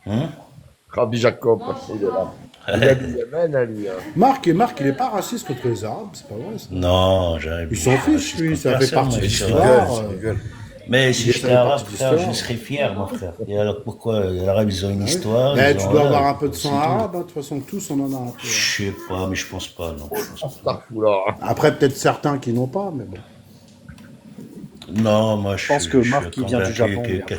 Hein? Rabbi Jacob, il est là. Il a du Yémen, à lui. Hein. Marc, il est pas raciste contre les Arabes, c'est pas vrai ça. Non, j'arrive. Il s'en fiche, lui, ça fait partie de Je l'histoire. rigole, je rigole. Mais si Ça j'étais fait arabe, partie de frère, je l'histoire. serais fier, mon frère. Et alors pourquoi les Arabes, ils ont une Ah oui. histoire, Eh, ils tu ont dois voilà, avoir un peu de c'est sang tout. arabe, hein. De toute façon, tous on en a un peu. Hein. Je sais pas, mais je pense pas, non. Je pense pas. Astaghfirullah. Après, peut-être certains qui n'ont pas, mais bon. Non, moi Je pense que je suis Marc, il vient du convaincu Japon, mais après,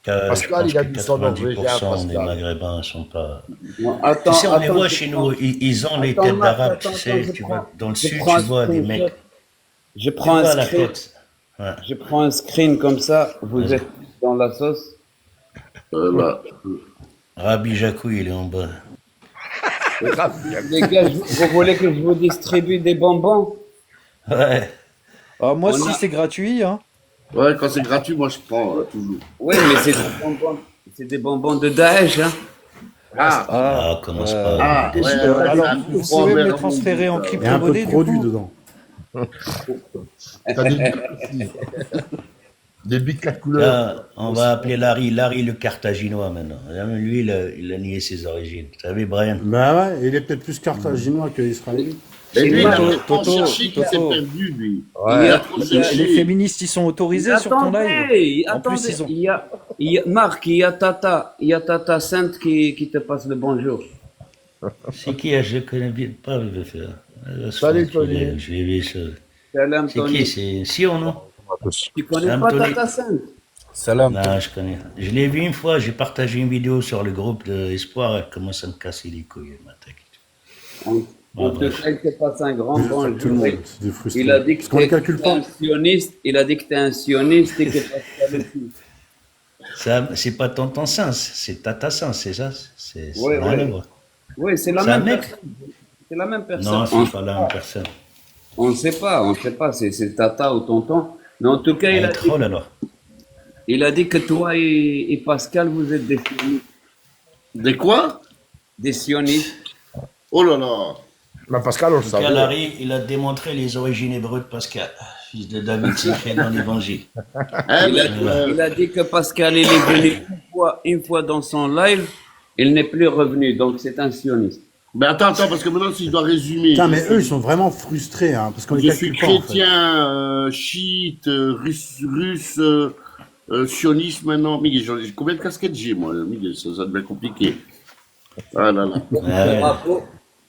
je Pascal, pense il a que du sang norvégien, 90% des Pascal. Maghrébins ne sont pas. Non, Tu sais, on les attends, voit chez nous, ils ont les attends, têtes Marc, d'arabe, tu attends, sais, je tu prends, vois, dans le je sud, prends tu un vois des screenshot. mecs, Je tu prends un vois la screen, tête. Ouais, je prends un screen comme ça. Vous vas-y. êtes dans la sauce. Voilà. Rabbi Jacou, il est en bas. Les gars, vous voulez que je vous distribue des bonbons? Ouais. moi, On si a- c'est gratuit, hein. Ouais, quand c'est gratuit, moi je prends toujours. Oui, mais c'est des bonbons de Daesh, hein. Ah, Ah, commence pas. ah, ouais, ouais, alors, ça, vous prends pouvez me les vers transférer en ça. Il y a un peu de crypto-monnaie, du produit coup? dedans. T'as des bics aussi. Des bics 4 couleurs. Là, on va appeler Larry le Carthaginois maintenant. Lui, il a nié ses origines. Tu savais, Brian? Bah ouais, il est peut-être plus carthaginois que israélite. Et lui, il a Toto, trop Toto, cherché qu'il s'est Toto. perdu, lui. Il y Il a- a trop il y a- cherché. Les féministes, ils sont autorisés sur ton live? En plus, attendez, ils ont... Marc, il y a Tata Sainte qui te passe le bonjour. C'est qui? Je ne connais bien pas le faire. Salut, Tony. Je l'ai vu ça. Salam, C'est qui? Tony. C'est Sion, non? Tu connais Salam, pas Tony. Tata Sainte? Salam. Non, je connais. Je l'ai vu une fois, j'ai partagé une vidéo sur le groupe d'Espoir, elle commence à me casser les couilles, ma tête. En tout bref. cas, il te passe un grand Tout le bonjour. monde, c'est des frustrés. Il a dit que Parce qu'on les calcule t'es pas. un sioniste. Il a dit que t'es un sioniste et que Pascal aussi. Ça, c'est pas Tonton Sens, c'est Tata Sens, c'est ça? C'est Ouais, rien ouais. à voir. Oui, c'est la C'est un même mec? personne. C'est la même personne. Non, c'est pas la même personne. On ne sait pas. C'est Tata ou Tonton. Mais en tout cas, Elle est troll alors. il a dit que toi et Pascal, vous êtes des sionistes. Des quoi? Des sionistes. Oh là là. Mais Pascal, on le En tout cas, savait. Larry, il a démontré les origines hébreues de Pascal, fils de David Siché dans l'évangile. Eh, mais, Il a dit que Pascal, il est venu une fois dans son live. Il n'est plus revenu. Donc, c'est un sioniste. mais attends, parce que maintenant, si je dois résumer. Putain, mais eux, ils sont vraiment frustrés, hein, parce qu'on les Je suis calcule pas, en fait. chrétien, chiite, russe, sioniste maintenant. Miguel, combien de casquettes j'ai, moi? Miguel, ça devient compliqué. Ah là là. Ouais.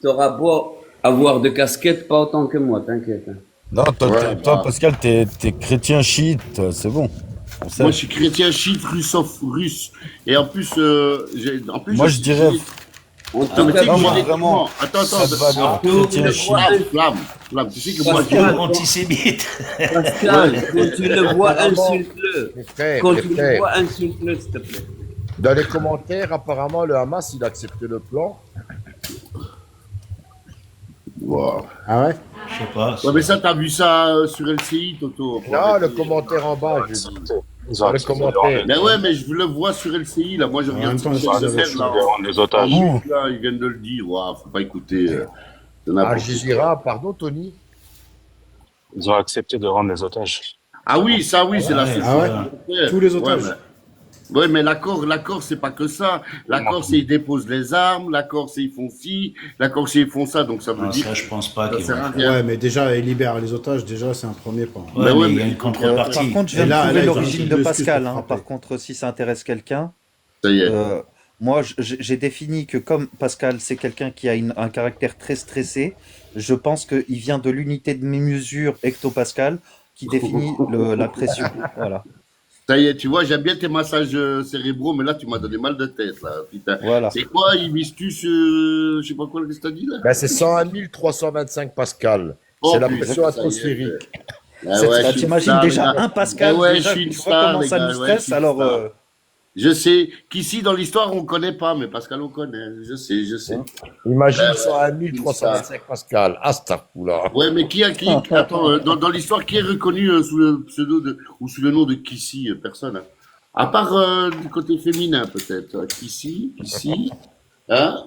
T'auras beau avoir de casquettes, pas autant que moi, t'inquiète. Hein. Non, Ouais, toi, Pascal, t'es chrétien chiite, c'est bon. On sait. Moi, je suis chrétien, chiite, russe. Et en plus, Moi, je dirais, En Non, tout mais tu cas, sais que non, moi, mais vraiment, attends, ça te va ah, bien, chrétien chiite. Flamme, tu sais que moi, Pascal, Antisémite. Pascal, quand tu le vois, insulte-le. mes frères, Quand mes tu le frères, vois, insulte-le, s'il te plaît. dans les commentaires, apparemment, le Hamas, il a accepté le plan. Wow. Ah ouais? Je sais pas. Ouais, mais ça, t'as vu ça sur LCI, Toto? Non, le commentaire en bas, je dis. Dans le commentaire. Mais ouais, mais je le vois sur LCI, là. Moi, je En regarde même temps, ce qu'ils ils faire, là. des En otages. mute, là, ils viennent de le dire. Ouah, faut pas écouter. C'est Al n'importe quoi. Jazeera, pardon, Tony. Ils ont accepté de rendre les otages. Ah oui, ça, oui, c'est la seule Ah ouais? chose. Tous les otages. Ouais, mais l'accord, c'est pas que ça. L'accord, c'est ils déposent les armes. L'accord, c'est ils font ci. L'accord, c'est ils font ça. Donc, ça veut Non, dire ça, je pense pas que ça qu'ils sert vont à le rien. Ouais, mais déjà, ils libèrent les otages, déjà, c'est un premier pas. Ouais, Bah ouais, mais il y a mais- une contrepartie. Par contre, je Et viens là, de trouver ils ont l'origine deux de excuses Pascal. pour Hein. frapper. Par contre, si ça intéresse quelqu'un, Ça y est. moi, j'ai défini que comme Pascal, c'est quelqu'un qui a un caractère très stressé, je pense qu'il vient de l'unité de mesure hectopascal qui définit la pression. Voilà. Ça y est, tu vois, j'aime bien tes massages cérébraux, mais là, tu m'as donné mal de tête, là. Putain. Voilà. C'est quoi, ils misent tous, je sais pas quoi, qu'est-ce que t'as dit, là? Ben, c'est 101 325 Pascal. Oh, C'est la putain, pression ça y est. atmosphérique. Ah C'est- ouais, je Là, suis une t'imagines star, déjà les gars. un Pascal, Eh ouais, déjà, je suis une tu vois star, comment les ça gars, nous ouais, stresse, je suis une alors... star. Je sais qu'ici, dans l'histoire, on connaît pas, mais Pascal, on connaît. Je sais. Imagine Ouais, 101 325 Pascal. Astaghfirullah. Ouais, mais qui attends, dans l'histoire, qui est reconnu sous le pseudo ou sous le nom de Kissy? Personne, hein. À part du côté féminin, peut-être. Kissy, hein?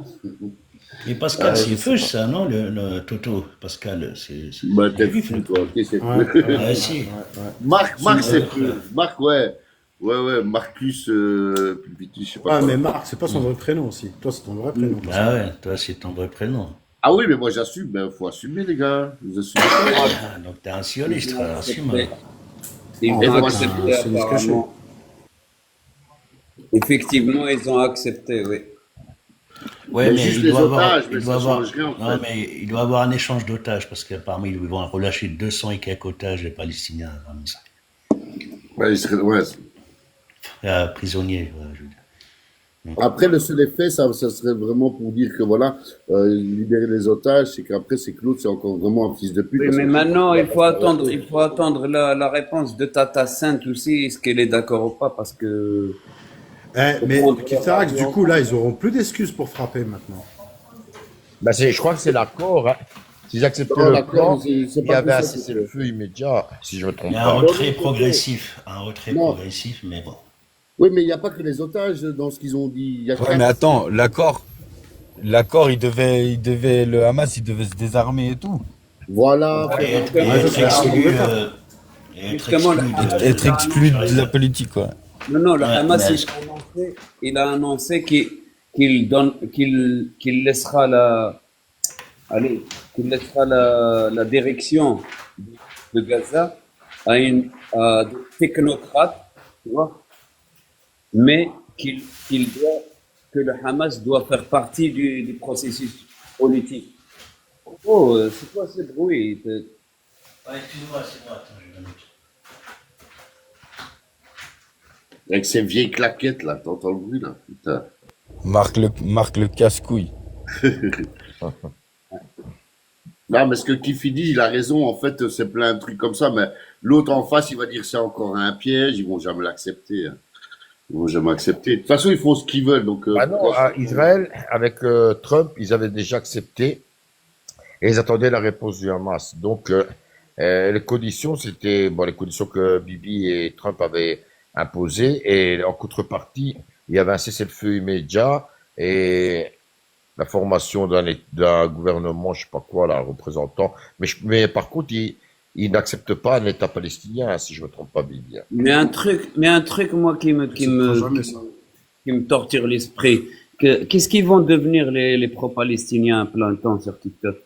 Et Pascal, je c'est sais feu, ça, non, le Toto? Pascal, c'est Bah, t'es juif, fou, lui. toi. Ok, c'est Ouais, fou. Ah, si. Marc, c'est fou. Marc, ouais. Ouais, Marcus, je sais pas Ah, quoi. mais Marc, c'est pas son vrai prénom aussi. Toi, c'est ton vrai prénom. Ah ouais, toi, c'est ton vrai prénom. Ah oui, mais moi j'assume, ben faut assumer les gars. Vous assumez pas. Ah, donc t'es un sioniste, Ils ont frère, accepté. assume. Ils En ont fait, accepté c'est ce caché. apparemment. Effectivement, ils ont accepté, oui. Ouais, Mais mais juste il les doit avoir, otages, il mais doit ça avoir, change rien en non, fait. mais il doit avoir un échange d'otages parce qu'apparemment ils vont relâcher 200 et quelques otages les Palestiniens, Ouais, ouais. prisonniers, ouais, je veux dire. Après, le seul effet, ça serait vraiment pour dire que voilà, libérer les otages, c'est qu'après, c'est que l'autre, c'est encore vraiment un fils de pute. Oui, Parce mais que maintenant, il il va faut pas attendre, s'arrêter. il faut attendre la réponse de Tata Sainte aussi, est-ce qu'elle est d'accord ou pas, parce que faut Mais prendre leur Kiftarax, du avis en coup, là, compte. ils auront plus d'excuses pour frapper maintenant. Bah, je crois que c'est l'accord. Hein. S'ils acceptaient Non, le d'accord, plan, c'est il y pas avait pour un ça que cessez-le-feu immédiat, si je ne me Il trompe y a un pas. retrait Non, non, progressif, un retrait non. progressif, mais bon. Oui, mais il n'y a pas que les otages dans ce qu'ils ont dit. Il y a Ouais, mais attends, l'accord, le Hamas, il devait se désarmer et tout. Voilà, Ouais, faire un Et justement, Ah, ça, être c'est ce qu'on exclu, veut faire. et être justement, le exclu Hamas, de, Être il a exclu annoncé, de la politique, quoi. non, le ouais, Hamas, mais il a annoncé qu'il laissera allez, qu'il laissera la direction de Gaza à des technocrates, tu vois, mais que le Hamas doit faire partie du processus politique. Oh, c'est quoi ce bruit? Ouais, excuse-moi, c'est moi, attends, je vais noter. avec ces vieilles claquettes là, t'entends le bruit là, putain. Marque le casse-couille. Non, mais ce que Kifi dit, il a raison. En fait, c'est plein de trucs comme ça. Mais l'autre en face, il va dire c'est encore un piège. Ils vont jamais l'accepter. Hein. Ils vont jamais accepter. De toute façon, ils font ce qu'ils veulent. Donc, Ah non, à Israël, avec Trump, ils avaient déjà accepté et ils attendaient la réponse du Hamas. Donc, les conditions, c'était bon, les conditions que Bibi et Trump avaient imposées. Et en contrepartie, il y avait un cessez-le-feu immédiat et la formation d'un gouvernement, je sais pas quoi, là, représentant. Mais par contre, il n'accepte pas un État palestinien, hein, si je me trompe pas, Bibi. Hein. Mais un truc, moi, qui me torture l'esprit. Qu'est-ce qu'ils vont devenir les pro-palestiniens à plein temps sur TikTok?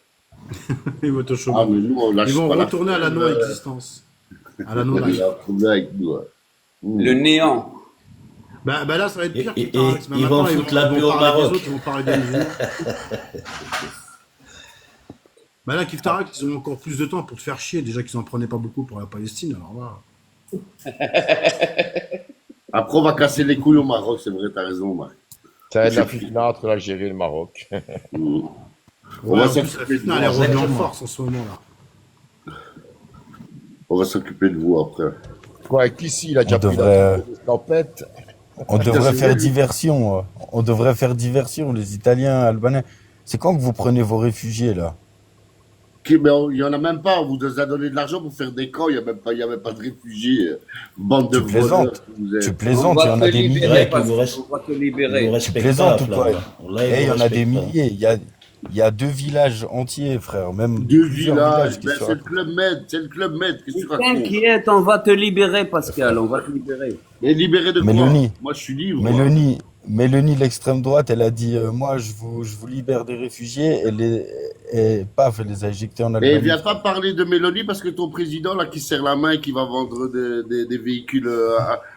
Ils vont te Ah, chômer. mais nous, on lâche Ils vont pas la retourner à la non-existence. À la Il non-life. y a un problème avec nous. Hein. Le néant. Bah là, ça va être pire Et- Kiftarax. et ils vont foutre la paix au parler des Maroc. autres, ils vont parler des musulmans. Bah là, Kiftarax, ils ont encore plus de temps pour te faire chier. Déjà qu'ils en prenaient pas beaucoup pour la Palestine. Alors là. Après, on va casser les couilles au Maroc. C'est vrai, t'as raison, Marc. Ça va être la fitna entre l'Algérie et le Maroc. Mm. On Ouais, va en plus, la s'occuper de fitna, vous. elle est revenue en Exactement. force en ce moment-là. On va s'occuper de vous après. Quoi, avec ici, il a déjà On pris devrait- la tempête. On devrait faire diversion. On devrait faire diversion, les Italiens, Albanais. C'est quand que vous prenez vos réfugiés, là? Mais il y en a même pas. On vous a donné de l'argent pour faire des camps. Il y a même pas de réfugiés. Bande de Tu plaisantes. voleurs que vous êtes. Tu On plaisantes, il y va en te a des milliers. libérer Ouais, parce qu'ils vous restent- qu'on va te Ils vous libérer. Tu respectent plaisantes pas, ou quoi? là. Là, ils Eh, il y vous en a des respectent pas. milliers. Il y a 2 villages entiers, frère. Même Deux plusieurs villages. qui Ben, se c'est le Club Med. C'est le Club Med. Qu'est-ce que tu racontes? T'inquiète, on va te libérer, Pascal, on va te libérer. Mais libéré de quoi? Mélanie. Moi, je suis libre. moi. Mélanie, l'extrême droite, elle a dit moi, je vous libère des réfugiés. Et paf, elle les a éjectés en Mais Albanie. viens pas parler de Mélanie parce que ton président, là, qui serre la main et qui va vendre des véhicules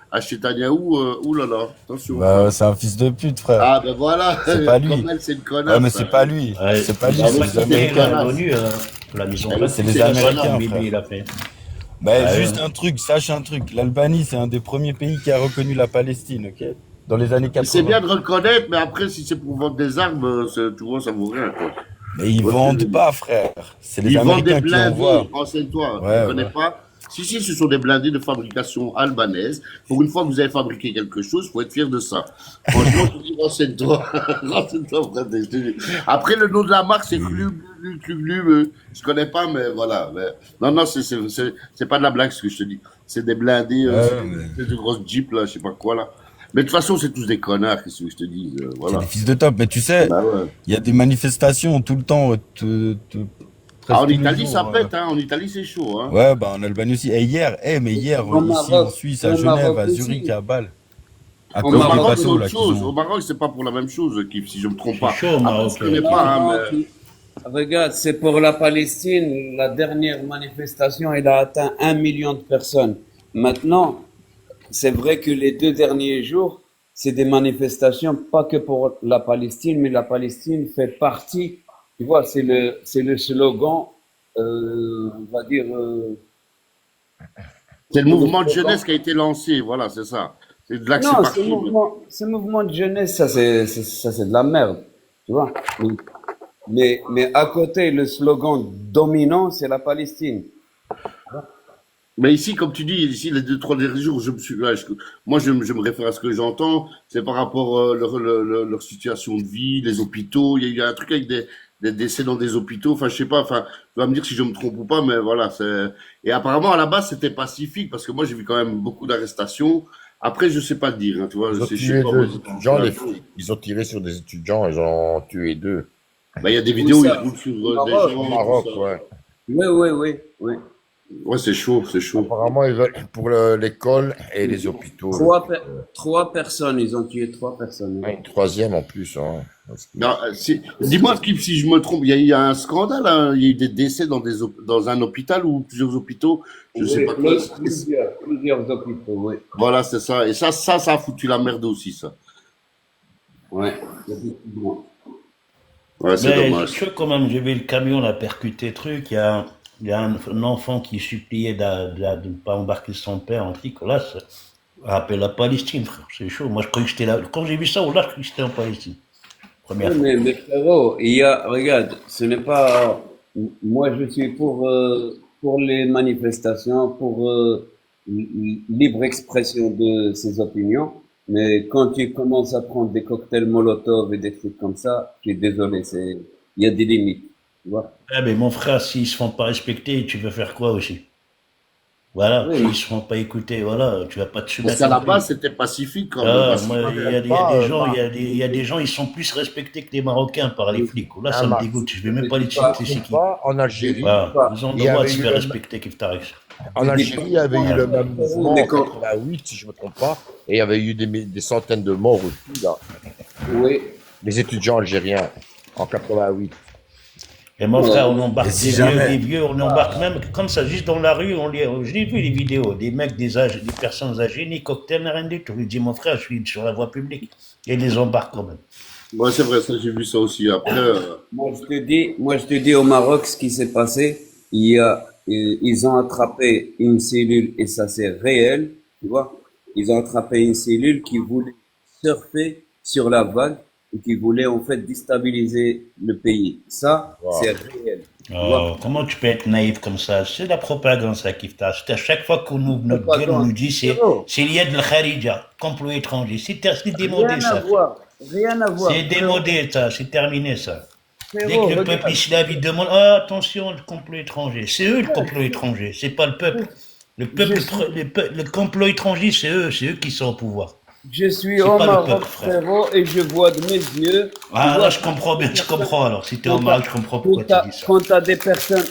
à Chetanyahou, oulala, attention. Bah, c'est un fils de pute, frère. Ah, ben voilà. C'est pas lui. Comme elle, c'est une connasse. Ouais, mais c'est pas lui. Ouais, C'est pas lui, ils ont c'est pas les quitté Américains. l'ONU, la mise en Ouais, place. c'est les la Américains, Chine, Bibi, frère. il a fait. Bah, Ouais. juste un truc, sache un truc. L'Albanie, c'est un des premiers pays qui a reconnu la Palestine, ok? Dans les années 80. C'est bien de reconnaître, mais après, si c'est pour vendre des armes, tu vois, ça vaut rien, quoi. Mais ils vendent pas, frère. C'est les Ils vendent des Américains qui blindés, envoient. renseigne-toi. Ouais, Tu connais ouais. pas? Si, ce sont des blindés de fabrication albanaise. Pour une fois que vous avez fabriqué quelque chose, faut être fier de ça. Franchement, je te dis, renseigne-toi. Renseigne-toi, frère. Je te dis. Après, le nom de la marque, c'est Glub. Je connais pas, mais voilà. Mais... Non, c'est pas de la blague, ce que je te dis. C'est des blindés, c'est de grosses jeeps, là, je sais pas quoi, là. Mais de toute façon, c'est tous des connards, qu'est-ce que je te dis, C'est voilà. des fils de top. Mais tu sais, Bah ouais. il y a des manifestations tout le temps. Ah, presque en tous les Italie, ça jours. pète, hein. En Italie, c'est chaud, hein. Ouais, bah en Albanie aussi. Et hier, mais hier, Au ici en Maroc, Suisse, à au Genève, Maroc à Zurich, aussi. à Bâle, à Au Mais au cause des Maroc, Maroc, c'est bateaux autre là qu'ils chose. Au ont. Maroc, c'est pas pour la même chose, Kif, si je me trompe C'est pas. chaud au Après, Maroc. je connais pas, hein, non, mais... regarde, c'est pour la Palestine. La dernière manifestation, elle a atteint 1 million de personnes. Maintenant, c'est vrai que les 2 derniers jours, c'est des manifestations, pas que pour la Palestine, mais la Palestine fait partie, tu vois, c'est le slogan, on va dire, C'est le c'est le mouvement de slogan. jeunesse qui a été lancé, voilà, c'est ça. C'est de là que c'est Non, parti. ce mouvement de jeunesse, ça c'est de la merde, tu vois. Mais à côté, le slogan dominant, c'est la Palestine. Mais ici, comme tu dis, ici, les 2, 3 derniers jours, moi, je me réfère à ce que j'entends, c'est par rapport à leur situation de vie, les hôpitaux. Il y a un truc avec des décès dans des hôpitaux. Enfin, je sais pas. Enfin, tu vas me dire si je me trompe ou pas, mais voilà. Et apparemment, à la base, c'était pacifique parce que moi, j'ai vu quand même beaucoup d'arrestations. Après, je sais pas te dire, hein, tu vois. Ils ont Je sais tué pas. 2 étudiants, les flics. Ils ont tiré sur des étudiants, ils ont tué 2. Bah, il y a des Où vidéos où ils ça? roulent sur Au des Maroc? Au gens, tout Maroc, ça. ouais. Oui, oui, oui, oui. Ouais, c'est chaud, c'est chaud. Apparemment, ils veulent pour l'école et les hôpitaux. Trois personnes, ils ont tué 3 personnes. Une troisième en plus. Hein. Non, dis-moi, Skip, si je me trompe, il y a un scandale, hein. Il y a eu des décès dans un hôpital ou plusieurs hôpitaux. Je sais pas quoi. Plusieurs hôpitaux, oui. Voilà, c'est ça. Et ça a foutu la merde aussi, ça. Ouais, effectivement. Ouais, c'est Mais dommage. c'est chaud quand même. J'ai vu le camion là percuter truc. Il y a un enfant qui suppliait de ne pas embarquer son père en truc. Là, ça rappelle la Palestine, frère. C'est chaud. Moi, je croyais que j'étais là. Quand j'ai vu ça, là, je croyais que j'étais en Palestine. Première Oui, fois. mais frérot, regarde, ce n'est pas, moi je suis pour les manifestations, pour libre expression de ses opinions, mais quand tu commences à prendre des cocktails Molotov et des trucs comme ça, je suis désolé, il y a des limites, tu vois. Ah, mais mon frère, s'ils se font pas respecter, tu veux faire quoi aussi? Voilà. Oui, S'ils se font pas écouter, voilà, tu vas pas te Parce soumettre qu'à non la plus. base, c'était pacifique quand même. Ah, Parce moi, que- il y a des gens, il y a des gens, ils sont plus respectés que les Marocains par les flics. Là, ça me dégoûte. Je vais même pas les citer, c'est qui. En Algérie, Voilà. pas. Ils ont le il y droit de avait se eu faire le, respecter, Kif Tarex. en Algérie, il y avait eu le même mouvement en D'accord. 88, si je me trompe pas, et il y avait eu des centaines de morts aussi, là. Oui. Les étudiants algériens, en 88. Et mon frère, on embarque Et si jamais. des vieux, on embarque même comme ça, juste dans la rue. J'ai vu les vidéos, des mecs, des personnes âgées, ni cocktail, ni rien du tout. Je dis, mon frère, je suis sur la voie publique. Et ils les embarquent quand même. Ouais, c'est vrai, ça, j'ai vu ça aussi. Après, Moi je te dis au Maroc ce qui s'est passé. Ils ont attrapé une cellule et ça c'est réel, tu vois. Ils ont attrapé une cellule qui voulait surfer sur la vague et qui voulait en fait déstabiliser le pays. Ça, Wow. c'est réel. Tu Oh, vois. comment tu peux être naïf comme ça? C'est de la propagande, ça, Kif Tarex. À chaque fois qu'on ouvre notre gueule, on nous dit c'est lié de Kharija, complot étranger. C'est démodé, Rien à ça. voir. Rien à voir. C'est démodé, ça. C'est terminé, ça. Dès Frérot, que le regarde. peuple islamique il demande ah, attention, le complot étranger, c'est eux le complot étranger, c'est pas le peuple. Le peuple, le complot étranger, c'est eux qui sont au pouvoir. Je suis C'est au pas le Maroc, peuple, frère. frérot, et je vois de mes yeux. Tu Ah, vois, là, je comprends bien, je comprends alors. Si t'es au Maroc, je comprends pourquoi tu dis ça. quand t'as des personnes,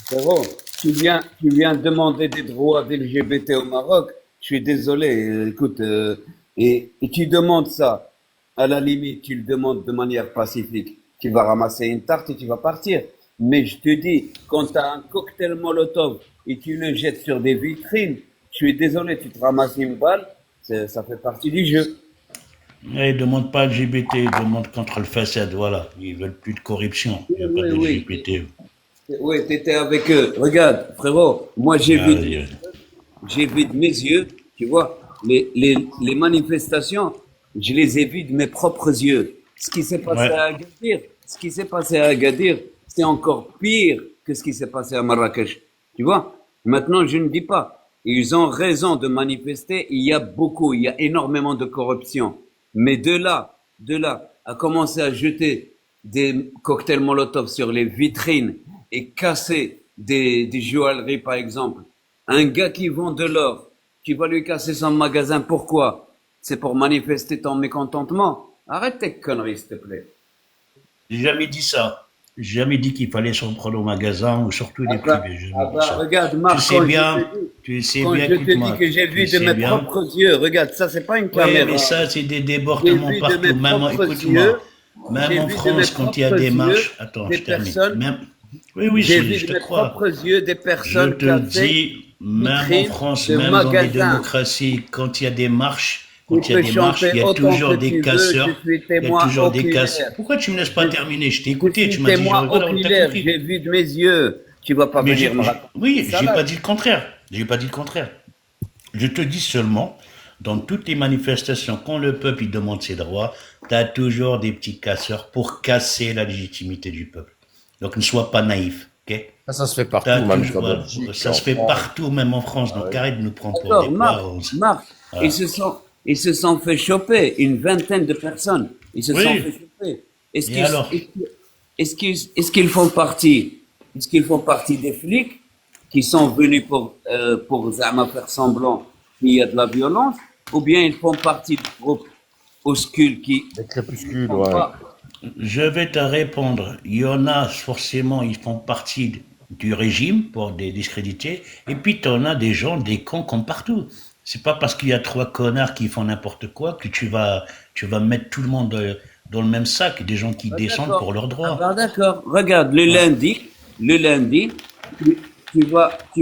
frérot, tu viens demander des droits d'LGBT au Maroc, je suis désolé, écoute, et tu demandes ça, à la limite, tu le demandes de manière pacifique, tu vas ramasser une tarte et tu vas partir. Mais je te dis, quand tu as un cocktail Molotov et tu le jettes sur des vitrines, je suis désolé, tu te ramasses une balle, ça fait partie du jeu. Ils ne demandent pas LGBT, ils demandent contre le facade, voilà. Ils veulent plus de corruption, il n'y a pas de Oui, LGBT. oui, t'étais avec eux. Regarde, frérot, moi j'ai Ah, vu, oui. de mes yeux, tu vois, les manifestations, je les ai vues de mes propres yeux. Ce qui s'est passé Ouais. à Agadir, c'est encore pire que ce qui s'est passé à Marrakech. Tu vois, maintenant je ne dis pas. Ils ont raison de manifester. Il y a énormément de corruption. Mais de là à commencer à jeter des cocktails Molotov sur les vitrines et casser des joailleries, par exemple. Un gars qui vend de l'or, tu vas lui casser son magasin, pourquoi? C'est pour manifester ton mécontentement? Arrête tes conneries, s'il te plaît. J'ai jamais dit ça. J'ai jamais dit qu'il fallait s'en prendre au magasin ou surtout les privés. J'ai jamais dit ça. Regarde, Marc, Tu sais bien, tu sais quand bien, je te écoute-moi. dis que j'ai vu Tu de sais mes bien. propres yeux, regarde, ça, c'est pas une Oui, caméra. mais ça, c'est des J'ai débordements vu de partout. mes Même, propres écoute-moi, yeux, même j'ai en vu de mes France, quand il y a propres des yeux marches, attends, des je termine. personnes, Même, oui, oui, j'ai je, vu je de te mes crois. propres yeux des Je personnes te le casser dis, même en vitrines France, de même dans les magasins. démocraties, quand il y a des marches, Tu quand il y a peux des marches, chanter il y a autant toujours que des tu veux, je casseurs. suis Il y a témoin toujours des casseurs. oculaire. Pourquoi tu me laisses pas Je, terminer? Je t'ai je écouté, tu suis m'as dit, témoin voilà, t'as oculaire, compris. j'ai vu de mes yeux. Tu vas pas Mais venir me raconter oui, des j'ai pas salades. dit le contraire. J'ai pas dit le contraire. Je te dis seulement, dans toutes les manifestations, quand le peuple il demande ses droits, tu as toujours des petits casseurs pour casser la légitimité du peuple. Donc ne sois pas naïf, ok? Ça se fait T'as partout, même toujours, en Belgique, ça en se fait France. partout, même en France. Ah Donc oui. arrête de nous prendre pour des D'accord, Marc, poids. Marc, Voilà. ils se sont fait choper, une vingtaine de personnes. Ils se sont Oui. fait choper. Est-ce Et qu'ils, alors? est-ce qu'ils font partie, est-ce qu'ils font partie des flics qui sont venus pour zama faire semblant qu'il y a de la violence, ou bien ils font partie du groupe Oscule qui Les crépuscules, font ouais. pas. Je vais te répondre. Il y en a forcément, ils font partie du régime pour des discréditer. Et puis tu en as des gens, des cons comme partout. C'est pas parce qu'il y a trois connards qui font n'importe quoi que tu vas mettre tout le monde dans le même sac. Des gens qui Ah, descendent d'accord. pour leurs Ah, droits. bah, d'accord. Regarde, le lundi, tu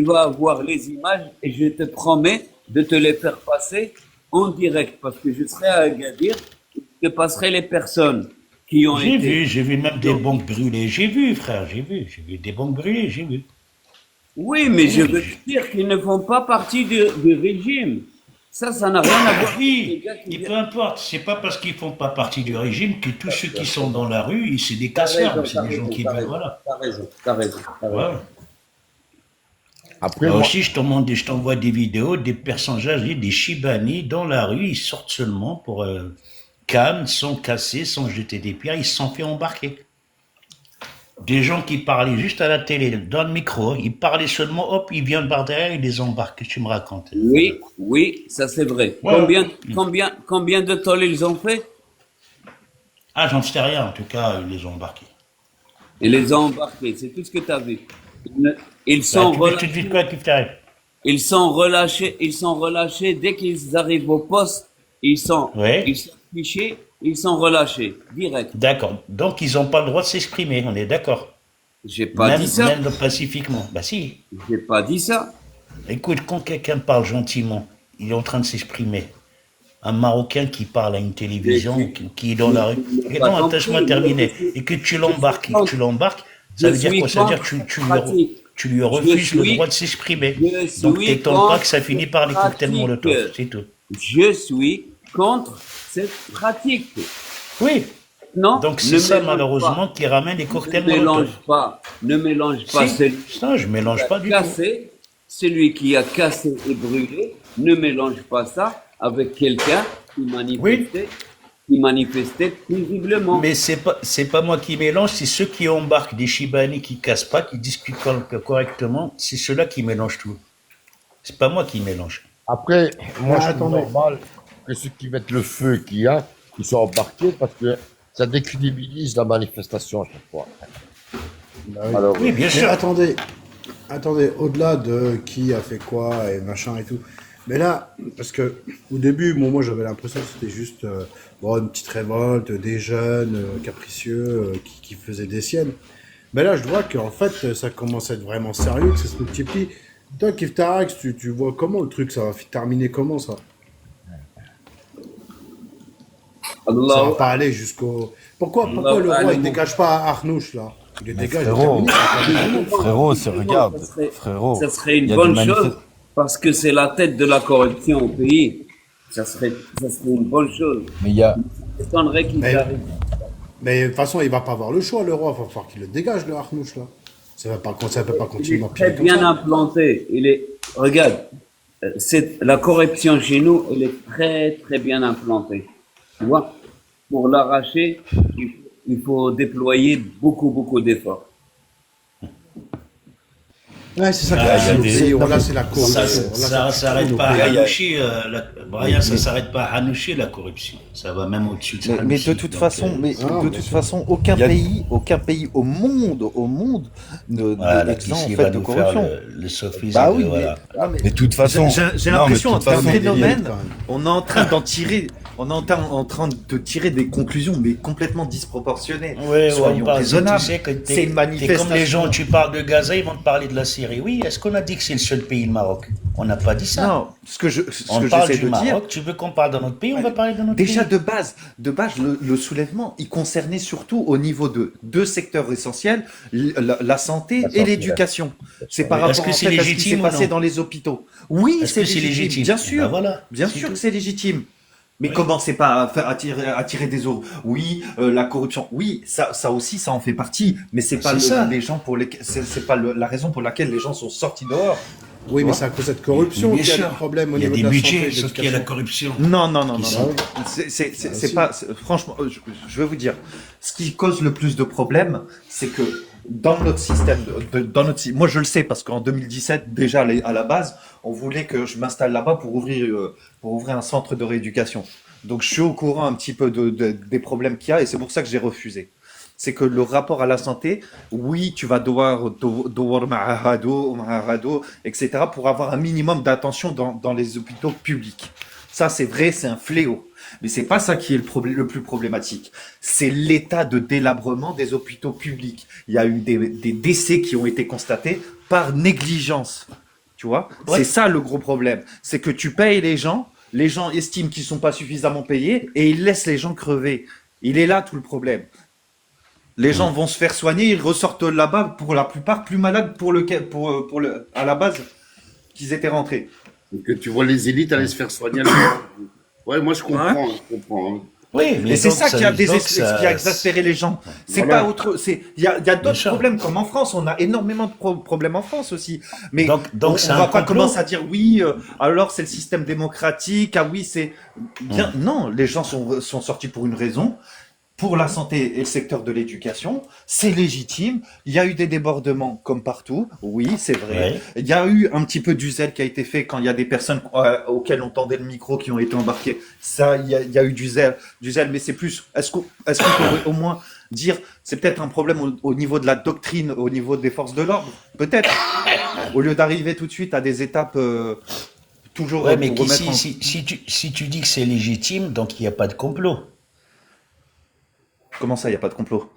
vas avoir les images et je te promets de te les faire passer en direct parce que je serai à Agadir, je te passerai les personnes qui ont été. J'ai vu même des banques brûlées. J'ai vu, frère, j'ai vu des banques brûlées, j'ai vu. Oui, mais je veux te dire qu'ils ne font pas partie du régime. Ça n'a rien à voir avec les Oui, gars qui et viennent. peu importe, c'est pas parce qu'ils font pas partie du régime que tous ceux qui sont dans la rue, c'est des T'as casseurs, raison, c'est t'as des gens raison, qui t'as veulent, raison, voilà. t'as raison, t'as raison, t'as raison. Ouais. Après, Là moi, aussi, je t'envoie des vidéos des personnes âgées, des Chibani dans la rue, ils sortent seulement pour calme, sans casser, sans jeter des pierres, ils se sont fait embarquer. Des gens qui parlaient juste à la télé, dans le micro, ils parlaient seulement, hop, ils viennent par derrière, ils les embarquent. Qu'est-ce que tu me racontes? Oui, oui, ça c'est vrai. Voilà. Combien de tôles ils ont fait? Ah, j'en sais rien, en tout cas, ils les ont embarqués. Ils les ont embarqués, c'est tout ce que tu as vu. Ils Bah, sont tu veux que je te relâchés, dise quoi, qui t'arrive? ils sont relâchés dès qu'ils arrivent au poste, ils sont Oui. fichés, ils sont relâchés, direct. D'accord. Donc, ils n'ont pas le droit de s'exprimer, on est d'accord. J'ai pas Même, dit ça. même pacifiquement. Bah si. J'ai pas dit ça. Écoute, quand quelqu'un parle gentiment, il est en train de s'exprimer. Un Marocain qui parle à une télévision, Mais qui est dans la rue. Et pas non, compris. laisse-moi terminer. Et que tu l'embarques, ça Je veut dire suis quoi? Ça veut dire contre que pratique. tu lui refuses le suis- droit de s'exprimer. Je Donc, suis t'étonnes pas contre que ça finit par les cocktails pratique. Molotov, c'est tout. Je suis contre cette pratique. Oui. Non, Donc, ne c'est ça, mélange malheureusement, pas. qui ramène les cocktails Ne mélange Molotov. pas, ne mélange pas Si, celui ça, je mélange pas du tout. cassé, celui qui a cassé et brûlé, ne mélange pas ça avec quelqu'un qui manifestait paisiblement. Mais c'est pas moi qui mélange, c'est ceux qui embarquent des Chibani qui cassent pas, qui discutent correctement, c'est ceux-là qui mélangent tout. C'est pas moi qui mélange. après, moi, Ah, je trouve attendez. normal que ceux qui mettent le feu qu'il y a, ils soient embarqués parce que ça décrédibilise la manifestation à chaque fois. Alors, Oui, bien Mais sûr. attendez, au-delà de qui a fait quoi et machin et tout. Mais là, parce que au début, moi j'avais l'impression que c'était juste une petite révolte, des jeunes capricieux qui faisaient des siennes. Mais là, je vois qu'en fait, ça commence à être vraiment sérieux, que ça se multiplie. Toi, Kif Tarak, tu vois comment le truc, ça va terminer comment ça? Ça va Allah, pas aller jusqu'au. Pourquoi le Allah, roi il Allah. dégage pas Arnouch là? Il le Mais dégage, frérot, il est terminé. frérot, regarde, ça serait- frérot. ça serait il une y a bonne des chose parce que c'est la tête de la corruption au pays. Ça serait une bonne chose. Mais il y a, J'attendrais qu'il Mais- arrive. Mais de toute façon, il va pas avoir le choix, le roi. Il va falloir qu'il le dégage, le Arnouch, là. Ça peut pas Il continuer à est très empirer comme bien ça. implanté. Regarde, la corruption chez nous, elle est très très bien implantée. Tu vois, pour l'arracher, il faut déployer beaucoup d'efforts. Ouais, c'est ça Ah, il y a qui des- est. Là, c'est la corruption. Ça Là, s'arrête pas à Il y a- Hanouchi, Brian, ça s'arrête pas à Hanouchi, la corruption. Ça va même au-dessus de Mais de Hanouchi. toute Donc, façon, Ah, de bien toute sûr. façon, Il y a- aucun pays au monde voilà, n'est qui exempt en s'y fait va de nous faire corruption. le sophisme. Bah de- oui, voilà. mais Mais de toute façon. j'ai non, mais de l'impression toute qu'un façon, phénomène, quand même. on est en train d'en tirer, on est en train de tirer des conclusions, mais complètement disproportionnées. Ouais, Soyons on parle, raisonnables. tu sais que C'est une t'es comme les gens, manifestation. tu parles de Gaza, ils vont te parler de la Syrie. Oui, est-ce qu'on a dit que c'est le seul pays, le Maroc? On n'a pas dit ça. Non, ce que On parle j'essaie du de dire, Maroc, tu veux qu'on parle de notre pays, on va parler de notre déjà pays. de base, le soulèvement, il concernait surtout au niveau de deux secteurs essentiels, la santé La et santé, l'éducation. C'est par Mais est-ce rapport que en c'est fait à ce qui s'est légitime ou passé non? dans les hôpitaux. Oui, Est-ce que c'est légitime? bien Ben sûr. voilà, Bien c'est sûr tout. que c'est légitime. Mais Oui. comment c'est pas à faire attirer des eaux? Oui, la corruption. Oui, ça aussi, ça en fait partie. Mais c'est pas C'est ça. les gens pour lesquels, c'est pas la raison pour laquelle les gens sont sortis dehors. Oui, mais vois c'est à cause de cette corruption Bien qu'il y a sûr. des problèmes au Il y a niveau des de la budgets, santé et de sauf qu'il y a la l'éducation. corruption. Non. Qui sont- C'est si. pas. Franchement, je vais vous dire, ce qui cause le plus de problèmes, c'est que dans notre système, moi je le sais parce qu'en 2017, déjà à la base, on voulait que je m'installe là-bas pour ouvrir un centre de rééducation. Donc je suis au courant un petit peu des problèmes qu'il y a et c'est pour ça que j'ai refusé. C'est que le rapport à la santé, oui, tu vas devoir ma'ahado, etc., pour avoir un minimum d'attention dans les hôpitaux publics. Ça, c'est vrai, c'est un fléau. Mais c'est pas ça qui est le plus problématique. C'est l'état de délabrement des hôpitaux publics. Il y a eu des décès qui ont été constatés par négligence. Tu vois? Ouais. C'est ça le gros problème. C'est que tu payes les gens estiment qu'ils sont pas suffisamment payés et ils laissent les gens crever. Il est là tout le problème. Les gens vont se faire soigner, ils ressortent là-bas pour la plupart plus malades à la base qu'ils étaient rentrés. Donc, que tu vois les élites aller se faire soigner. là-bas. Ouais, moi je comprends. Je comprends hein. Oui, mais Et c'est donc ça qui a, donc ça- qui a exaspéré les gens. C'est Voilà. pas autre. Il y a d'autres sûr. problèmes comme en France. On a énormément de problèmes en France aussi. Mais Donc on c'est va un pas complot. commencer à dire oui. Alors c'est le système démocratique. Ah oui, c'est bien. Non, les gens sont sortis pour une raison. Pour la santé et le secteur de l'éducation, c'est légitime. Il y a eu des débordements comme partout. Oui, c'est vrai. Ouais. Il y a eu un petit peu du zèle qui a été fait quand il y a des personnes auxquelles on tendait le micro qui ont été embarquées. Ça, il y a eu du zèle, mais c'est plus. Est-ce qu'on pourrait au moins dire, c'est peut-être un problème au niveau de la doctrine, au niveau des forces de l'ordre, peut-être, au lieu d'arriver tout de suite à des étapes toujours Ouais, mais pour remettre si tu dis que c'est légitime, donc il n'y a pas de complot. Comment ça, il n'y a pas de complot?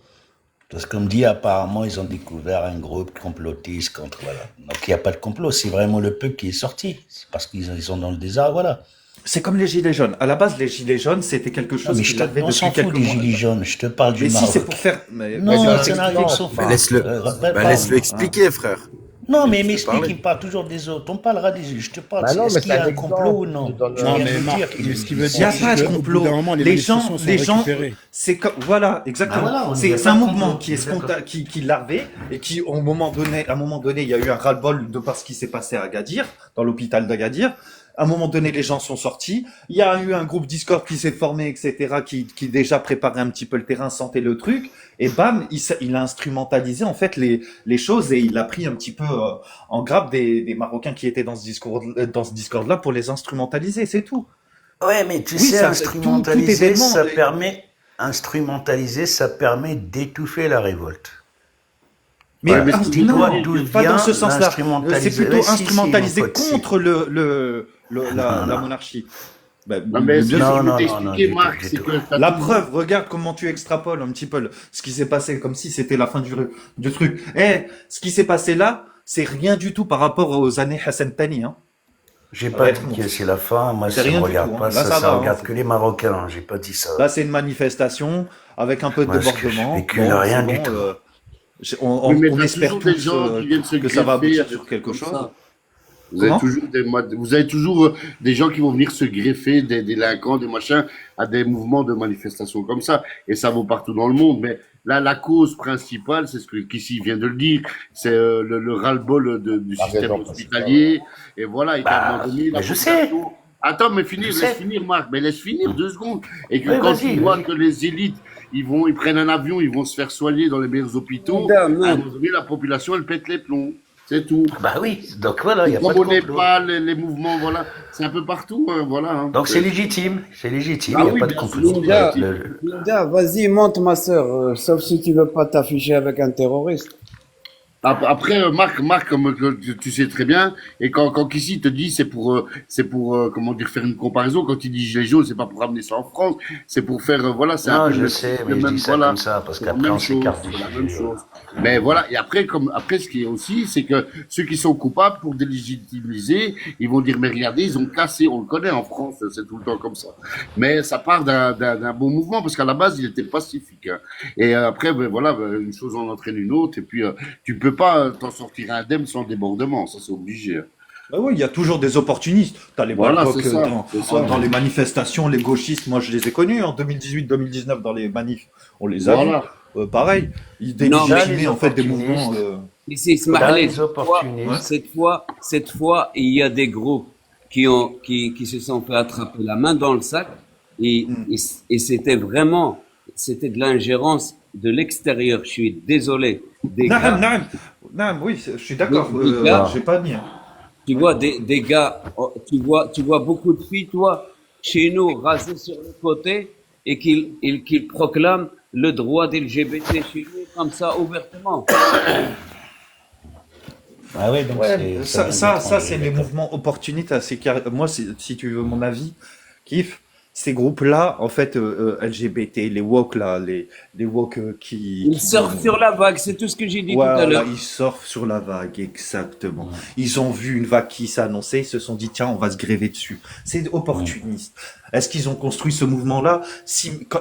Parce qu'on me dit, apparemment, ils ont découvert un groupe complotiste contre. Voilà. Donc il n'y a pas de complot, c'est vraiment le peuple qui est sorti. C'est parce qu'ils sont dans le désert, voilà. C'est comme les gilets jaunes. À la base, les gilets jaunes, c'était quelque Non, chose mais qui avait on depuis s'en fout quelques des mois. gilets jaunes, je te parle du Mais si Maroc. c'est pour faire. Non, ça n'a rien que son Bah, laisse-le expliquer, frère. Non, mais Je vais m'explique, parler. il parle toujours des autres. On parlera des. Je te parle, Bah non, est-ce mais qu'il y a c'est un un complot ou non? exemple. Tu Non, viens mais de me Marc, dire ce qu'il veut Il n'y a dire, pas de c'est qu'au bout complot. d'un moment, les Les gens, manifestations sont récupérées. c'est comme, voilà, exactement. Ah, voilà, on c'est y a c'est pas un de mouvement complot. qui est D'accord. qui larvait et qui, à un moment donné, il y a eu un ras-le-bol de par ce qui s'est passé à Agadir, dans l'hôpital d'Agadir. À un moment donné, les gens sont sortis. Il y a eu un groupe Discord qui s'est formé, etc., qui déjà préparait un petit peu le terrain, sentait le truc. Et bam, il a instrumentalisé, en fait, les choses et il a pris un petit peu en grappe des Marocains qui étaient dans ce Discord-là pour les instrumentaliser, c'est tout. Ouais, mais tu Oui, sais, ça- instrumentaliser, tout événement- ça permet d'étouffer la révolte. Mais, Ouais, mais dis-toi non, d'où pas vient dans ce sens-là. l'instrumentaliser. C'est plutôt Ouais, si, instrumentaliser mon pote, si. contre la Non. monarchie. Bah, Non, mais ce que bien je sûr. non, veux du t'expliquer, tout, Marc, du c'est tout. que t'as La tout- preuve, regarde comment tu extrapoles un petit peu ce qui s'est passé, comme si c'était la fin du truc. Ce qui s'est passé là, c'est rien du tout par rapport aux années Hassan Tani. Hein. J'ai pas Ouais, dit que c'est la fin, moi c'est ça rien me du regarde tout, hein. pas, Là, ça ça va, regarde hein. que les Marocains, hein. J'ai pas dit ça. Là, c'est une manifestation avec un peu de Moi, ce que je débordement. spécule rien c'est du tout. on Oui, mais on t'as espère toujours des tous gens qui viennent se que ça va greffer aboutir à des sur trucs quelque comme chose. ça. Vous Comment avez toujours des gens qui vont venir se greffer, des délinquants, des machins, à des mouvements de manifestation comme ça. Et ça vaut partout dans le monde. Mais là, la cause principale, c'est ce que Kissi vient de le dire, c'est le ras-le-bol du La système raison hospitalier. Et voilà, et qu'à un moment donné, la mais je sais. population- Attends, mais Je laisse sais. finir, Marc, mais laisse finir 2 secondes. Et que Oui, quand vas-y, tu vois vas-y. que les élites, ils prennent un avion, ils vont se faire soigner dans les meilleurs hôpitaux, Madame, à un moment donné, la population, elle pète les plombs. C'est tout. Bah oui, donc voilà, il Et n'y a pas comme de on n'est complot. pas les mouvements, voilà, c'est un peu partout, hein, voilà. Hein. Donc c'est légitime, il Ah n'y a oui, pas de bien sûr, complot. c'est Linda, légitime. Linda, vas-y, monte ma sœur, sauf si tu veux pas t'afficher avec un terroriste. Après, Marc, comme tu sais très bien, et quand ici te dit c'est pour comment dire faire une comparaison. Quand il dit gilet jaune, c'est pas pour ramener ça en France, c'est pour faire voilà, c'est un Non, peu je sais, le mais je même dis ça voilà, comme ça, parce c'est la qu'après même on chose, s'écarte du c'est la même sujet. chose. Mais voilà, et après après ce qui est aussi, c'est que ceux qui sont coupables pour délégitimiser, ils vont dire mais regardez, ils ont cassé, on le connaît en France, c'est tout le temps comme ça. Mais ça part d'un bon mouvement parce qu'à la base il était pacifique. Hein. Et après ben, voilà, ben, une chose en entraîne une autre et puis tu peux pas t'en sortir indemne sans débordement, ça c'est obligé. Hein. Bah oui, il y a toujours des opportunistes. T'as les Voilà, c'est Balrocs ça, c'est ça. dans les manifestations, les gauchistes, moi je les ai connus en 2018-2019 dans les manifs. On les a vus. Voilà. Pareil, ils Non, mais délégitimaient en fait des mouvements. opportunistes. ici, Là, Ismaël, les opportunistes. cette fois, il y a des groupes qui se sont fait attraper la main dans le sac et c'était de l'ingérence de l'extérieur. Je suis désolé. Des Naam, gars, naam, naam, oui, je suis d'accord. des gars, J'ai pas dit. Hein. tu vois, des gars, oh, tu vois beaucoup de filles, toi, chez nous, rasées sur le côté et qu'ils proclament le droit des LGBT chez nous comme ça ouvertement. Ah ouais, donc Ouais, ça vient ça d'étranger, c'est les d'accord. mouvements opportunistes assez carré. Moi, si tu veux mon avis, kiff, ces groupes-là, en fait, LGBT, les woke là, les woke Ils surfent sur la vague, c'est tout ce que j'ai dit tout à voilà, l'heure. ils surfent sur la vague, exactement. Ils ont vu une vague qui s'annonçait, ils se sont dit, tiens, on va se gréver dessus. C'est opportuniste. Est-ce qu'ils ont construit ce mouvement-là?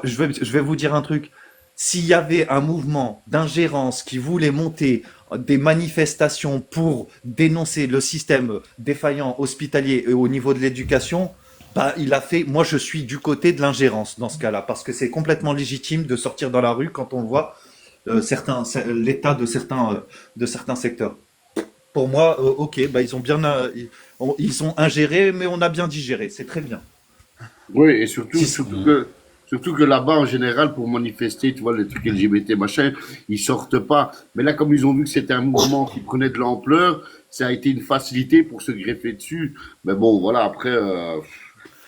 Je vais vous dire un truc. S'il y avait un mouvement d'ingérence qui voulait monter des manifestations pour dénoncer le système défaillant hospitalier et au niveau de l'éducation, bah, il a fait, moi je suis du côté de l'ingérence dans ce cas-là, parce que c'est complètement légitime de sortir dans la rue quand on voit l'état de certains secteurs. Pour moi, ok, bah, ils ont bien, ils ont ingéré, mais on a bien digéré, c'est très bien. Oui, et Si- surtout que là-bas, en général, pour manifester, tu vois, les trucs LGBT, machin, ils sortent pas. Mais là, comme ils ont vu que c'était un mouvement qui prenait de l'ampleur, ça a été une facilité pour se greffer dessus. Mais bon, voilà, après,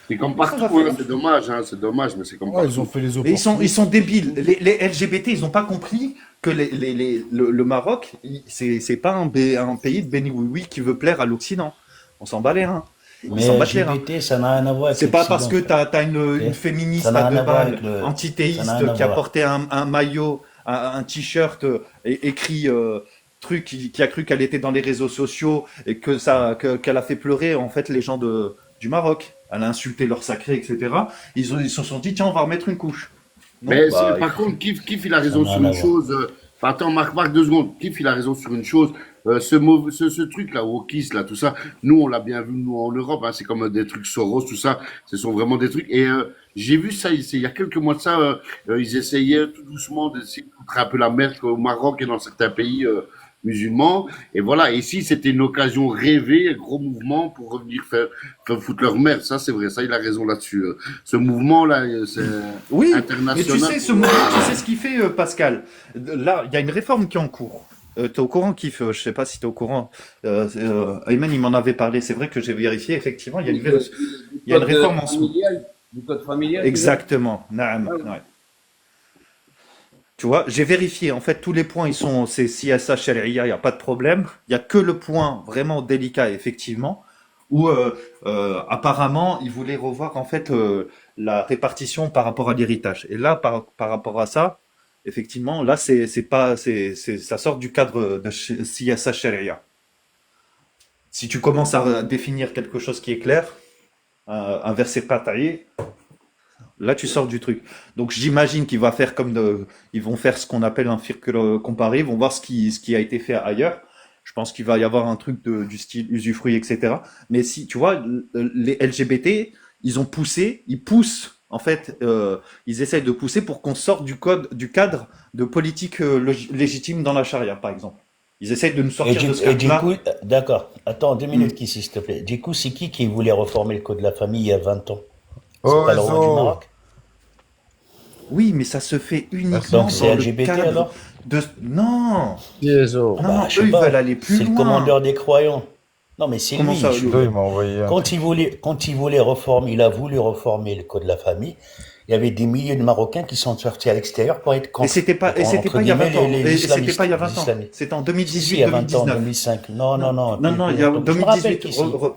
c'est comme Ça va partout, hein, faire. c'est dommage, mais c'est comme Ouais, ils ont partout. fait les Mais ils sont opportunistes. débiles. Les LGBT, ils n'ont pas compris que le Maroc, c'est pas un pays de béni oui qui veut plaire à l'Occident. On s'en bat les reins. Ils s'en Mais battent les reins. LGBT, ça n'a rien à voir avec C'est pas parce l'Occident, que frère. t'as une Ok. féministe Ça n'a à rien deux à voir balles, avec le. Ça n'a antithéiste, rien à qui a voir. porté un maillot, un t-shirt écrit truc, qui a cru qu'elle était dans les réseaux sociaux et qu'elle a fait pleurer en fait les gens du Maroc. Elle a insulté leur sacré, etc. Ils se sont dit tiens on va remettre une couche. Non, Mais bah par contre, Kif, il a Ça raison n'a sur rien à une voir. chose. Attends, Marc, 2 secondes. Kif, il a raison sur une chose. Ce truc-là, wokisme, là, tout ça, nous, on l'a bien vu, nous, en Europe, hein, c'est comme des trucs Soros, tout ça. Ce sont vraiment des trucs. Et j'ai vu ça, il y a quelques mois de ça, ils essayaient tout doucement d'essayer de foutre un peu la merde au Maroc et dans certains pays musulmans. Et voilà, ici, c'était une occasion rêvée, un gros mouvement pour revenir faire foutre leur merde. Ça, c'est vrai, ça, il a raison là-dessus. Ce mouvement-là, c'est oui, mais tu international. sais, ce mouvement, tu sais ce qu'il fait, Pascal. Là, il y a une réforme qui est en cours. T'es au courant, Kif? Je sais pas si t'es au courant. Ayman, il m'en avait parlé. C'est vrai que j'ai vérifié. Effectivement, il y a il y a une réforme en ce moment. Du code familial, tu veux dire? Exactement. Naam, Ah oui. ouais. Tu vois, j'ai vérifié. En fait, tous les points, c'est CSA, Sharia, il n'y a pas de problème. Il y a que le point vraiment délicat, effectivement, où apparemment, ils voulaient revoir en fait la répartition par rapport à l'héritage. Et là, par rapport à ça, effectivement, là, c'est pas, ça sort du cadre de CSA, Sharia. Si tu commences à définir quelque chose qui est clair, un verset taillé, là, tu sors du truc. Donc, j'imagine qu'ils ils vont faire ce qu'on appelle un fiqh comparé, ils vont voir ce qui a été fait ailleurs. Je pense qu'il va y avoir un truc du style usufruit, etc. Mais si, tu vois, les LGBT, ils poussent, en fait, ils essayent de pousser pour qu'on sorte du cadre de politique légitime dans la charia, par exemple. Ils essayent de nous sortir de ce Et du cadre-là. coup, d'accord. Attends, 2 minutes, Hmm. s'il te plaît. Du coup, c'est qui voulait reformer le code de la famille il y a 20 ans? C'est Oh, pas le roi du Enzo, Maroc? Oui, mais ça se fait uniquement Donc c'est dans le LGBT cadre alors? de... Non, Piézo. non, non, Je sais eux, ils pas. veulent aller plus C'est le loin. commandeur des croyants. Non, mais c'est Comment lui. ça, Il m'a envoyé un Quand truc. il voulait reformer, il a voulu reformer le code de la famille. Il y avait des milliers de Marocains qui sont sortis à l'extérieur pour être Et contre, c'était pas entre il y a 20 guillemets, ans. les Et c'était islamistes. pas il y a Les 20 ans. islamistes. C'était en Si, si, il y a 20 ans, 2018-2019. 2005. Non, non, non. Non, il y a Je me rappelle 2018. qu'ici. Non,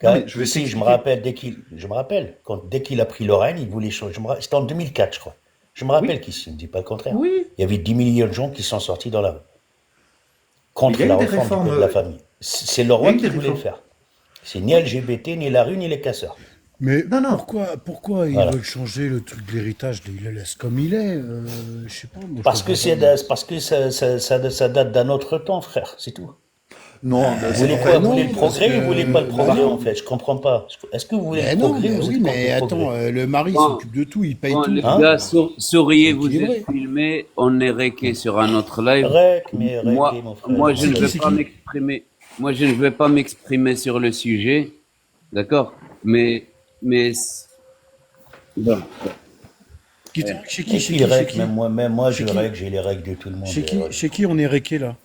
Quand mais je vais ici, je me t'expliquer. rappelle je me rappelle, dès qu'il a pris Lorraine, il voulait changer. C'était en 2004, je crois. Je me rappelle Oui, qu'ici, je ne dis pas le contraire. oui. Il y avait 10 millions de gens qui sont sortis dans la rue Mais il contre y a la eu des réforme du réformes. code de la famille. C'est le Il y a roi eu qui des voulait le réformes. faire. C'est ni LGBT, ni la rue, ni les casseurs. Mais Non, non. pourquoi ils Voilà. veulent changer le truc de l'héritage? Ils le laissent comme il est. Je sais pas, moi je Parce que comprends pas. parce que ça date d'un autre temps, frère, c'est tout. Non, Vous c'est voulez pas quoi? Vous non, voulez le parce progrès ou vous voulez pas le que progrès non. en fait? Je comprends pas. Est-ce que vous voulez Mais le non, progrès ou mais vous oui, êtes contre mais le attends, progrès? le mari Bon, s'occupe de tout, il paye bon, tout. les Hein? gars, souriez, C'est vous êtes équilibré. filmés, on est réqué sur un autre live. Mon frère. Moi, je C'est ne qui, vais c'est pas qui? m'exprimer. Moi, je ne vais pas m'exprimer sur le sujet, d'accord? Mais bon. Chez Et qui, chez puis qui, chez règle, qui? même moi, Chez je qui? règle, j'ai les règles de tout le monde. Chez qui on est réqué là?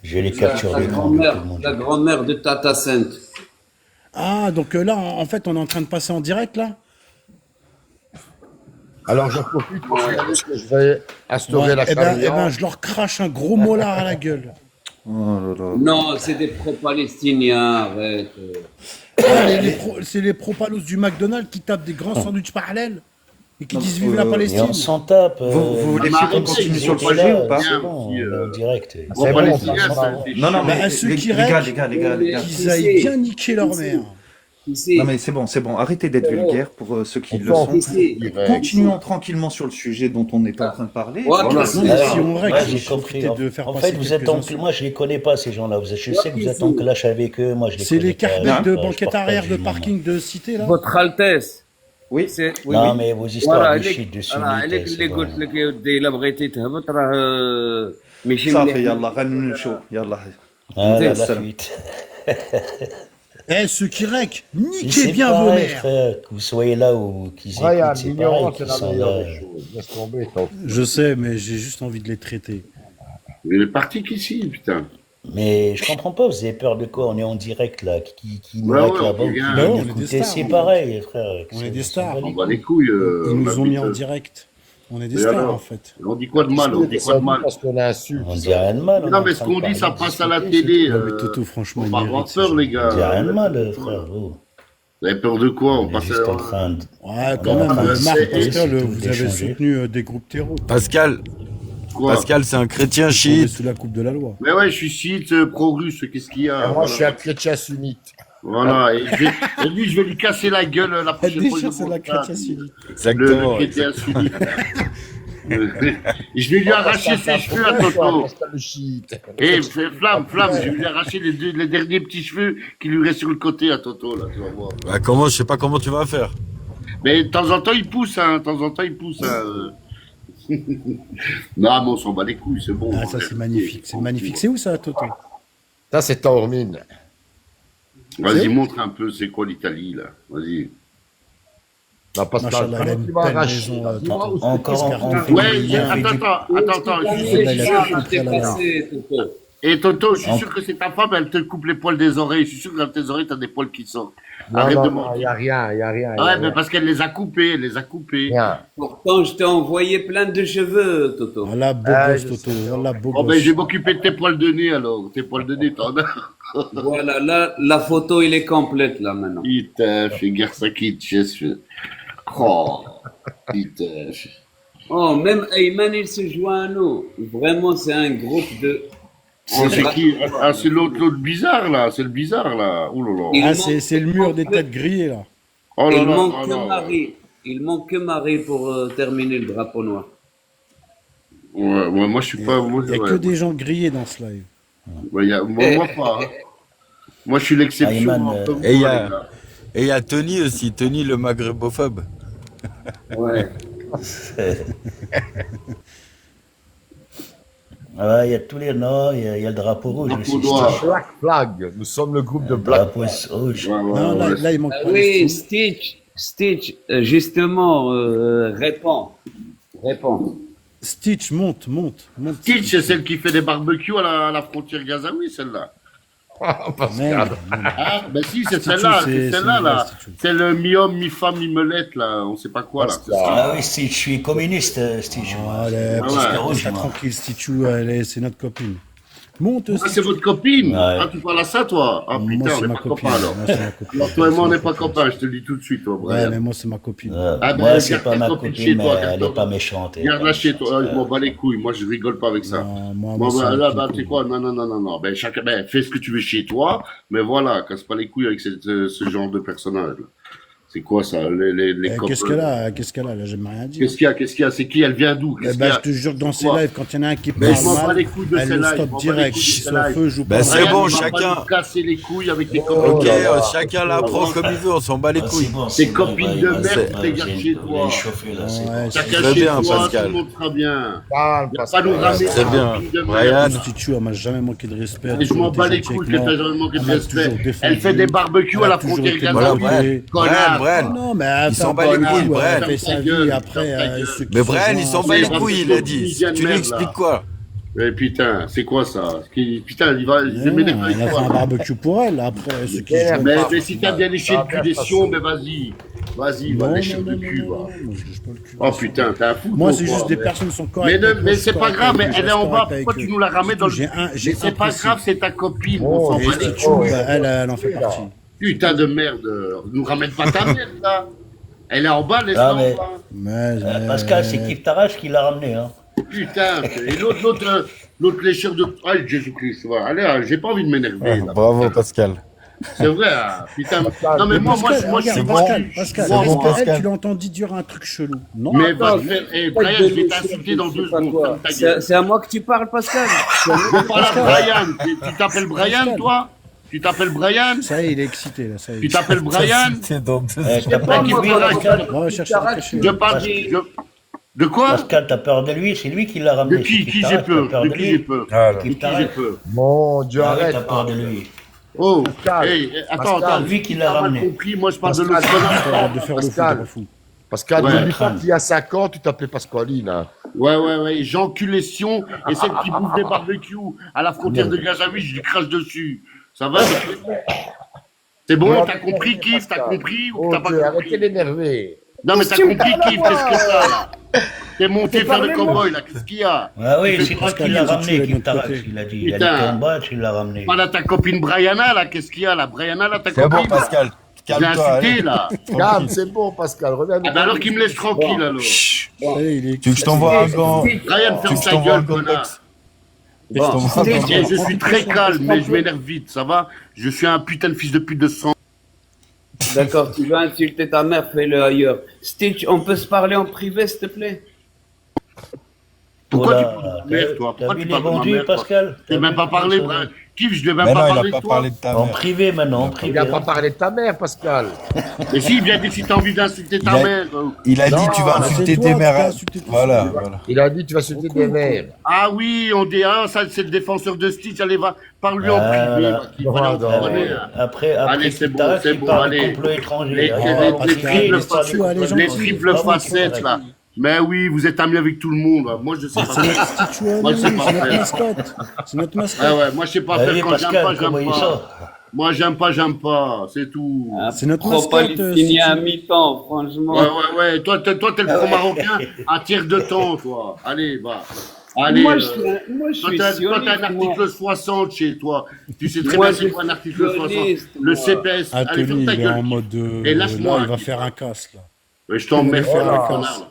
J'ai les La, captures la d'écran de tout le grand-mère, monde. la grand-mère de Tata Sainte. Ah, donc là, en fait, on est en train de passer en direct là? Alors j'en profite pour signaler que je vais instaurer Ouais, la eh ben, charia. je leur crache un gros molar à la gueule. Oh là là. Non, c'est des pro-palestiniens, arrête. Ah, c'est les propalos du McDonald's qui tapent des grands sandwichs parallèles et qui Non, disent vive la Et on Palestine. s'en tape. Vous voulez mais qu'on arrêtez, continue ils sur le sont sujet là, ou pas? C'est bon, on est en direct. Bon, C'est bon, palestinien, ça ça, va. c'est Non, non, chiant. Bah, mais à ceux qui les gars, règlent, les gars. qu'ils aillent bien niquer leur mère. Ici, Non, mais c'est bon. Arrêtez d'être vulgaire pour ceux qui le On sont. ici. Continuons tranquillement sur le sujet dont on est en train de parler. Voilà. Non, mais Alors, si on règle, ouais, il j'ai faut compris. profiter de faire En passer fait, vous êtes quelques en... insultes. Moi, je les connais pas, ces gens-là. Je sais que vous êtes en clash avec eux. Moi, je les C'est connais les pas. carbettes de Je banquette porte pas arrière de jugement, moi. parking de cité là? Votre Altesse. Oui, C'est, oui, Non, oui. mais vos histoires Voilà, de shit, de أنا عليك sunnites, اللي c'est قلت bon. لك يا ودي إلا بغيتي تهبط راه ماشي صافي مليح. يلا غنمشيو يلا. Ah, Zé, la salam. fuite. Eh, ceux qui règlent, Mais niquez c'est bien vos pareil, mères. frère, que vous soyez là ou qu'ils Brian, écoutent, c'est pareil, l'ignorance est qu'ils la sont meilleure là. des choses. Laisse tomber, toi. Je sais, mais j'ai juste envie de les traiter. Il est parti qu'ici, putain. Mais je comprends pas, vous avez peur de quoi? On est en direct là, qui nous Ouais, règle ouais, là-bas on ou qui vient- viennent on est des écouter, stars, c'est on est- pareil, frère. on est des s'en stars. bat les On bat couilles. les couilles. Ils on nous ont mis en habite- direct. On est des Et stars alors en fait. On dit quoi de mal? On dit quoi de mal? Parce qu'on insulte. On dit rien de mal. on est Non, en mais ce train de qu'on dit, ça parler, passe à la discuter, télé. Non, mais Toto, franchement, Faut il pas mérite, avoir ces peur, gens. les gars. On dit rien de mal, frère. Vous. Vous avez peur de quoi? On On est passe juste en à... train de... Ouais, quand On est en même, train de Marc, discuter, Pascal, c'est tout, vous avez d'échanger. soutenu des groupes terreaux. Pascal, Quoi? Pascal, c'est un chrétien On est chiite. sous la coupe de la loi. Mais ouais, je suis chiite, pro-russe, qu'est-ce qu'il y a? Et moi, Voilà. je suis un chrétien sunnite. Voilà, et lui, je vais lui casser la gueule la prochaine fois. Déjà, c'est la chrétienne sunnite. Le Exactement. chrétien sunnite. Et je vais lui arracher ses cheveux à Toto. Pascal le chiite. Et Flamme, je vais lui arracher les derniers petits cheveux qui lui restent sur le côté à Toto, là, tu vas voir. Bah, je sais pas comment tu vas faire. Mais de temps en temps, il pousse, hein, Non, mais on s'en bat les couilles, c'est bon. Ah, ça, c'est magnifique. C'est magnifique. C'est où ça, Toto? Ça, c'est Taormine. Vas-y, montre un peu, c'est quoi l'Italie, là. Vas-y. Non, Pascal, Machallah, il a une tu vas belle arracher. maison, là. Dis-moi où c'est. Encore, on fait Ouais, du bien. attends, je suis sûr Là, il a que- tout compris à la main. Et Toto, je suis sûr que c'est ta femme, elle te coupe les poils des oreilles. Je suis sûr que dans tes oreilles, t'as des poils qui sortent. Non, Arrête de non, mentir. il n'y a rien, il n'y a rien. y a Ouais, mais rien. parce qu'elle les a coupés, Rien. Pourtant, je t'ai envoyé plein de cheveux, Toto. Voilà, beau Ah, gosse, je Toto. Voilà, beau Oh, ben, gosse. je vais m'occuper de tes poils de nez, alors. Tes poils de nez, t'en as. Voilà, là, la photo, il est complète, là, maintenant. Putain, fais gaffe, ça quitte, Oh, putain. Oh, même Ayman, il se joint à nous. Vraiment, c'est un groupe de... Oh, c'est qui? Ah, c'est l'autre bizarre, là. C'est le bizarre, là. Ouh là là. Il Ah, manque- c'est le mur des têtes grillées, là. Oh là Il là, manque oh que là. Marie. Il manque que Marie pour terminer le drapeau noir. Ouais, moi, je suis pas. Moi, Il n'y a ouais. que des gens grillés dans ce live. Ouais, moi pas. Hein. Moi, je suis l'exception. Ayman, entre vous, et il y les a- gars. Et il y a Tony aussi, Tony le maghrébophobe. Ouais. Ah ouais, il y a tous les noms, il y a le drapeau rouge Drapeau aussi. noir. Black Flag. Nous sommes le groupe de Le Black drapeau rouge. Ouais, ouais, Non, ouais. là, il manque Ah pas oui, les Stitch, justement, répond. Réponds. Stitch, monte. Stitch, c'est celle qui fait des barbecues à la frontière gazaoui, celle-là. Pascal. Ah, ben si, c'est Stitchou, celle-là, c'est c'est celle-là, une là. vraie Stitchou. C'est le mi-homme, mi-femme, mi-melette, là. On sait pas quoi, là. Pascal. Ah oui, Stitch, je suis communiste, Stitch. moi. Allez, Ah parce ouais. que rouge, reste moi. tranquille, Stitchou, c'est notre copine. Monte, Ah, Stitchou. c'est votre copine? Ouais. Ah, tu parles à ça, toi? Ah, Moi, putain, on c'est n'est ma pas copine. copains, alors. Moi, c'est ma copine. Alors, toi et moi, on C'est n'est ma pas copine. copains, je te le dis tout de suite, toi, Ouais, Brian. mais moi, c'est ma copine. Ah, ben, Moi, c'est garde pas ta ma copine copine, chez mais toi, elle est pas méchante. elle est Garde pas la chez méchante. toi, je m'en bats les couilles, moi je rigole pas avec ça. Non, moi, Bon, c'est ben, ma là, copine. tu sais quoi, non. Ben, chacun, ben, fais ce que tu veux chez toi, mais voilà, casse pas les couilles avec ce genre de personnage. Là. C'est quoi ça, les Qu'est-ce copains? qu'elle a? Là, j'aime rien dire. Qu'est-ce qu'il y a? C'est qui? Elle vient d'où? Eh Qu'est-ce qu'il ben, y je a? te jure, dans ces Quoi? lives, quand il y en a un qui Mais parle je m'en bats mal, les couilles de elle ces le lives. stop Je m'en bats les direct. couilles de ces Soit lives. feu, joue Ben, pas. c'est Brian, bon, il va pas chacun. nous casser les couilles avec tes Ok, copains. chacun la prend comme il veut, on s'en bat les Ah, couilles. c'est bon, Tes c'est bon, copines il de va- merde, il va- tu les gardes il chez va- il toi. va chauffer, là, c'est Ouais, bon. c'est Chacun Très chez bien, toi, Pascal. tout le monde sera bien. Calme, Il va pas nous Pascal. ramener Très des bien. copines de Brian. merde. Stitchou, elle m'a jamais manqué de respect. elle a Et je toujours m'en été bats les gentille couilles avec que moi. t'as jamais manqué de Elle m'a respect. toujours défendu. Elle fait des barbecues Elle à a la toujours frontière été Voilà, gazaoui. Brian. Connard. Brian. Non, mais elle Il fait s'en un bat les peu couilles, tout, Brian. elle fait sa Ferme ta gueule, vie, après, ferme ta gueule. ceux qui Mais se Brian, il joignent, s'en bat c'est les pas couilles, ce il a que dit. tu viens de Tu lui merde, expliques là. quoi? Mais putain, c'est quoi ça? Putain, il Non, m'énerve avec elle a fait un toi. barbecue pour elle, après, ceux qui se Mais- joignent. Mais si t'as bien léché le cul des sions, mais vas-y. Vas-y, va Non, lécher non, le non, cul, non, va. non, moi, je lèche pas le cul. Oh putain, t'es un fou. Moi, toi, c'est quoi. juste des Mais- personnes qui sont Mais, correctes. ne- avec moi, mais je suis c'est pas correct grave, avec mais eux, je elle est reste en bas, correct avec pourquoi eux. tu nous la ramènes dans le... J'ai Mais c'est pas apprécié. grave, c'est ta copine, Oh, on s'en Et bat les Stitchou, couilles. bah, elle en fait partie. Putain de merde, nous ramène pas ta merde, là. Elle est en bas, laisse-la Ah, en mais- bas. Mais, Pascal, c'est Kif Tarache qui l'a ramené. Hein. Putain, et l'autre lécheur de... Ah, Jésus-Christ, voilà. Allez, j'ai pas envie de m'énerver, là. Bravo, Pascal. C'est vrai, hein. Putain. Non, mais moi, Pascal, je regarde, suis Pascal, bon. Pascal, Moi, est-ce moi. qu'elle, Pascal. tu l'as entendu dire un truc chelou? Non. Mais Attends, va te faire... Eh, Brian, je vais t'insulter dans 2 secondes. Ferme ta gueule. C'est à moi que tu parles, Pascal. Je parle à Brian. Tu t'appelles Brian, toi? Tu t'appelles Brian? Ça y est, il est excité, là, ça y Tu est. t'appelles Brian? C'était dans 2 T'as pas peur qui de lui, verra, Pascal Ouais, cherche à te cacher. Je parle... De quoi? Pascal, t'as peur de lui, c'est lui qui l'a De ramené. qui? c'est Kif Qui j'ai Tarache, peur? t'as peur De de qui j'ai lui. peur? Voilà. De qui j'ai Tarache. peur? Mon Dieu, Ah oui, arrête. t'as peur de lui. Oh, Pascal. hey, attends, Pascal, attends. lui qui l'a T'as mal ramené. compris, moi je parle de Pascal. l'autre connard. Arrête de faire le fou, Pascal. t'es pas fou. Pascal, Ouais, n'oublie pas crâne. qu'il y a 5 ans, tu t'appelais Pascaline. Hein. Ouais, j'encule les sions et celle qui bouffe des barbecues à la frontière de Merde. Gazaoui, je lui crache dessus. Ça va? C'est bon, t'as compris, Kif? T'as compris ou Oh t'as pas Dieu, arrêtez compris? d'énerver. Non, mais t'as compris, Kif? Qu'est-ce que ça, là? T'es monté faire le cowboy, là. Qu'est-ce qu'il y a? Ah oui, c'est toi Pascal, qui l'a il a ramené, tué Kif de Tarache. notre côté. Il a dit, il a Putain. dit combat, tu l'as ramené. Voilà ta copine Brianna, là. Qu'est-ce qu'il y a, là? Brianna, là, ta C'est bon, copine? Pascal. Je l'ai Calme-toi. insulté, allez. là. Calme, c'est bon, Pascal, reviens. Ah ben alors qu'il me laisse tranquille, alors. Ça y est, il est Tu veux que je t'envoie un gant? Brian, Tu ferme veux que je ta t'envoie un gueule, gant de connard. boxe? Je t'envoie un gant de Et boxe. je suis très calme, mais je m'énerve vite, ça va? Je suis un putain de fils de pute de sang. D'accord, tu veux insulter ta mère, fais-le ailleurs. Stitch, on peut se parler en privé, s'il te plaît? Pourquoi Oh tu là, parles de ma mère, toi? T'as Pourquoi vu tu les parles de ma bandits, mère, toi? Pascal? Je n'ai même pas parlé, Kif, je ne vais même Mais pas non, il parler a de pas toi. parlé de ta En mère. privé maintenant, en Il privé. n'a pas hein. parlé de ta mère, Pascal. Mais si, il a dit si t'as envie d'insulter ta Il a- mère. Il a dit Non, tu vas mais insulter c'est tes toi qui mères. as insulté tout Voilà, seul. voilà. Il a dit tu vas sauter des mères. Ah oui, on dit, ah, ça, c'est le défenseur de Stitch, allez, va, parle-lui en privé, Voilà. va, Kif, allez, on Non, connaît, non. hein. Après, Allez, c'est Kif bon, Tarache, c'est il bon, parle de allez. complot étranger. Les- Ah, les- parce les qu'il triples est pas facettes, allez, de- gens, Les gentil. triples Pas facettes, là. Mais oui, vous êtes amis avec tout le monde, là. Moi, je sais pas C'est faire. notre Stitchou à Moi, nous, je sais c'est pas notre faire. mascotte. C'est notre mascotte. Ah ouais, moi, je sais pas Ah faire oui, quand Pascal, j'aime comment pas, il j'aime pas. sort? Moi, j'aime pas, c'est tout. C'est notre Trop mascotte, palestiniens à Stitchou. mi-temps, franchement. Ouais. Toi, t'es le pro-marocain à tiers de temps, toi. Allez, va. Allez. Moi, toi, je suis t'as un sioniste, article moi. 60 chez toi. Tu sais très Moi, bien c'est je quoi un suis article 60. sioniste, Le moi. CPS. Allez, Anthony, ferme ta il est en gueule. mode. Et lâche-moi, Là, il va Kif. faire un casse, là. Mais je t'emmerde, Il va faire là, un connard, casse. là.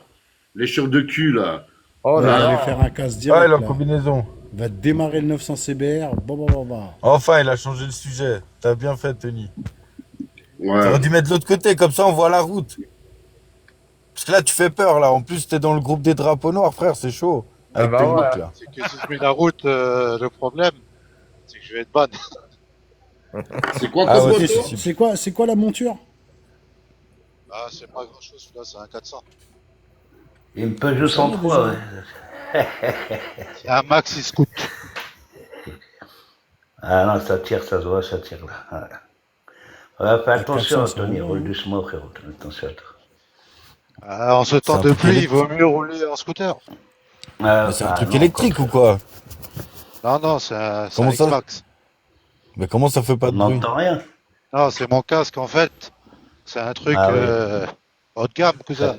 Les cheurs de cul, là. Oh Il là va là. faire un casse Ah, direct. il est en là. combinaison. Il va démarrer le 900 CBR. Bah. Enfin, il a changé le sujet. T'as bien fait, Tony. Ouais. T'aurais dû mettre de l'autre côté, comme ça on voit la route. Parce que là, tu fais peur, là. En plus, t'es dans le groupe des drapeaux noirs, frère, c'est chaud. Avec bah tes ouais. looks, là. C'est que si je mets la route, le problème, c'est que je vais être ban. C'est quoi Ah comme ouais, moto? C'est quoi la monture? Ah, c'est pas grand chose, celui-là, c'est un 400. Il me Peugeot 103, ouais. C'est un maxi scoot. Ah non, ça tire, ça se voit, ça tire là. Ouais, fais attention, 400, Tony, c'est roule bon. doucement, frérot. Attention à toi. En ce temps un de truc pluie, il électrique. vaut mieux rouler en scooter. Mais c'est un truc non, électrique ou quoi? Non, non, c'est un Comment ça? X-Max. Mais comment ça fait on pas de bruit? n'entend rien. Non, c'est mon casque en fait. C'est un truc Ah oui. haut de gamme, cousin.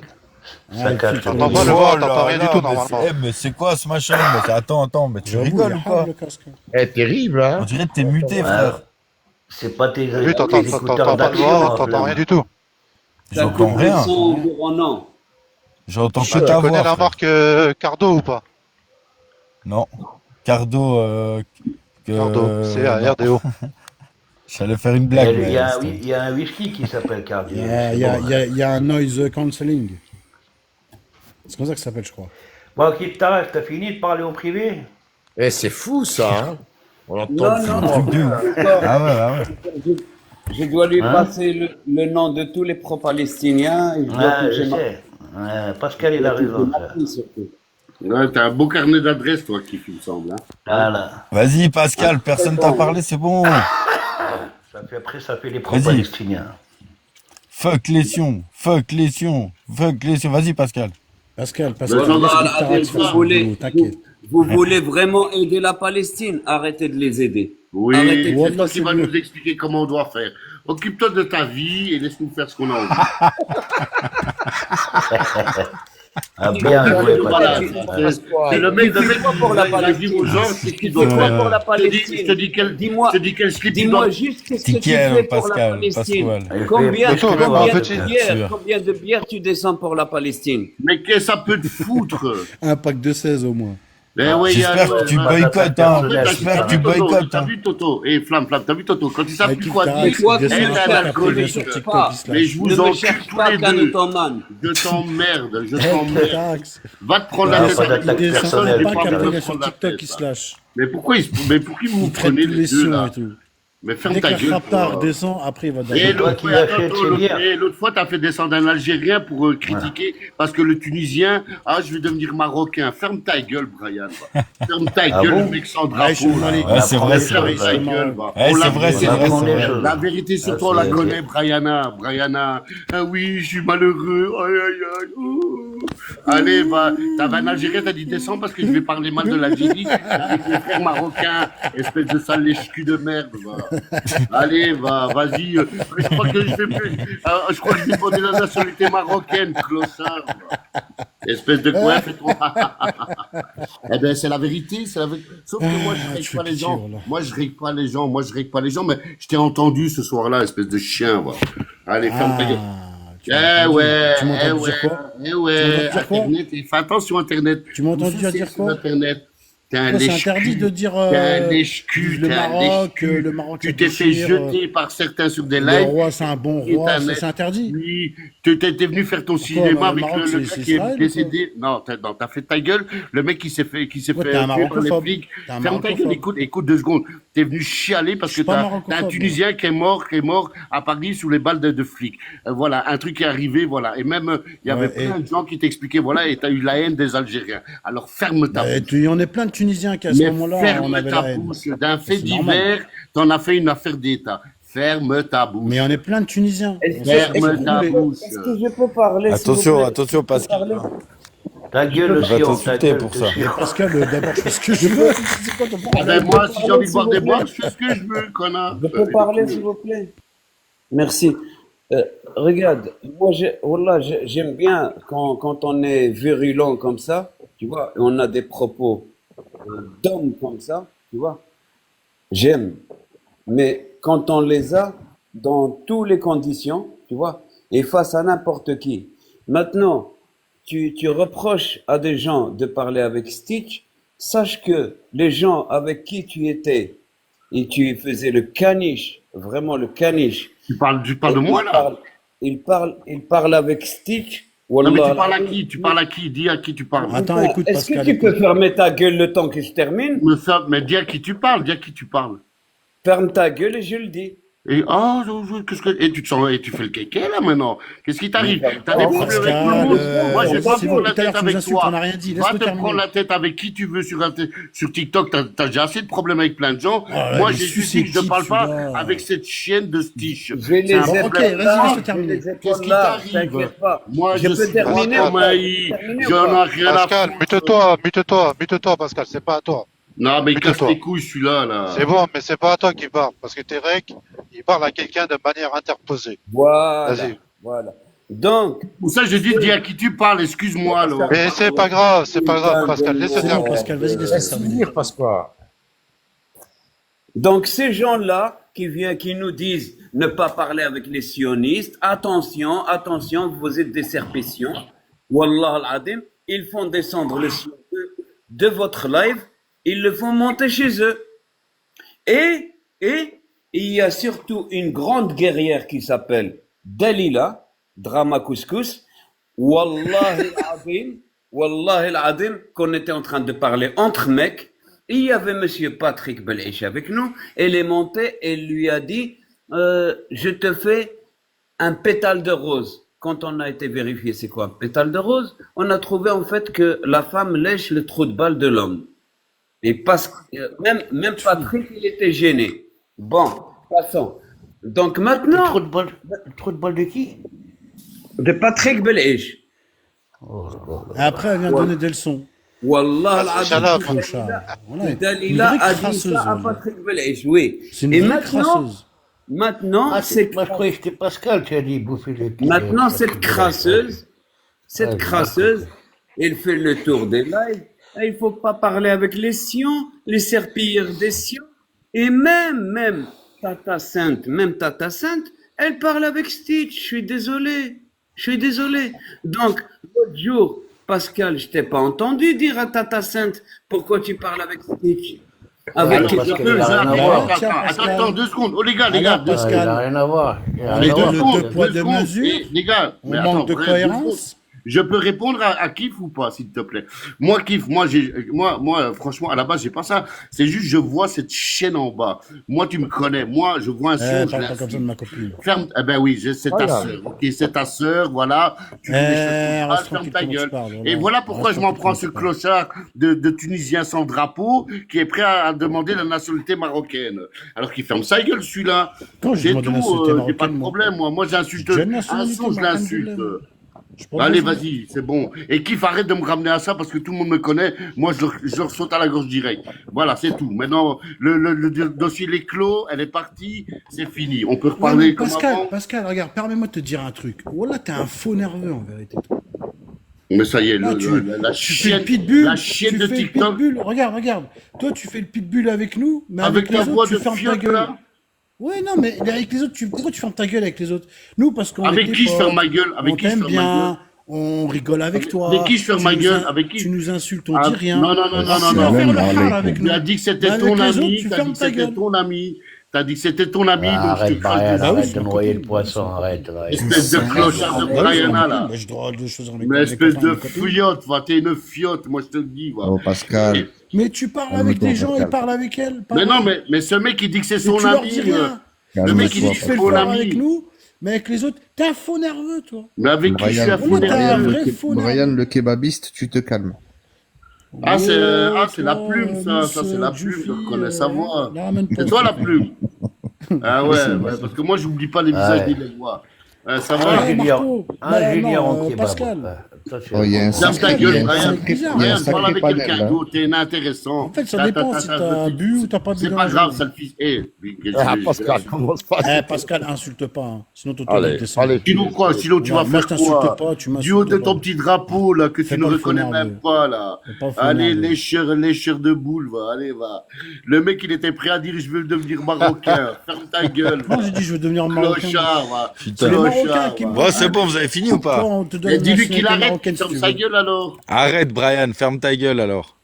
Ça capte. T'entends Oh pas le Oh vent, là t'entends rien du là, tout mais normalement. mais c'est quoi ce machin? Mais attends, mais tu J'avoue, rigoles il ou est quoi? hard, le casque. Eh, terrible, On hein? dirait que t'es muté, frère. C'est pas tes, T'as vu, t'entends tes écouteurs t'entends pas le d'action, vent, hein, t'entends rien Flamme. du tout. Ça J'entends coupe le rien. son environnant. J'entends que Tu ta connais voix, la frère. marque Cardo ou pas? Non. Cardo, Cardo, non. C-A-R-D-O. J'allais faire une Il blague, y mais a, c'était- il y a un whisky qui s'appelle Cardio. Il y a un noise cancelling. C'est comme ça que ça s'appelle, je crois. Bon, Kip Tarak, t'as fini de parler au privé? Eh, c'est fou, ça, hein? On entend Non, plus. non, un non. truc de ouf. Ah ouais, ah ouais. Je dois lui Hein? passer le nom de tous les pro-palestiniens. Et je dois Ouais, je toucher ma- sais. Pascal, il a raison. ma fille, surtout. Ouais, t'as un beau carnet d'adresses, toi, qui il me semble. Hein. Voilà. Vas-y, Pascal, personne t'a parlé, c'est bon. Après, ça fait les pro-palestiniens. Fuck les sions, fuck les sions, fuck les sions. Vas-y, Pascal. Pascal, Non, non, laisse non, Kip allez, Tarak vous faire son voulez- boulot, t'inquiète. Vous voulez vraiment aider la Palestine? Arrêtez de les aider. Oui, Arrêtez. c'est Wallah, toi qui c'est vas mieux. nous expliquer comment on doit faire. Occupe-toi de ta vie et laisse-nous faire ce qu'on a envie. Ah, bien joué, Voilà, Pascal. c'est le mec de Dis-moi pour la il a dit aux gens ce qu'ils doivent Dis-moi faire. pour la Je te Palestine. dis quel, Dis-moi- je te dis quel slip tu Dis-moi dois. juste qu'est-ce que tu Nickel, fais pour la Pascal, Palestine. Pascal. Combien, Plutôt, même en petit. combien de bières tu descends pour la Palestine? Mais qu'est-ce que ça peut te foutre? Un pack de 16 au moins. Mais ouais, il y a- J'espère que tu boycottes, hein. J'espère que tu boycottes, T'as hein. vu Toto? Et Flamme, t'as vu Toto? Quand ils savent Avec plus Kip quoi Tarak, dire, il toi, descend elle, un elle pack, a après il alcoolique. va sur TikTok, pas. il se Mais lâche. je Ne vous me encule cherche tous pas les qu'un deux. ottoman. Je t'emmerde, je Eh, Kip t'emmerde. Tarak, Va te prendre la Non, tête pas avec d'attaque il une descend personne, un j'ai pack, pas envie de après il me est sur prendre la TikTok, tête, il se là. lâche. Mais pourquoi vous Il traite prenez tous les les deux sions là? et tout. Mais ferme Dès ta qu'un gueule. frappard toi. descend, après il va Et dans toi l'autre qui fois, l'as fait de chez Bière. l'autre fois, t'as fait descendre un Algérien pour critiquer parce que le Tunisien, ah, je vais devenir marocain. Ferme ta gueule, Brian. va. Ferme ta Ah gueule, bon le mec sans Ouais, je suis drapeau. là. Malik. Ouais, c'est vrai, c'est Ferme vrai. ta gueule, va. Ouais, On c'est l'a vrai, vu. c'est On vrai, apprend c'est des vrai. choses. La vérité sur Ah, toi, on la c'est- connaît, Brianna. Brianna. Ah oui, je suis malheureux. Aïe, aïe, aïe. Ouh. Allez, va. T'avais un Algérien, t'as dit descends parce que je vais parler mal de l'Algérie avec mes frères marocains. Espèce de sale lèche-cul de merde, va. Allez, va, vas-y. Je crois que je vais plus. Je crois que je vais demander la nationalité marocaine, clochard. va. Espèce de quoi, fais-toi. Eh ben, c'est la vérité, c'est la vérité. Sauf que moi, je Ah, règle tu pas fais les pitié, gens. voilà. Moi, je règle pas les gens. Moi, je règle pas les gens. Mais je t'ai entendu ce soir-là, espèce de chien, va. Allez, ferme ta gueule. Tu m'as Eh entendu- ouais, tu m'as eh entendu ouais, dire quoi? eh ouais, dire quoi Internet, fais attention Internet. Tu m'as entendu Vous dire sur quoi? Internet. T'es un Ouais, c'est lèche-cul. interdit de dire T'es un lèche-cul, le t'es un Maroc, lèche-cul. le Maroc Tu ça t'es fait déchire, jeter par certains sur des le lives. roi c'est un bon roi, Internet. c'est interdit. Oui, tu t'es venu faire ton le cinéma avec Maroc, le c'est- gars c'est qui est Israël ou décédé. Non, t'as fait ta gueule. Le mec qui s'est fait Ouais, tuer t'es un par les marocain flics. T'es un Ferme ta gueule, marocain écoute 2 secondes. T'es venu chialer parce Je que suis pas t'as un marocain, Tunisien qui est mort à Paris sous les balles de flics. Voilà, un truc qui est arrivé, voilà. Et même, il y avait Ouais, plein de gens qui t'expliquaient, voilà, et t'as eu la haine des Algériens. Alors ferme ta bouche. Il y en a plein de Tunisiens qui à ce Mais moment-là on ferme avait ta la haine. bouche. D'un fait C'est normal. divers, t'en as fait une affaire d'État. Ferme ta bouche. Mais on est plein de Tunisiens. Est-ce On que- s'est Ferme fait ta rouler. bouche. Est-ce que je peux parler s'il vous Attention, plaît? attention, Pascal. Parler Ta gueule, Il va Sion, ta t'insulter gueule, pour te ça. Sion. Pascal, d'abord je fais ce que je veux. C'est quoi ton Ah problème? ben moi, si j'ai envie de boire des s'il vous plaît. bois, je fais ce que je veux, connard. Je peux parler, s'il vous plaît? Merci. Regarde, moi, wallah, j'aime bien quand on est virulent comme ça, tu vois, et on a des propos d'hommes comme ça, tu vois. J'aime. Mais quand on les a dans toutes les conditions, tu vois, et face à n'importe qui. Maintenant, tu reproches à des gens de parler avec Stitch, sache que les gens avec qui tu étais et tu faisais le caniche, vraiment le caniche. Tu parles de moi, là? Il parle avec Stitch. Non, mais Wallah, tu parles à qui? Tu parles à qui? Dis à qui tu parles. Attends, écoute Est-ce que Pascal. tu peux écoute. fermer ta gueule le temps que je termine? Mais dis à qui tu parles, dis à qui tu parles. Ferme ta gueule et je le dis. Et, et tu te sens, et tu fais le kéké, là, maintenant. Qu'est-ce qui t'arrive? T'as des Oh, problèmes avec tout le Pascal, monde. Moi, je vais pas c'est prendre bon, la tout à l'heure, tête tu nous avec insultes, on toi. n'a rien dit. Va Laisse-le te prendre terminer. la tête avec qui tu veux sur TikTok. T'as déjà assez de problèmes avec plein de gens. Ah, Moi, il est j'ai juste dit que je susceptible, parle pas celui-là. avec cette chienne de Stitch. J'ai C'est un les Bon, ok, problème. vas-y, épaules là, laisse-le j'ai terminer. les Qu'est-ce épaules qui là, t'arrive? t'inquiète pas. Moi, Je je peux suis terminer droit ou comme pas? un Je peux i. terminer ou J'en pas? ai rien à Pascal, foutre. mute-toi, Pascal, c'est pas à toi. Non, mais il casse Mute-toi. les couilles, celui-là, là. C'est bon, mais c'est pas à toi qui parle, parce que Terek, il parle à quelqu'un de manière interposée. Voilà, Vas-y. voilà. Donc, Pour ça, je dis à qui tu parles, excuse-moi, alors. Mais c'est pas grave, Pascal, laisse C'est bon, terminer. Pascal, vas-y, laisse-le Laisse terminer. finir, Pascal. donc ces gens-là qui nous disent ne pas parler avec les sionistes, attention, attention, vous êtes des serpétions. Wallah al-Adim, ils font descendre le son de votre live, ils le font monter chez eux. Et il y a surtout une grande guerrière qui s'appelle Dalila, Drama Couscous. Wallahi al-Adim, qu'on était en train de parler entre mecs. Il y avait monsieur Patrick Belaiche avec nous. Elle est montée et lui a dit je te fais un pétale de rose. Quand on a été vérifié c'est quoi un pétale de rose, on a trouvé en fait que la femme lèche le trou de balle de l'homme. Et parce que même Patrick, il était gêné. Bon, passons. Donc maintenant, Le trou de balle de qui? de Patrick Belaiche. Après, elle vient donner des leçons. Wallah Inch'Allah, al-Azim, Clochard. Voilà, Dalila une vraie a dit crasseuse, ça à elle. Patrick Belaiche, oui. C'est une Et vraie maintenant, crasseuse. maintenant, c'est Moi, je croyais que c'était Pascal qui a dit bouffer les pieds. maintenant cette crasseuse, elle fait le tour des lives. Et il faut pas parler avec les sions, les serpillères des sions. Et même Tata Sainte, elle parle avec Stitch. Je suis désolé. Donc, l'autre jour, Pascal, je t'ai pas entendu dire à Tata Sainte pourquoi tu parles avec Stitch. Avec Alors, parce qu'il a rien à voir. Tiens, Pascal. Attends, 2 secondes. Oh, les gars, Alors, Il Pascal. n'a rien à voir. Il a On rien est à dans voir. le secondes, deux poids, deux deux secondes. mesures. Eh, les gars, On mais manque de bref, cohérence. je peux répondre à Kif ou pas, s'il te plaît? Moi, Kif, moi, franchement, à la base, j'ai pas ça. C'est juste, je vois cette chaîne en bas. Moi, tu me connais. Moi, je vois un son, je Parle pas comme ça l'insulte. de ma copine. Ferme, eh ben oui, c'est ta Voilà. sœur. Ok, c'est ta sœur, voilà. Tu veux des choses Reste ferme tranquille ta comment gueule. tu parles. Et voilà pourquoi je m'en prends ce clochard de Tunisien sans drapeau qui est prêt à demander la nationalité marocaine. Alors qu'il ferme sa gueule, celui-là. Quand je C'est demande tout, la nationalité j'ai pas de marocaine, moi. problème, moi. Moi, j'insulte J'ai une un nationalité son, je marocaine, l'insulte. problème. Je prends Allez, le vas-y, c'est bon. Et Kif, arrête de me ramener à ça parce que tout le monde me connaît. Moi, je leur saute à la gorge direct. Voilà, c'est tout. Maintenant, le dossier est clos, elle est partie, c'est fini. On peut Ouais, reparler mais comme avant. Pascal, regarde, permets-moi de te dire un truc. Voilà, t'es un faux nerveux en vérité. Mais ça y est, Là, la tu fais chienne, le pitbull. la chienne Tu de fais le TikTok, pitbull. Regarde. Toi, tu fais le pitbull avec nous, mais avec avec les ta voix autres, de tu fermes ta fiotte, gueule. là. Ouais, non, mais avec les autres, pourquoi tu fermes ta gueule avec les autres? Nous, parce qu'on Avec était qui je potes, ferme ma gueule? Avec on qui je t'aime ferme ma gueule? bien, on rigole avec toi. Avec qui je ferme tu ma nous gueule? Avec qui? Tu nous insultes, on Ah, dit rien. non, non, non, non, Alors, non, tu vas non. faire le hard avec Tu nous. as dit que c'était Mais ton avec les autres, ami, tu t'as fermes dit que ta c'était gueule. ton ami, t'as dit que c'était ton ami, donc je Arrête, te crache Brian, dessus. Bah oui, arrête c'est de ma noyer copine, le poisson, bien sûr. arrête. Espèce de clochard de Ah, bah oui, c'est Brian, ma là. copine. Mais je dois de choses avec Mais mes espèce copains et de mes copines. fiotte, va, t'es une fiotte, moi je te le dis, va. Oh, Pascal. Mais tu parles Calme-toi, avec les gens, Pascal. ils parlent avec elles. Mais pareil. non, mais ce mec qui dit que c'est Et son tu leur ami, dis rien. le mec qui Tu dit que fais c'est le ton fort avec ami. nous, mais avec les autres, t'es un faux nerveux, toi. Mais avec qui je suis à Brian, fou Voilà, t'es un derrière? vrai faux nerveux. Brian, le kebabiste, tu te calmes. Ah, c'est Oh, la toi, plume, ça, c'est la Miss plume, je Juffy, reconnais sa voix. la ramène pas, C'est toi la s'il te plume. Ah ouais, C'est ouais, parce que moi, j'oublie pas les Ah visages ouais. ni les voix. Ça Un va? Ouais, junior, Marco. un Bah, junior non, en kebab. Pascal. Ça, c'est Oh, il y a un Ferme sacré, ta gueule, il y a un Brian. sacré, il y a un Brian, parle sacré avec panel, quelqu'un là. d'autre, t'es inintéressant. En fait, ça dépend si t'as bu ou t'as pas bu C'est dans pas la grave, journée. ça le fils. Ah, Pascal, commence pas. Eh, Pascal, insulte pas, hein. Sinon ton tour Allez, descend. allez. Sinon quoi? Sinon tu vas Moi, je faire t'insulte quoi? pas, tu m'insultes Du haut de pas. ton petit drapeau, là, que Fais tu ne pas le reconnais faux même nerveux. pas, là. Fais pas le faux Allez, nerveux. lécheur de boule, va, allez, va. Le mec, il était prêt à dire, je veux devenir marocain. Ferme ta gueule, va. Moi, j'ai dit, je veux devenir marocain. Clochard, va. C'est les Marocains qui me Bon, c'est bon, vous avez fini ou pas? Toi, on te donne Et une dis-lui qu'il nationalité arrête, marocaine, qu'il si ferme tu sa veux. gueule, alors. Arrête, Brian, ferme ta gueule alors.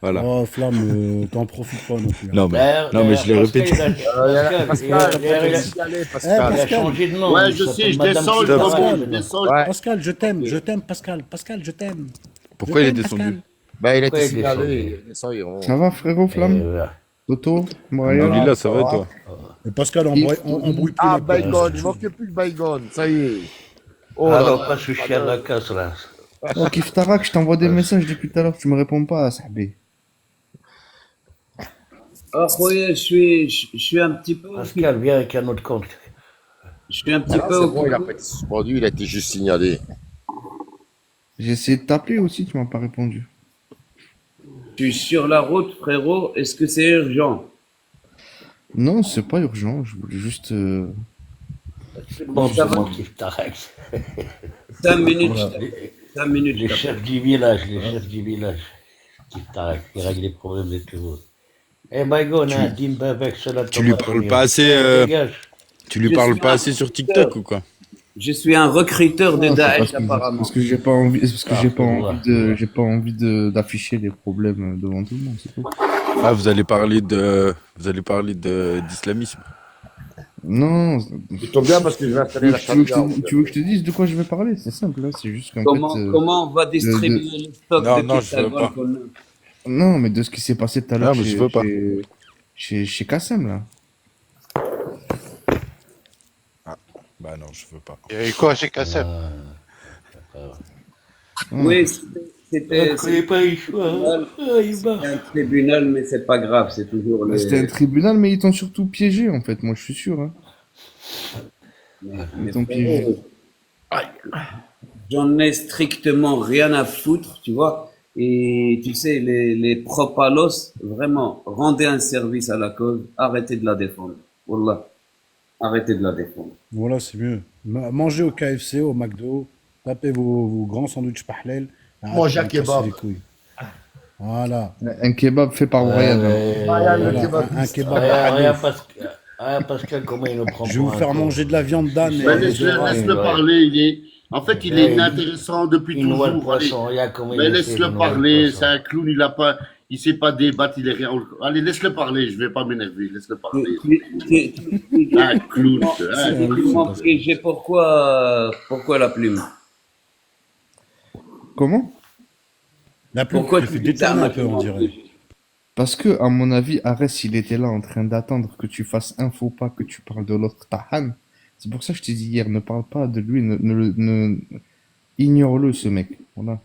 Voilà. Oh, Flamme, t'en profites pas non plus. Non, mais je l'ai répété. Il a changé de nom. Ouais, il je s'appelle sais, je Madame descends, je Sudara, descends, je maintenant. descends. Ouais. Pascal, je t'aime, Pascal. Pascal, je t'aime. Pourquoi Je il est t'aime, descendu? Pascal. Ben, il a été Ouais, signalé. Ça y est, on- Ça va, frérot, Flamme? Voilà. Toto, Brian. Alhamdulillah, ça va et toi? Et Pascal, on brouille plus Ah, les potes. Bygone, il manquait plus que Bygone, ça y est. Oh là Alors, là. pas ce chien de la casse, là. Oh, Kiftarak, je t'envoie des messages depuis tout à l'heure, tu me réponds pas, Sahbi. Ah, khoya, je suis un petit peu, Pascal, viens avec un autre compte. je suis un petit Ah, peu c'est bon, il a occupé. pas été suspendu, il a été juste signalé. J'ai essayé de t'appeler aussi, tu m'as pas répondu. Je suis sur la route, frérot. Est-ce que c'est urgent? Non, c'est pas urgent, je voulais juste. Bon, Ça c'est va. moi qui t'arrête. 5 minutes, Voilà. je t'appelle. 5 minutes, je Les t'appelle. chefs du village, qui t'arrêtent, qui règlent les problèmes de tout le monde. Eh, Bygone, hein, dis-moi avec cela. Tu lui parles pas assez, Dégage. tu lui Je parles suis pas un assez sur recruteur. TikTok ou quoi? Je suis un recruteur de Non, c'est Daesh, apparemment. parce que j'ai pas envie, c'est parce que j'ai pas voilà. envie de, j'ai pas envie d'afficher les problèmes devant tout le monde, c'est tout. Ah, vous allez parler d'islamisme. Non, Il tombe bien parce que je vais installer la caméra. tu veux que je te dise de quoi je vais parler? C'est simple, là, c'est juste qu'en Comment, fait, comment on va distribuer les stocks Non, de non, je veux Pentagone pas. qu'on a? non, mais de ce qui s'est passé tout à l'heure Non, mais je veux pas. chez Kassem, là. Bah non, je veux pas. Il y a eu quoi chez Kassem? Oui, c'était Je connais pas les choix. tribunal. Un tribunal, mais c'est pas grave, c'est toujours Bah, c'était un les. tribunal, mais ils t'ont surtout piégé, en fait, moi, je suis sûr, hein. Mais Ils t'ont piégé. j'en ai strictement rien à foutre, tu vois. Et tu sais, les propalos, vraiment, rendez un service à la cause, arrêtez de la défendre. Wallah, arrêtez de la défendre. Voilà, c'est mieux. Mangez au KFC, au McDo, tapez vos grands sandwichs pahlel. Mangez un Arrêtez de me casser kebab. les couilles. Voilà. Un kebab fait par Brian. Voilà, un kebab. Regarde Pascal, comment il nous prend Je vais vous pour un faire con. manger de la viande d'âne. Ben, et laisse-le ouais. parler, en fait, il est inintéressant depuis Il noie le toujours. Allez. poisson, regarde comment Mais il essaie de laisse-le noyer le parler, poisson. c'est un clown, il sait pas débattre, il est rien. Allez, laisse-le parler, je vais pas m'énerver, laisse-le parler. Un clown, Ils m'ont piégé, pourquoi la plume? Comment? La plume, Pourquoi tu tu fais dis détourner ça un peu, on dirait. Parce que, à mon avis, Arès, il était là en train d'attendre que tu fasses un faux pas, que tu parles de l'autre Tahan. C'est pour ça que je t'ai dit hier, ne parle pas de lui, ignore-le, ce mec. Voilà.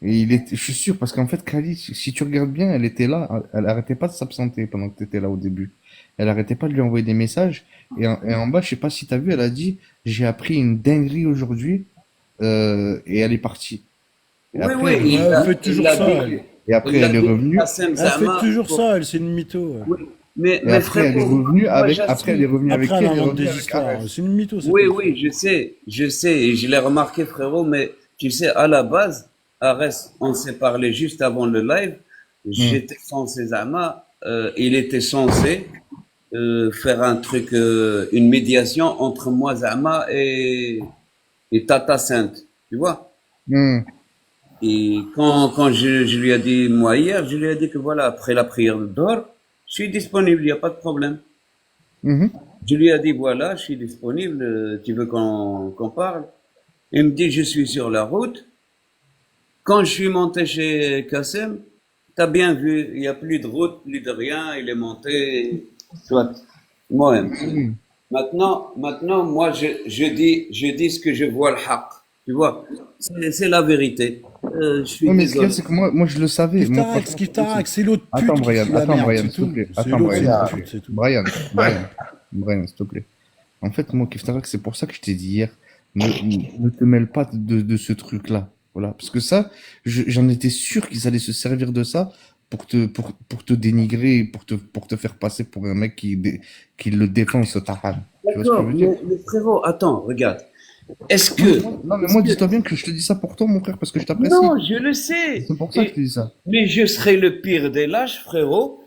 Et je suis sûr, parce qu'en fait, Kali, si tu regardes bien, elle était là, elle arrêtait pas de s'absenter pendant que tu étais là au début. Elle arrêtait pas de lui envoyer des messages. Et en bas, je sais pas si t'as vu, elle a dit, j'ai appris une dinguerie aujourd'hui, et elle est partie. Et Oui, après, oui, il elle a- fait toujours il a ça, dit- elle. Et après, il a elle est dit revenue. Qassem Elle Zama fait toujours pour- ça, elle, c'est une mytho. Oui, mais Et après, elle est frérot, revenue moi, avec, j'assume. après, elle est revenue avec Après, qui? elle Elle est invente revenue des avec histoires. Arès. C'est une mytho, c'est Oui, tout. oui, je sais, et je l'ai remarqué, frérot, mais tu sais, à la base, Arès, on s'est parlé juste avant le live, j'étais censé, Zama, il était censé faire un truc, une médiation entre moi, Zama, et Tata Sainte, tu vois. Hmm. Et quand je lui ai dit, moi, hier, je lui ai dit que voilà, après la prière de Dor, je suis disponible, il n'y a pas de problème. Mhm. Je lui ai dit, voilà, je suis disponible, tu veux qu'on parle? Il me dit, je suis sur la route. Quand je suis monté chez Kassem, t'as bien vu, il n'y a plus de route, plus de rien, il est monté, soit. Moi, Mhm. maintenant, moi, je dis ce que je vois le haq. Tu vois, c'est la vérité. Je suis Ouais, mais ce qu'il y a, désolé. c'est que moi, je le savais. Moi, Kiftarak, franchement, Kiftarak, c'est l'autre pute Attends, qui Brian, fout la attends, merde, Brian, c'est s'il te tout. plaît. C'est Attends, l'autre, c'est Brian. une pute, c'est tout. Brian, s'il te plaît. En fait, moi, Kiftarak, c'est pour ça que je t'ai dit hier, ne te mêle pas de ce truc-là. Voilà. Parce que ça, j'en étais sûr qu'ils allaient se servir de ça pour te dénigrer, pour te faire passer pour un mec qui le défend, ce Tahan. Tu vois ce que je D'accord, veux dire? mais frérot, attends, regarde. Est-ce que... Non, mais moi, dis-toi bien que je te dis ça pour toi, mon frère, parce que je t'apprécie. Non, je le sais. C'est pour ça que je te dis ça. Mais je serai le pire des lâches, frérot.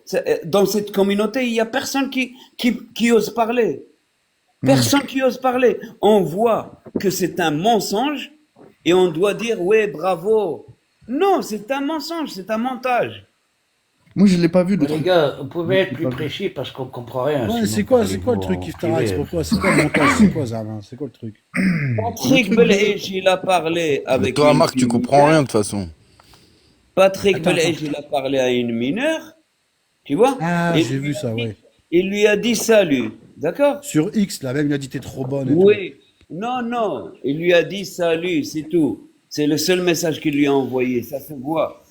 Dans cette communauté, il y a personne qui ose parler. Personne qui ose parler. On voit que c'est un mensonge et on doit dire, ouais, bravo. Non, c'est un mensonge, c'est un montage. Moi, je l'ai pas vu, le Les truc. gars, vous pouvez être plus précis parce qu'on comprend rien. Ouais, sinon c'est quoi le parlez-vous truc, en Kiftarak? privé. C'est pourquoi? C'est quoi le montage? C'est quoi, Zama? C'est quoi le truc? Patrick Belhej, il a parlé Mais avec toi, une Marc, tu fille comprends mineure. rien de toute façon. Patrick Attends, Belhej, il a parlé à une mineure. Tu vois? Ah, Et j'ai vu ça, ouais. il lui a dit salut. D'accord? Sur X, là, même, il a dit t'es trop bonne et tout. Oui. Non, non. Il lui a dit salut, c'est tout. C'est le seul message qu'il lui a envoyé. Ça se voit.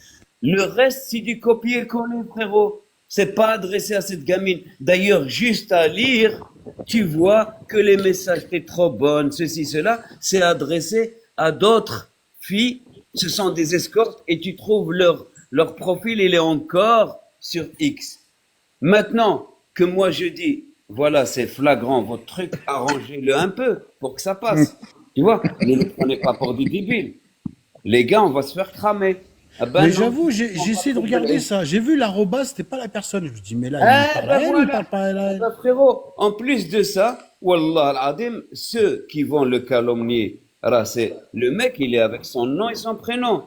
Le reste, c'est du copier-coller, frérot. C'est pas adressé à cette gamine. D'ailleurs, juste à lire, tu vois que les messages t'es trop bonne, ceci, cela, c'est adressé à d'autres filles. Ce sont des escortes et tu trouves leur profil, il est encore sur X. Maintenant que moi je dis, voilà, c'est flagrant votre truc, arrangez-le un peu pour que ça passe. Tu vois, ne le prenez pas pour des débiles. Les gars, on va se faire cramer. Ah ben Mais non. j'avoue, j'ai essayé de regarder ça. J'ai vu l'arroba, c'était pas la personne. Je me dis, mais là, Eh il parle ben à elle ou il voilà. parle pas à elle? Ben frérot, en plus de ça, Wallah al-Adim, ceux qui vont le calomnier, alors c'est le mec, il est avec son nom et son prénom.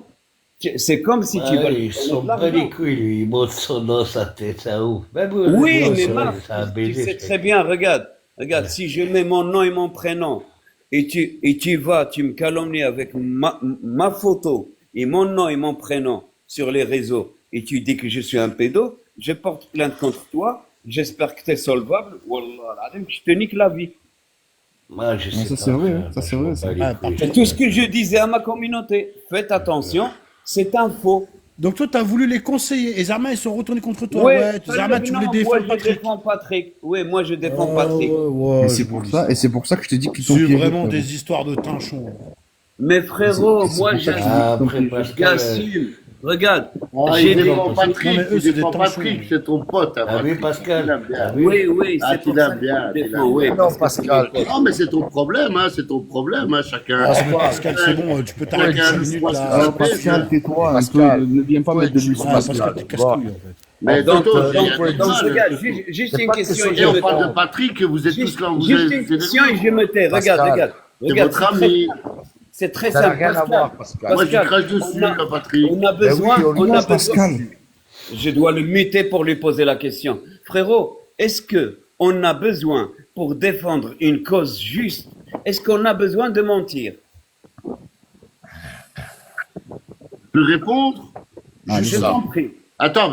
C'est comme si tu vas Ouais, lui ils donner sont de pas les l'argent. couilles, lui. Il monte son nom, sa tête, ça ouf. Même Oui, non, mais c'est vrai, Marc, c'est un tu baiser, sais ce très mec. bien, regarde, si je mets mon nom et mon prénom, et tu vas, tu me calomnies avec ma photo, et mon nom et mon prénom sur les réseaux, et tu dis que je suis un pédo, je porte plainte contre toi, j'espère que tu es solvable, Wallah, al-Adim, je te nique la vie. Moi, je Non, sais ça pas, c'est vrai, frère. hein, ça Moi, c'est je m'en vrai. Ça. bats les Ah, couilles. par C'est tout ce que je disais à ma communauté. Faites attention, c'est un faux. Donc toi, t'as voulu les conseiller. Et Zarma, ils sont retournés contre toi. Ouais, Ouais, Zarma, tu voulais non, moi défendre je Patrick. défends Patrick. Oui, moi je défends Ouais, Patrick. ouais, Et je c'est vous pour dis ça, et c'est pour ça que je te dis qu'ils t'ont C'est piégé, vraiment frérot. des histoires de tinchons. Mais frérot, C'est moi pour ça que je te dis j'assume. Ah, qu'ils t'ont après, piégé. Pascal, J'assume. Regarde, Ah, j'ai il des... défend Non, Patrick, mais eux, il c'est des défend tinchons. Patrick, c'est ton pote, hein, ah oui, Patrick. Tu Pascal, l'aimes ah bien. oui. Oui, Ah, c'est tu pour l'aimes ça que bien, je tu défends. l'aimes Oui, bien. Non, parce que c'est mon Pascal. pote. Non, mais c'est ton problème, hein, c'est ton problème, hein, chacun. Ah, mais Pascal, Pascal, c'est bon, tu peux t'arrêter Chacun 5 le minutes voit là. sur sa Pascal, tais-toi un peu, Pascal, ne viens pas faut mettre de être lui juste, sur Ah, la Pascal, table. t'es Tu vois. casse-couille en fait. Mais Donc, Toto, donc, il faut être donc, mal. regarde, juste C'est une pas question et question je Et me on parle de tais. Patrick, vous êtes tous Juste, là, vous juste êtes une énervés. question et je me tais. Regarde, Pascal, regarde. C'est Regarde, votre c'est très ami. simple. C'est très ça n'a simple, rien à Pascal. voir, Pascal. Moi, je Pascal, crache dessus, on a, là, Patrick. on a Ben oui, besoin, on on lui a Non, dit. besoin. Pascal. Je dois le muter pour lui poser la question. Frérot, est-ce que on a besoin, pour défendre une cause juste, est-ce qu'on a besoin de mentir? Je peux répondre? Allez, Je ça. t'en prie. Attends,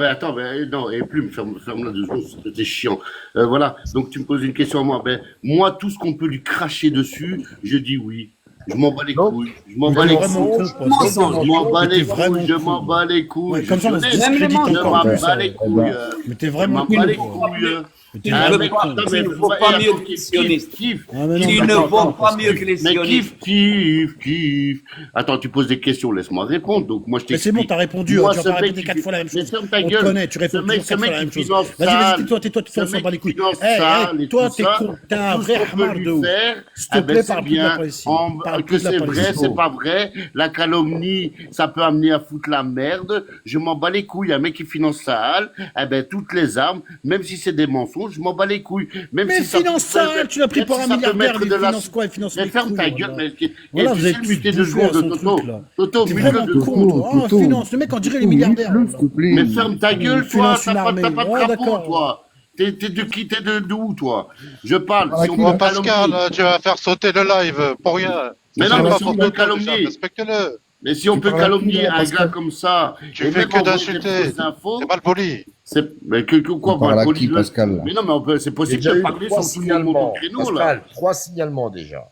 non, et plus, ferme-la 2 secondes, c'était chiant. Voilà, donc tu me poses une question à moi. Ben, moi, tout ce qu'on peut lui cracher dessus, je dis oui. Je m'en bats les Donc, couilles. Je m'en Mais bats t'es les vraiment couilles. con, Mensonge. Pascal. Je m'en bats Mais t'es les vraiment couilles, je con. m'en bats les couilles. Ouais, Je comme ça, suis on se honnête. Même les discrédite mensonges. Je encore m'en plus. bats les couilles. Mais t'es Je vraiment m'en con. bats les quoi. couilles. Mais t'es Tu ne Un veux mec, pas, non, tu mais ne faut vaux pas- pas et mieux attends, que les sionistes. kiff. Ah, mais non, Tu mais ne attends, vaux attends, pas mieux que les Mais sionistes. kiff. Attends, tu poses des questions, laisse-moi répondre. Donc, moi, je Mais c'est bon, t'explique. t'as répondu. Moi, Tu vas ce pas mec répéter qui 4 fait- fois la même Mais chose. ferme ta On te gueule. connaît, tu réponds Ce mec, toujours 4 fois la même qui chose. finance Vas-y, sale. tais-toi, tais-toi, tu Ce t'en s'en mec bats les qui couilles. finance Eh, sale et toi, tout t'es ça, con. T'es un tout ce vrai qu'on peut hamar lui de ouf. faire, S'il te ben, plaît, c'est parle plus de la bien. Palestine. Parle Que plus de la c'est vrai, Palestine. c'est pas vrai. La calomnie, ça peut amener à foutre la merde. Je m'en bats les couilles. Un mec qui finance sale, eh ben, toutes les armes, même si c'est des mensonges, je m'en bats les couilles. Même Mais si ça finance peut- ça, tu l'as pris même pour si un ça peut milliardaire, mettre il de la- finance quoi? Il finance Mais les ferme ta couilles, guele, voilà. mais Voilà, et vous tu avez sais tous muter 2 bouffé à secondes, son Toto. truc, là. Toto, T'es mute-le vraiment 2 con, secondes. toi. Oh, finance. Le mec, on dirait les milliardaires. S'il te plaît. Mais ferme ta gueule, Il toi, finance une t'as armée. pas de Ouais, drapeau, d'accord. toi. T'es de qui, t'es de où, toi? Je parle, Ah, si on qui, peut là Bon, Pascal, calomnier. tu vas faire sauter le live pour rien. Mais Ça non, fait mais pas si pour on peut Toto, déjà, calomnier. respecte-le. Mais si on Tu peut parles à qui, calomnier là, un Pascal? gars comme ça, Tu et fais même que envoyer des d'insulter. fausses infos, T'es mal poli. mais quoi, Tu parles à moi, qui, Pascal, là? mais non, mais c'est J'ai possible déjà de eu parler 3 sans tout le monde monte au signalements. créneau, là. Pascal, 3 signalements déjà.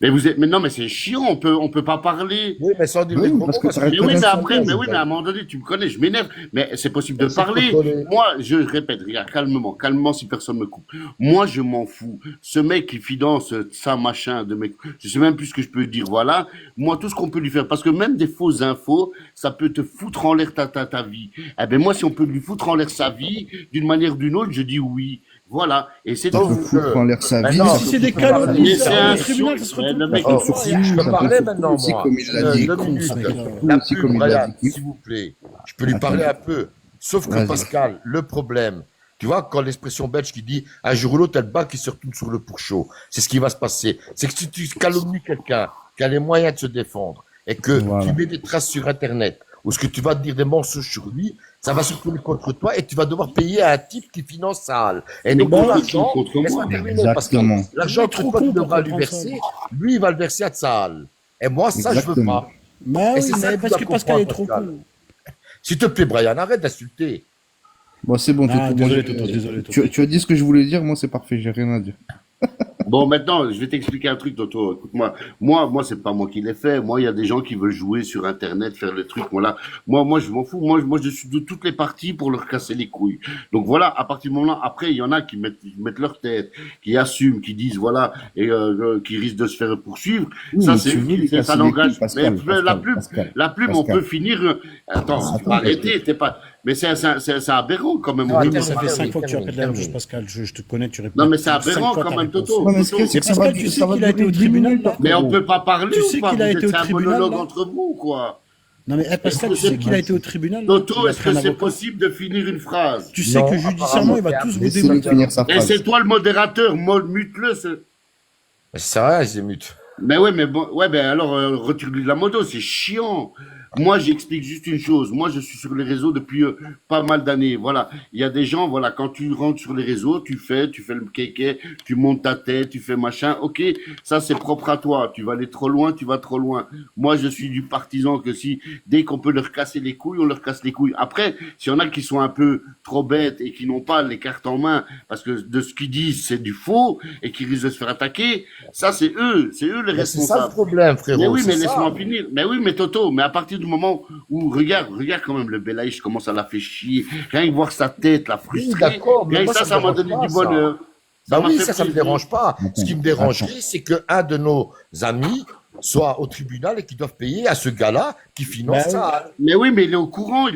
Mais non, mais c'est chiant, on peut pas parler. Oui, mais sans dire Oui, des gros parce mots, que parce ça que reste Mais oui, mais Pascal, après, mais oui, mais à un Pascal. moment donné, tu me connais, je m'énerve. Mais c'est possible de C'est parler. contrôlé. Moi, je répète, regarde, calmement si personne me coupe. Moi, je m'en fous. Ce mec qui finance ça, machin, de mec, je sais même plus ce que je peux dire, voilà. Moi, tout ce qu'on peut lui faire, parce que même des fausses infos, ça peut te foutre en l'air ta vie. Eh ben, moi, si on peut lui foutre en l'air sa vie, d'une manière ou d'une autre, je dis oui. Voilà. Et c'est Ça tout. peut Donc, foutre en l'air sa vie. maintenant, Mais si c'est des calomnies, Mais ça, c'est au un tribunal, ça sur- se mais retrouve le pas. mec, Ça peut Oh, surtout, je peux ça peut parler surtout maintenant, aussi, moi. comme il l'a dit, 2 con, minutes. ce mec-là. La Aussi, pub, comme il l'a Brian, dit. s'il vous plaît. Je peux lui Attends. parler un peu. Sauf que Vas-y. Pascal, le problème, tu vois, quand l'expression belge qui dit un jour ou l'autre, elle bat qui se retourne sur le pourchaud, c'est ce qui va se passer. C'est que si tu calomnies quelqu'un qui a les moyens de se défendre et que Voilà. tu mets des traces sur Internet ou ce que tu vas dire des mensonges sur lui, ça va se retourner contre toi et tu vas devoir payer à un type qui finance sale. Et donc, Bah, l'argent, contre moi. laisse-moi terminer, Exactement. Pascal. L'argent Il est que trop toi, con tu pour devras lui comprendre ça. verser, lui, il va le verser à Tsahal. Et moi, ça, je veux Exactement. pas. Bah Et oui, c'est ça mais que parce tu que dois Pascal est comprendre, trop Pascal. con. S'il te plaît, Brian, arrête d'insulter. Bon, c'est bon, Ah, Toto. désolé, Toto, désolé, Toto. Tu as dit ce que je voulais dire, moi c'est parfait, j'ai rien à dire. Bon, maintenant, je vais t'expliquer un truc, Toto. Écoute-moi. Moi, c'est pas moi qui l'ai fait. Moi, il y a des gens qui veulent jouer sur Internet, faire le truc. Voilà. Moi, je m'en fous. Moi, je suis de toutes les parties pour leur casser les couilles. Donc voilà, à partir du moment-là, après, il y en a qui mettent leur tête, qui assument, qui disent, voilà, et qui risquent de se faire poursuivre. Oui, Ça, mais c'est tu veux lui ça casser les n'engage. couilles, Pascal, Mais Pascal, la plume, on Pascal. peut finir. Attends, tu Attends, vas arrêter. T'es pas. Mais c'est aberrant quand même. Non, Oui, On mais peut ça pas fait faire 5 des- fois que tu répètes la même chose, termine. Pascal. Je te connais, tu répètes Non, mais c'est 5 aberrant fois quand ta même, réponse. Toto. Non, mais ce Toto. que c'est que Pascal, ça tu va, sais ça va qu'il a été durer au 10 tribunal, minutes, là là, Mais on frérot. peut pas parler Tu ou sais pas? qu'il a Vous été êtes au un tribunal, monologue là entre vous, quoi. Non, mais Pascal, tu sais qu'il a été au tribunal, là Toto, Il a est-ce pris que un c'est avocat. possible de finir une phrase? Tu sais Non, que judiciairement, il va apparemment, tous vous Laissez-le démonter. finir sa Et phrase. c'est toi le modérateur, mute-le. Mais c'est rien, je les mute. Mais ouais, mais bon, ouais, ben alors, retire-lui de la moto, c'est chiant. Moi, j'explique juste une chose. Moi, je suis sur les réseaux depuis pas mal d'années. Voilà. Il y a des gens, voilà, quand tu rentres sur les réseaux, tu fais le kéké, tu montes ta tête, tu fais machin. Ok, ça, c'est propre à toi. Tu vas aller trop loin, tu vas trop loin. Moi, je suis du partisan que si, dès qu'on peut leur casser les couilles, on leur casse les couilles. Après, s'il y en a qui sont un peu trop bêtes et qui n'ont pas les cartes en main, parce que de ce qu'ils disent, c'est du faux, et qui risquent de se faire attaquer, ça, c'est eux les Mais c'est ça le responsables. problème, frérot. Mais oui, mais c'est ça. laisse-moi finir. Mais oui, mais Toto, mais à partir du moment où, regarde quand même, le Belaïch, je commence à la faire chier. Rien que voir sa tête, la Oui, frustrer. d'accord, mais Rien que moi, ça, ça ça me m'a dérange donné pas, du ça. bonheur. Bah m'a oui, fait ça me plaisir. dérange pas. Ce qui me Attends. dérangerait, c'est qu'un de nos amis soit au tribunal et qu'ils doivent payer à ce gars-là qui finance Bah oui. ça. Mais oui, mais il est au courant,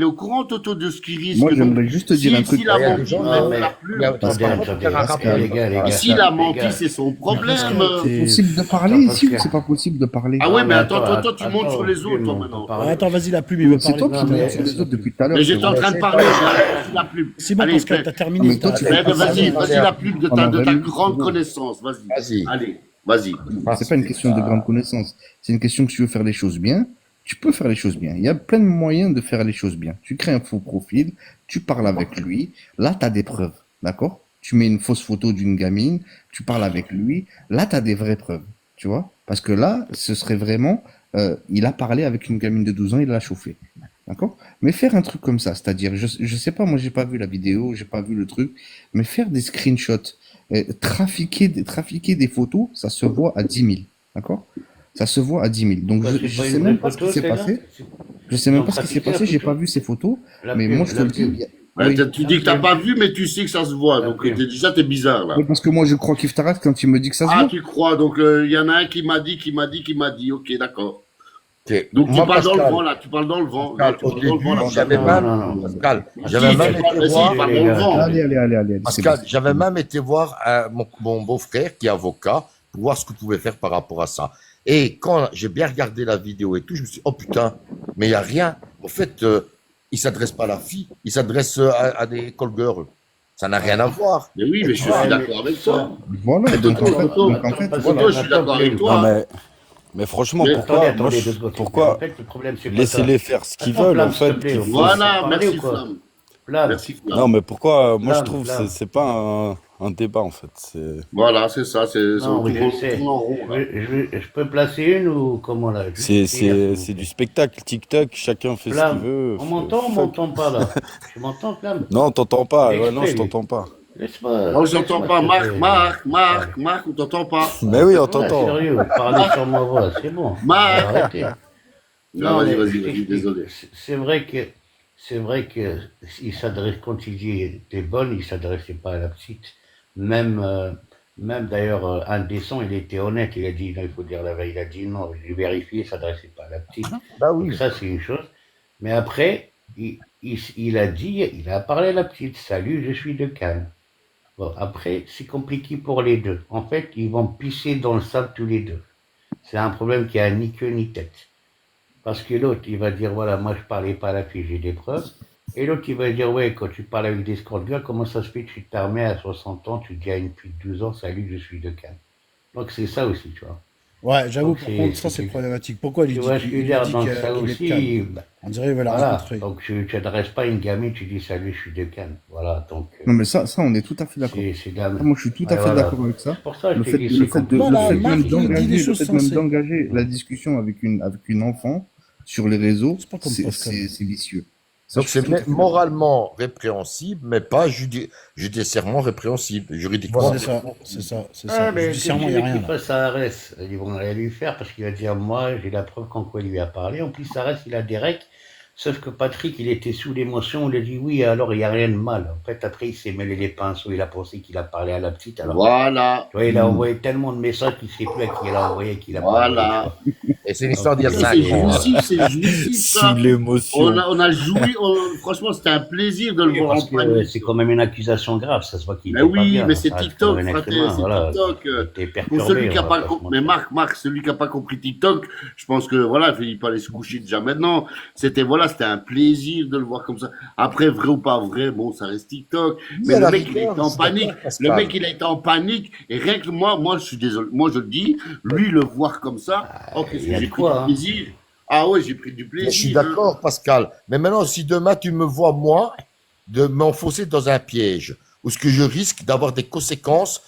Toto, de ce qu'il risque. Moi, Donc, j'aimerais juste te dire un truc. s'il a Il y a des menti, gens, même mais- la plume. mais Attendez, Pascal, attendez, faire un rappel. les gars. S'il a les menti, gars. c'est son problème. C'est possible de parler Attends, ici ou Pascal. c'est pas possible de parler? Ah ouais, Non, mais mais attends, attends, toi, tu montes sur les autres, toi, maintenant. Attends, vas-y, la plume, il veut C'est toi parler. qui Non, me mais- sur les autres depuis tout à l'heure. Mais j'étais en frérot. train de parler, j'ai la plume. C'est bon, Allez, Pascal, fais. t'as Ah, terminé. mais toi, tu fais pas ça. Vas-y, la plume de Pendant ta 20 minutes, grande c'est bon. connaissance. Vas-y. Vas-y. Allez, vas-y. C'est pas une question de grande connaissance. C'est une question que si tu veux faire les choses bien, tu peux faire les choses bien. Il y a plein de moyens de faire les choses bien. Tu crées un faux profil, tu parles avec lui. Là, tu as des preuves. D'accord? Tu mets une fausse photo d'une gamine, tu parles avec lui. Là, tu as des vraies preuves. Tu vois? Parce que là, ce serait vraiment, il a parlé avec une gamine de 12 ans, il l'a chauffé. D'accord? Mais faire un truc comme ça, c'est-à-dire, je sais pas, moi, j'ai pas vu la vidéo, j'ai pas vu le truc, mais faire des screenshots, trafiquer des photos, ça se voit à 10 000. D'accord? Ça se voit à 10 000. Donc, je sais même pas ce qui s'est passé. Je sais même pas ce qui s'est passé, j'ai pas vu ces photos. Mais moi, je te le dis. Ouais, Oui. tu dis que t'as pas vu, mais tu sais que ça se voit. Donc, déjà, t'es bizarre, là. Oui, parce que moi, je crois qu'Iftarak, quand il me dit que ça se Ah, voit. tu crois. Donc, il y en a un qui m'a dit. Ok, d'accord. Ok. Donc, Moi, tu parles dans le Pascal, vent, là. Tu parles dans le vent. Pascal, Tu au parles dans le vent, là. début, j'avais Non, même, non, non. Pascal, Si, j'avais même tu été parles dans voir, le vent. Allez. Pascal, j'avais même été voir mon beau-frère qui est avocat pour voir ce que pouvait faire par rapport à ça. Et quand j'ai bien regardé la vidéo et tout, je me suis dit, oh putain, mais il n'y a rien. En fait, il s'adresse pas à la fille, il s'adresse à des call girls. Ça n'a rien à voir. Mais oui, mais je suis d'accord avec toi. Voilà. Donc, en fait, Toto, je suis d'accord avec Non, toi. mais franchement, Mais- pourquoi, Attendez, moi, deux je- secondes. pourquoi En fait, le problème, c'est pas laissez-les faire ce qu'ils Attends, veulent, en Flamme, s'il te fait. plaît, qu'il on faut- va Voilà, parler merci, ou quoi Flamme. Flamme. Merci, Flamme. Non, mais pourquoi, moi, je Flamme, trouve, Flamme. c'est pas un débat, en fait. Voilà, c'est ça. Non, oui, je sais. tourne en rond, là. Je peux placer une ou comment là? Juste finir, C'est du spectacle, TikTok, chacun fait ce Flamme, qu'il veut. on m'entend ou on m'entend pas là? Tu m'entends, Flamme? Non, t'entends pas, ouais, non, je Exprès, t'entends pas. Laisse-moi. Non, je t'entends pas. laisse-moi te- Marc, on t'entend pas. Mais oui, on Ouais, t'entend. sérieux, parlez sur ma voix, c'est bon. Marc. Arrêtez. Non, mais vas-y, je t'explique. désolé. C'est vrai que il s'adresse, quand il dit t'es bonne, il s'adressait pas à la petite. Même d'ailleurs, Indécent, il était honnête, il a dit, non, il faut dire la vérité, il a dit non, j'ai vérifié, il s'adressait pas à la petite. Bah Donc oui. ça, c'est une chose. Mais après, il a dit, il a parlé à la petite, salut, je suis de Cannes. Bon, après, c'est compliqué pour les deux. En fait, ils vont pisser dans le sable tous les deux. C'est un problème qui a ni queue ni tête. Parce que l'autre, il va dire, voilà, moi, je parlais pas à la fille, j'ai des preuves. Et l'autre, il va dire, ouais, quand tu parles avec des scandales, comment ça se fait que tu t'armais à 60 ans, tu dis à une fille de 12 ans, salut, je suis de Cannes. Donc, c'est ça aussi, tu vois. Ouais, j'avoue, Donc, par c'est- contre, ça, c'est- c'est problématique. Pourquoi il Tu dit vois ce que je veux dire? Donc, ça qu'il est de aussi, Cannes bah, On dirait qu'il veut la voilà. rencontrer. Donc, tu n'adresses pas à une gamine, tu dis, salut, je suis de Cannes. Voilà, donc, Non, mais ça, on est tout à fait d'accord. c'est de la... Moi, je suis tout à Ouais, fait voilà. d'accord avec ça. C'est pour ça que Le je fait, t'ai dit, le c'est fait de, compliqué. Voilà, le fait Marc, même il dit des d'engager, choses le fait même sensées. d'engager la discussion avec une enfant sur les réseaux, C'est pas comme Pascal. c'est vicieux. Ça, Donc je suis c'est tout à fait d'accord. moralement répréhensible, mais pas judiciairement répréhensible. Juridiquement, C'est ça, c'est ça, c'est Ah, ça. mais Judiciairement, il celui n'y a rien qui là. passe à Arès, ils vont rien lui faire parce qu'il va dire moi, j'ai la preuve qu'en quoi il lui a parlé. En plus, Arès, il a des règles. Sauf que Patrick, il était sous l'émotion, il a dit oui, alors il n'y a rien de mal. En fait, après, il s'est mêlé les pinceaux, il a pensé qu'il a parlé à la petite. Alors, Voilà. tu vois, il a envoyé tellement de messages qu'il ne sait plus à qui il a envoyé, qu'il a pas envoyé. Voilà. et c'est une histoire d'il y a Donc, Ça, 5 c'est ans. jouissif, c'est jouissif, Sous ça. l'émotion. On a joui, franchement, c'était un plaisir de le oui, voir parce en que panique. c'est quand même une accusation grave, ça se voit qu'il Mais était pas oui, bien, mais hein, c'est ça reste TikTok, quand même un être frère, humain, c'est voilà. TikTok. Il était Pour celui perturbé, qui a on va pas pas se compris, mais mentir. Marc, celui qui a pas compris TikTok, je pense que voilà, il fallait se coucher déjà maintenant. C'était un plaisir de le voir comme ça. Après, vrai ou pas vrai, bon, ça reste TikTok. Oui, Mais à le la mec, il a rigueur, été en je suis panique. d'accord, Le Pascal. mec, il a été en panique. Et rien que moi, je suis désolé. Moi, je le dis, lui, le voir comme ça, oh, qu'est-ce Il y que a j'ai de pris quoi, du hein. plaisir. Ah ouais, j'ai pris du Je suis plaisir, hein. d'accord, Pascal. Mais maintenant, si demain tu me vois, moi, de m'enfoncer dans un piège, où ce que je risque d'avoir des conséquences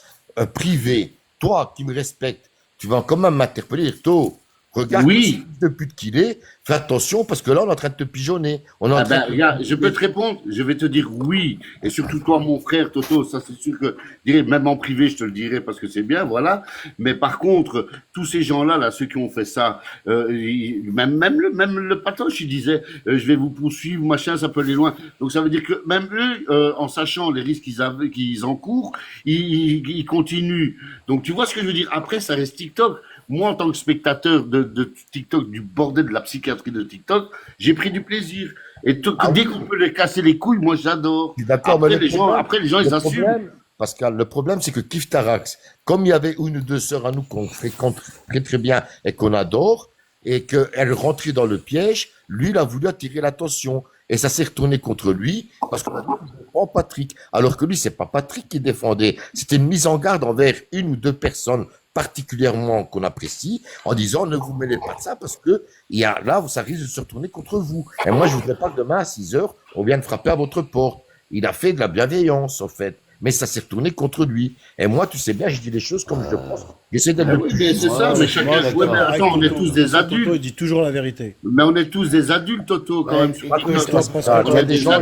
privées, toi qui me respectes, tu vas quand même m'interpeller, dire, Tôt, regarde Oui. ce fils de pute qu'il est, fais attention parce que là, on est en train de te pigeonner. On est en Ah train ben, de... regarde, je peux te répondre, je vais te dire oui. Et surtout toi, mon frère, Toto, ça c'est sûr que, je dirais, même en privé, je te le dirai parce que c'est bien, voilà. Mais par contre, tous ces gens-là, là, ceux qui ont fait ça, même le patoche, il disait, je vais vous poursuivre, machin, ça peut aller loin. Donc ça veut dire que même eux, en sachant les risques qu'ils encourent, ils continuent. Donc tu vois ce que je veux dire. Après, ça reste TikTok. Moi, en tant que spectateur de TikTok, du bordel de la psychiatrie de TikTok, j'ai pris du plaisir. Et dès qu'on peut les casser les couilles, moi, j'adore. Je suis d'accord, mais Après, les gens, ils assument. Pascal, le problème, c'est que Kiftarax, comme il y avait une ou deux sœurs à nous qu'on fréquente très très bien et qu'on adore, et qu'elles rentraient dans le piège, lui, il a voulu attirer l'attention. Et ça s'est retourné contre lui, parce qu'on a dit, oh, Patrick. Alors que lui, c'est pas Patrick qui défendait. C'était une mise en garde envers une ou deux personnes particulièrement qu'on apprécie, en disant, ne vous mêlez pas de ça, parce que là, ça risque de se retourner contre vous. Et moi, je voudrais pas que demain, à 6 heures, on vienne frapper à votre porte. Il a fait de la bienveillance, en fait. Mais ça s'est retourné contre lui. Et moi, tu sais bien, je dis les choses comme je pense. J'essaie d'être Oui, mais c'est ça, mais chacun. Ouais, mais attends, on est tous des adultes. Toto, il dit toujours la vérité. Mais on est tous des adultes, Toto, quand même. Pas tous, Pascal. Il y a des gens,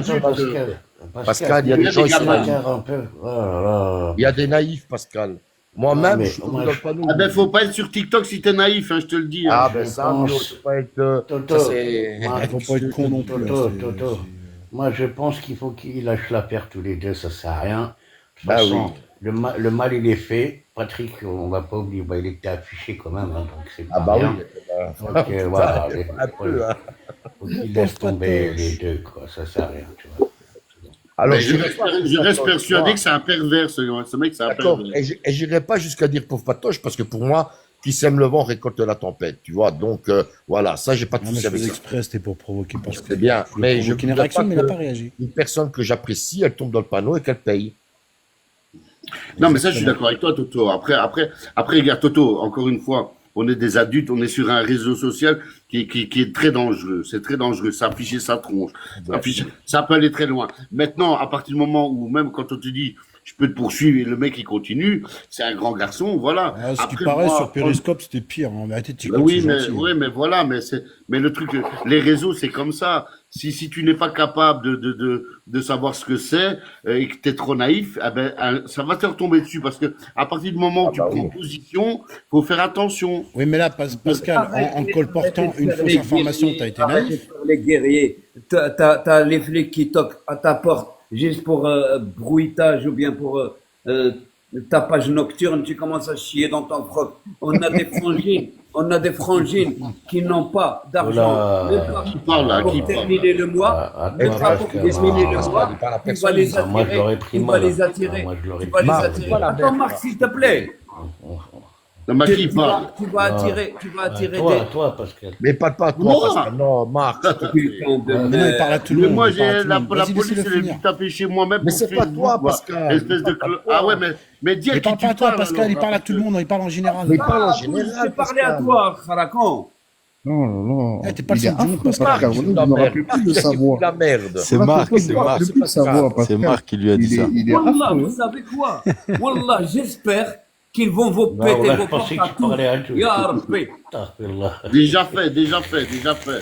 Pascal, il y a des gens, il y a des naïfs, Pascal. Moi-même, je suis dans le panneau. Ah ben, faut pas être sur TikTok si t'es naïf, hein, je te le dis. Ah ben ça, faut pas être... Toto, ça, c'est- Faut pas être con non plus. Toto. Moi, je pense qu'il faut qu'ils lâchent la paire tous les deux, ça sert à rien. De toute Bah façon, oui. le mal, il est fait. Patrick, on va pas oublier, il était affiché quand même, hein, donc c'est pas Ah bah bien. oui. Donc voilà, Un peu, hein. faut qu'ils laissent tomber les deux, quoi. Ça sert à rien, tu vois. Alors, Mais je reste persuadé que c'est un pervers, ce mec, c'est un d'accord. pervers. Et j'irai pas jusqu'à dire pauvre patoche, parce que pour moi, qui sème le vent récolte la tempête, tu vois. Donc, voilà, ça, j'ai pas de Non, mais souci je avec faisais ça. exprès, c'était pour provoquer Pascal. C'est bien, Je voulais mais je provoquer une voudrais réaction, pas mais il n'a que pas réagi. une personne que j'apprécie, elle tombe dans le panneau et qu'elle paye. Non, mais ça, je suis d'accord avec toi, Toto. Après, regarde, Toto, encore une fois, on est des adultes, on est sur un réseau social qui est très dangereux. C'est très dangereux. Ça affiche sa tronche. Ça peut aller très loin. Maintenant, à partir du moment où, même quand on te dit, je peux te poursuivre et le mec, il continue, c'est un grand garçon, voilà. Ah, ce qui Après, paraît moi, sur Periscope, c'était pire. En vérité, bah TikTok, oui, c'est mais, gentil. oui, mais voilà, mais le truc, les réseaux, c'est comme ça. Si tu n'es pas capable de savoir ce que c'est et que tu es trop naïf, eh ben, ça va te retomber dessus parce que à partir du moment où tu prends position, faut faire attention. Oui, mais là, Pascal, en colportant une fausse information, tu as été Arrête de naïf. faire les guerriers. T'as les flics qui toquent à ta porte juste pour bruitage ou bien pour tapage nocturne, tu commences à chier dans ton froc. On a des frangines qui n'ont pas d'argent. Oula. Même pas Qui parle là? pour Qui parle? terminer le mois, même pas pour Pascal, terminer le mois, il parle à tu vas personne. les Ah, moi, je l'aurais attirer, pris tu vas mal. les attirer, Ah, moi, je l'aurais tu vas pris les mal. attirer. Attends, Marc, s'il te plaît. Non, mais qui parle? Tu vas attirer Toi, Pascal. Mais pas toi, Moi Pascal. Non, Marc. s'il te plaît. putain de Mais non, il merde. parle à tout le Mais monde. moi, il parle à tout le la monde. police, Vas-y, elle est laissez-le venue finir. taper chez moi, même Mais pour c'est pas Facebook, toi, quoi. Pascal. Espèce de ah ouais, mais dis à Il qui parle tu pas à toi, parles, Pascal, il alors, parle à tout le monde, il parle en général. Mais il parle en Ah, général, je vais parler à Pascal. toi, Kharakon. Non, non, non. Eh, t'es pas le Il est seul du monde, affreux, Pascal. Pascal. Marc, Vous ne la me merde. rappelez plus de sa voix. La merde. C'est Vous ne Marc, me c'est rappelez Marc. plus de sa voix, Pascal. C'est Marc qui lui a dit ça. Il est Wallah, affreux. vous savez quoi? Wallah, j'espère qu'ils vont vous Bah, péter ouais, vos je pensais portes que à tu parlais à tous. tous. Ya Rabbi. Astaghfirullah. Déjà fait.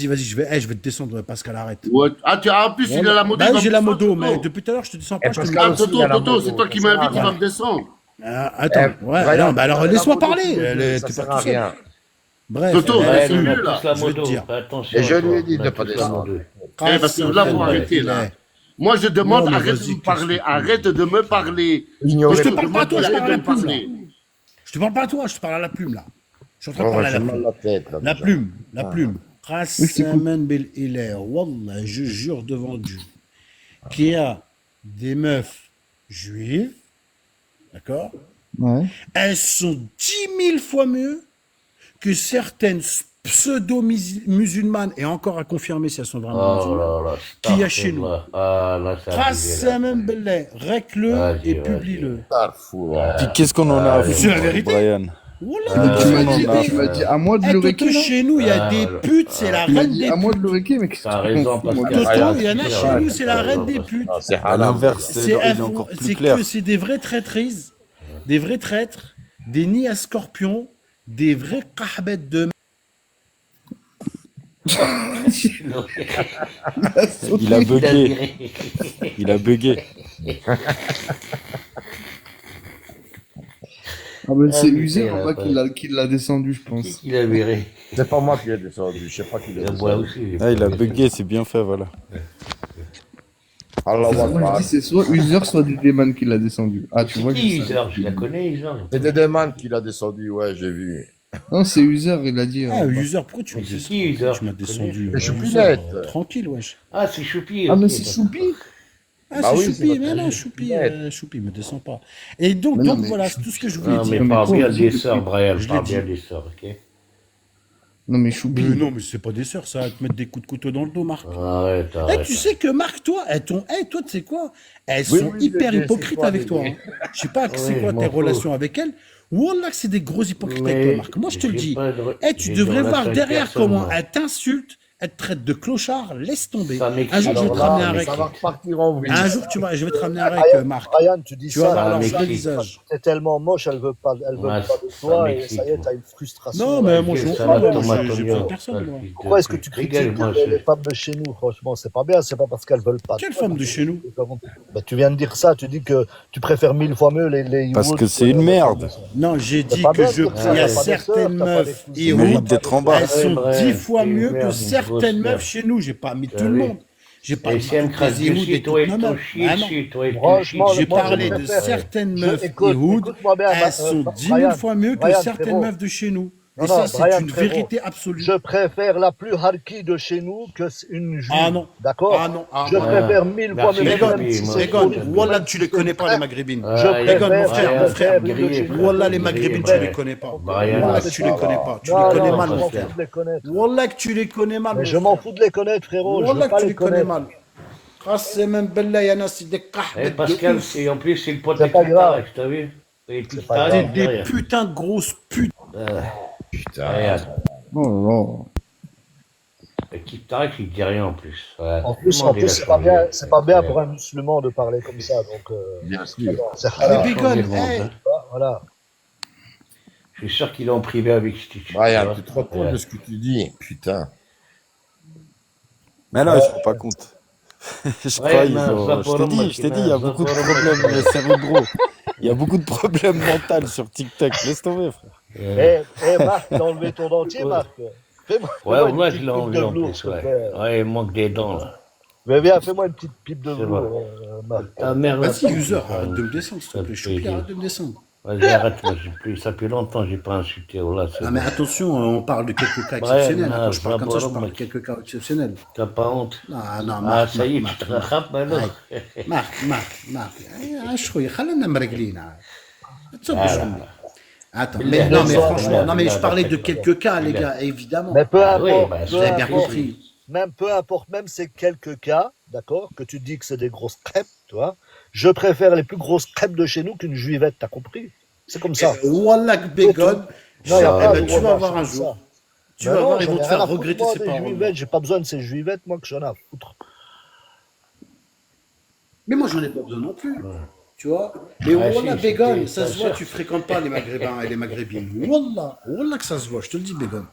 vas-y, je vais te descendre, Pascal, arrête. Ouais. En plus, il a la moto. Bah, il va j'ai me la descendre, moto, Toto. mais depuis tout à l'heure, je te descends Et pas. Je te Pascal mets- aussi, il a la Toto, moto, c'est toi qui ça sert à m'invites, il va rien. me descendre. Attends, ouais, Brian, non, bah alors Brian, laisse-moi la moto, parler. tous les deux, ça T'es sert pas à tout seul. rien. Bref, Toto, eh, reste Ouais, nous, on mieux, a là. tous la je vais te modo. dire. Fais attention. Et je lui ai toi. dit On de a pas tous la descendre. modo. Parce que là, faut arrêter, là. Moi, je demande, Non, mais arrête vas-y, de me parler, qu'est-ce que tu arrête de me parler. Ignorer Je te Je parle pas à demande, toi, je arrête parle à de la me plume, là. parler. Je te parle pas à toi, je te parle à la plume, là. Je suis en train de Ouais, parler à j'ai la mal plume. la tête, là, La déjà. plume, la plume. Oui, je t'écoute. Qasaman bil ilah, Wallah, je jure devant Dieu, qu'il y a des meufs juives, d'accord? Ouais. Elles sont 10 000 fois mieux que certaines pseudo-musulmanes, et encore à confirmer si elles sont vraiment Oh musulmanes, là là. qu'il y a chez nous. Ah là, c'est abusé, là. Qasaman billah, règle-le Vas-y, et vas-y. publie-le. Starfour. Puis qu'est-ce qu'on en a à C'est C'est la foutre, vérité. Brian? Wallah, Ah, mais Tu tu m'as m'as dit, dit, tu m'as dit à moi de eh, le Toto, réquer, là? chez nous, il y a Ah, des voilà. putes, c'est la Tu m'as reine dit des à moi de putes. le réquer, mais qu'est-ce que T'as tu raison, m'en fous, moi, Pascal. de ça? Toto, il y en a chez nous, c'est la reine des putes. Ah, c'est À halal. l'inverse, C'est il est elles encore font- plus c'est clair. que c'est des vraies traîtrises, des vrais traîtres, des nids à scorpions, des vrais kahbettes de Il a bugué. Il a bugué. Ah ben, c'est Ah, usé putain, en bas qui l'a descendu, je pense. Qui l'a viré? C'est pas moi qui l'ai descendu, je sais pas qui l'a Moi descendu. aussi. Ah, il a bugué, c'est bien fait, voilà. Allah Moi, je Akbar. dis c'est soit User, soit Dedeman qui l'a descendu. Ah, tu vois, C'est qui je sais. User? Je la connais, User. C'est Dedeman qui l'a descendu, ouais, j'ai vu. Non, c'est User, il a dit. Ah, user, pourquoi tu Mais m'as c'est descendu? qui, user? Tu m'as Je descendu. connais. Je suis User, net. tranquille, wesh. Ah, c'est Choupi. Ah, mais ok, c'est d'accord. Choupi. Ah, Bah c'est oui, c'est Choupi, votre mais non, ami. Choupi, Net. Choupi, me descend pas. Et donc, Mais non, mais voilà, c'est tout ce que je voulais Non, dire. mais mais parle quoi, bien vous des dites- sœurs, Brian. Je l'ai Parle dit. bien des sœurs, ok? Non, mais Choupi. Mais non, mais c'est pas des sœurs, ça, à te mettre des coups de couteau dans le dos, Marc. Arrête, Eh, arrête. tu sais que Marc, toi, toi, tu sais quoi? Elles Oui, sont oui, hyper je sais hypocrites quoi, avec mais- toi. Hein. Je sais pas c'est Oui, quoi je tes m'en fous. relations avec elles. Wallah, que c'est des gros hypocrites avec Mais toi, Marc. Moi, je te le j'ai dis. pas de- Eh, tu j'ai devrais de voir relation avec derrière personne, comment moi. elle t'insulte, elle te traite de clochard, laisse tomber. Ça m'excite. Un jour, je vais Alors te ramener là, un mais rec. ça va repartir en vrille. Un jour, tu vois, je vais te ramener un rec, Brian, Marc. Brian, tu dis Tu vas ça, voir Ah, leur mais vrai qui- visage. t'es tellement moche, elle veut pas de Ouais, toi, ça et m'excite, ça y est, moi. t'as une frustration. Non, mais moi, Quelle je m'en fous, salade moi, tomate j'ai oignon, pas personne, sale moi. fils de Pourquoi est-ce que pute. tu critiques Régale-moi, les chef. femmes de chez nous? Franchement, c'est pas bien, c'est pas parce qu'elles veulent pas. Quelle femme de chez nous? Bah, tu viens de dire ça, tu dis que tu préfères 1000 fois mieux les Parce Youths que c'est une merde. Non, j'ai C'est dit pas que bien, je, comme ça, il y a t'as pas de sœur, certaines t'as pas meufs d'épouse. et Il mérite routes, d'être en bas. elles sont bref, 10 fois c'est une mieux que merde, une certaines grosse meufs merde. chez nous. J'ai pas mis tout T'as le vu? monde. J'ai pas Et dit si elle me toutes crache les Yehouds dessus, et toi toutes et nos ton meufs. shit, Ah non. shit, toi et ton Franchement, shit. J'ai moi, je parlé de préfère- certaines meufs écoute, Yehouds. écoute-moi bien, Elles sont 10 000 Brian, fois mieux que Brian, certaines frérot. meufs de chez nous. Non, Et non, ça, c'est Brian, une frérot. vérité absolue. Je préfère la plus harki de chez nous que une juive. Ah non. D'accord? Ah non. Ah Je non. préfère 1000 fois Merci, mieux, Choupi, même si moi, c'est Regarde, trop. Wallah, tu les connais pas, les maghrébines. Ah, Je il y a- Regarde, mon frère, Brian, mon frère. grillé, frère. Wallah, les maghrébines, tu Grillé, les connais pas. Brian, Wallah, que tu les connais pas. Tu Non, les connais non, mal, je mon m'en frère. fous de les connaître. Wallah, que tu les connais mal, Mais mon je m'en frère. fous de les connaître, frérot. Je veux Wallah, pas que tu les les connais connaître. mal. Qassem billah, yana, c'est des Eh, kahbets de Pascal, ouf. en plus, c'est le pote C'est de pas grave. Kitarex, t'as vu? Et puis, pas t'arrêtes grave. C'est derrière. des putains de grosses putes. Putain. Regarde. Oh Et Kitarex, il dit rien en plus. Ouais. En plus, Demandez la c'est pas changer. bien, c'est pas bien pour un musulman de parler comme ça. Donc, Bien sûr. c'est Ah, haram. Mais changer Bégon, le monde, hey. hein. Voilà. Je suis sûr qu'il est en privé avec Stitch. Brian, tu te rends compte Ouais. de ce que tu dis? Putain. Mais non, ils se rendent pas compte. Je crois, ils ont... Je t'ai dit, il y a beaucoup de problèmes cérébraux. Il y a beaucoup de problèmes mentaux sur TikTok. Laisse tomber, frère. Marc, t'as enlevé ton dentier, Marc. Fais-moi Ouais, une moi, petite je l'ai pipe enlevé de en velours, plus, s'il te ouais. plaît. Ouais, il manque des dents, là. Mais viens, fais-moi une petite pipe de C'est velours, Marc. Ta mère, là, Vas-y, user, ça- arrête de me descendre, s'il te plaît. Choupi, arrête de me descendre. Vas-y, arrête, moi, j'ai plus... ça fait longtemps que j'ai pas insulté. Oh, là, c'est Ah, mais bon. attention, on parle de quelques cas Ouais, exceptionnels. non, Quand je parle comme ça, je d'abord, parle de mec. quelques cas exceptionnels. T'as pas honte? Non, non, Ah, Marc, ça y est, Marc, tu te Marc, rattrapes maintenant. Marc. شوي خلينا مرقلين. Attends, Billah, mais non, mais billah, franchement, billah, non, mais je billah, parlais de billah, quelques cas, les billah. gars, évidemment. Mais peu Ah oui, importe, bah, peu je Vous avez bien importe. compris. Même peu importe, même ces quelques cas, d'accord, que tu dis que c'est des grosses crêpes, tu vois, je préfère les plus grosses crêpes de chez nous qu'une juivette, t'as compris? C'est comme ça. Wallah Bégon, Non, y a pas de tu vas wallah, voir un c'est jour. ça. Tu Ben vas non, voir, ils j'en vont ai te rien faire à foutre, regretter moi, ces des paroles. juivettes, j'ai pas besoin de ces juivettes, moi, que j'en ai à foutre. Mais moi, j'en ai pas besoin non plus. Tu vois? Mais Ouais, Wallah si, Bégon, c'était- ça ça se voit, cherche. tu fréquentes pas les Maghrébins et les Maghrébines. Wallah que ça se voit, je te le dis, Bégon.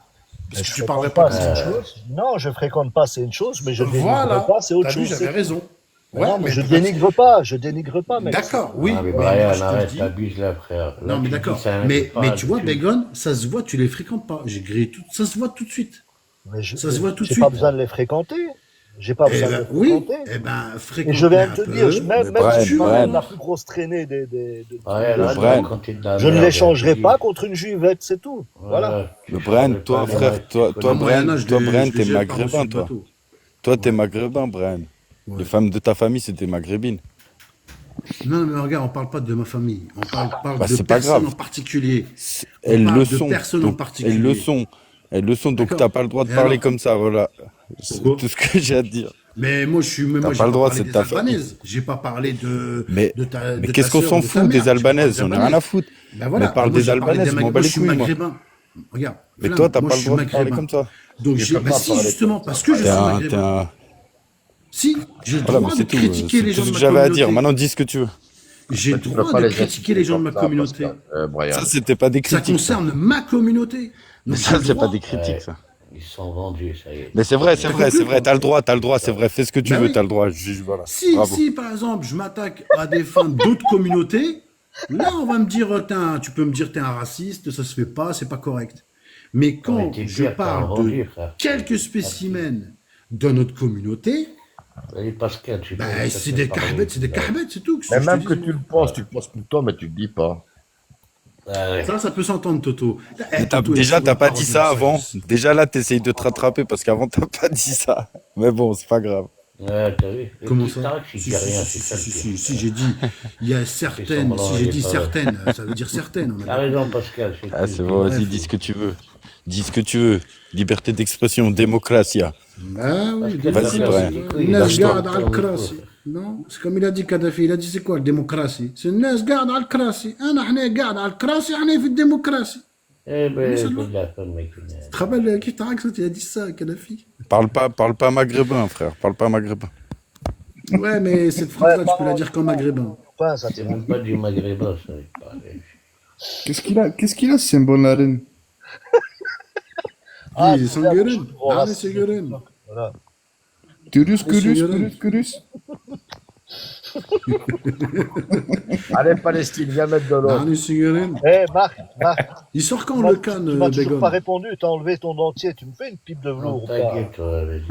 Parce que Je tu fréquente parlerais pas c'est comme une ça. chose. Non, je fréquente pas, c'est une chose, mais je ne Voilà, pas, c'est autre t'as vu, chose. j'avais raison. Ouais, non, mais mais je dénigre pas, mec. d'accord, oui. Ah, mais Mais moi, Brian, je te arrête, dis. t'abuses là, frère. Là, Non, mais tu dis d'accord. ça Mais n'arrête pas, tu vois, tu- Begon, ça se voit, tu les fréquentes pas. J'ai grillé tout. Ça se voit tout de suite. Mais Ça se voit tout de j'ai suite. pas besoin de les fréquenter. J'ai pas Eh besoin de ben, les oui. fréquenter. Eh ben, Et je fréquente-les vais un te peu. dire, Mais même Brian, si je Brian. m'amène la plus grosse traînée Brian, de arrête de Brian. raconter de la je ne merde, l'échangerai tu pas dis. contre une juivette, c'est tout. Voilà. Voilà, tu Mais Brian, changerais toi, pas les frère, mecs, toi, tu toi, connais. Non, Brian, Moyana, je toi, les, Brian, je t'es les jette par-dessus maghrébin, le toi. bateau. Toi, t'es Ouais. maghrébin, Brian. Ouais. Les femmes de ta famille, c'était maghrébines. Non, mais regarde, on parle pas de ma famille. On parle Bah, de c'est pas personnes grave. en particulier. On Elles parle le de sont. personnes en Donc, elles le particulier. sont. Elles le sont. Donc, D'accord. t'as pas le droit de Et parler alors? comme ça, voilà. C'est Pourquoi? tout ce que j'ai à te dire. Mais moi, T'as j'ai pas le pas droit, parlé c'est des ta famille. Albanaises. J'ai pas parlé Mais de ta qu'est-ce qu'on sœur s'en ou de ta fout mère. des J'ai pas parlé Albanaises? des J'en ai rien à Albanaises. foutre. Ben Mais voilà. parle Moi, des j'ai parlé Albanaises, des je m'en Maghrébins. bats Moi, les je suis couilles, moi. maghrébin. Regarde, Mais Flamme, toi, t'as moi, pas je le suis droit de parler maghrébin. comme ça. Donc, Tu peux bah pas si, parler justement, comme ça, parce que je T'es suis Brian. un, t'es maghrébin. un... Si, j'ai le Voilà, mais droit de c'est tout. critiquer C'est les tout gens ce de que ma j'avais à dire. communauté. Maintenant, dis ce que tu veux. J'ai le Mais tu peux droit pas de les critiquer les insulter gens de comme ma ça, communauté. Brian. Ça, c'était pas des Ça critiques, ça. concerne ma communauté. Mais Donc, j'ai ça, le c'est pas droit. des critiques, Ouais, ça. ils sont vendus, ça y est. Mais c'est vrai, c'est T'as vrai, compris c'est ou vrai. pas? T'as le droit, c'est vrai. Fais ce que tu Ben veux, oui. t'as le droit. Juge, voilà. Si, Bravo. si, par exemple, je m'attaque à des femmes d'autres communautés, là, on va me dire, tu peux me dire, t'es un raciste, ça se fait pas, c'est pas correct. Mais Non, mais quand t'es je pire, t'es un parle de vendu, frère. quelques spécimens de notre communauté, Allez, Pascal, tu ben, commences à c'est te des parler. kahbets, c'est des kahbets, c'est tout. Mais Que je te même dis, que tu le penses tout le temps, mais tu le dis pas. Ah ouais. ça peut s'entendre, Toto. Mais Toto, il a déjà, toujours t'as la pas parole dit de ça la avant. sagesse. Déjà là, t'essayes de te rattraper parce qu'avant, t'as pas dit ça. Mais bon, c'est pas grave. Ouais, t'as vu? Et Comment qui ça? t'arrête, il Si, dit si, rien, si, c'est ça si, le si, pire. si, j'ai dit, il y a certaines, semblant, si j'ai il est dit pas certaines, ça veut dire certaines. On est T'as d'accord. raison, Pascal, c'est Ah, tout. c'est bon, vas-y, Bref. dis ce que tu veux. Dis ce que tu veux. Liberté d'expression, démocratie. Ah oui, Pascal, Vas-y, t'as Brian. les couilles, الناس lâche-toi. قاعدة على الكراسي. Non, c'est comme il a dit Kadhafi, il a dit c'est quoi le démocratie? C'est الناس قاعدة على الكراسي. احنا قاعد على الكراسي احنا في الديمقراطية. Eh ben, ça c'est va. de la conne, mec. Tu te rappelles qui t'a il a dit ça, Kadhafi? Parle pas maghrébin, frère. Parle pas maghrébin. Ouais, mais cette phrase-là, tu peux la dire qu'en maghrébin. Enfin, ça C'est même pas du maghrébin, ça. Qu'est-ce qu'il a, ce symbole la reine? Ah, Oui, c'est c'est bien, Guren. bon, Ah, là, c'est Guren. Voilà. Turus, Monsieur Kurus. Allez, Palestine, viens mettre de l'eau. Ah, c'est Guren. Eh, Marc, Il sort quand Moi, le tu canne, m'as toujours Bégon? pas répondu, t'as enlevé ton dentier, tu me fais une pipe de velours ou pas? T'inquiète, toi, vas-y.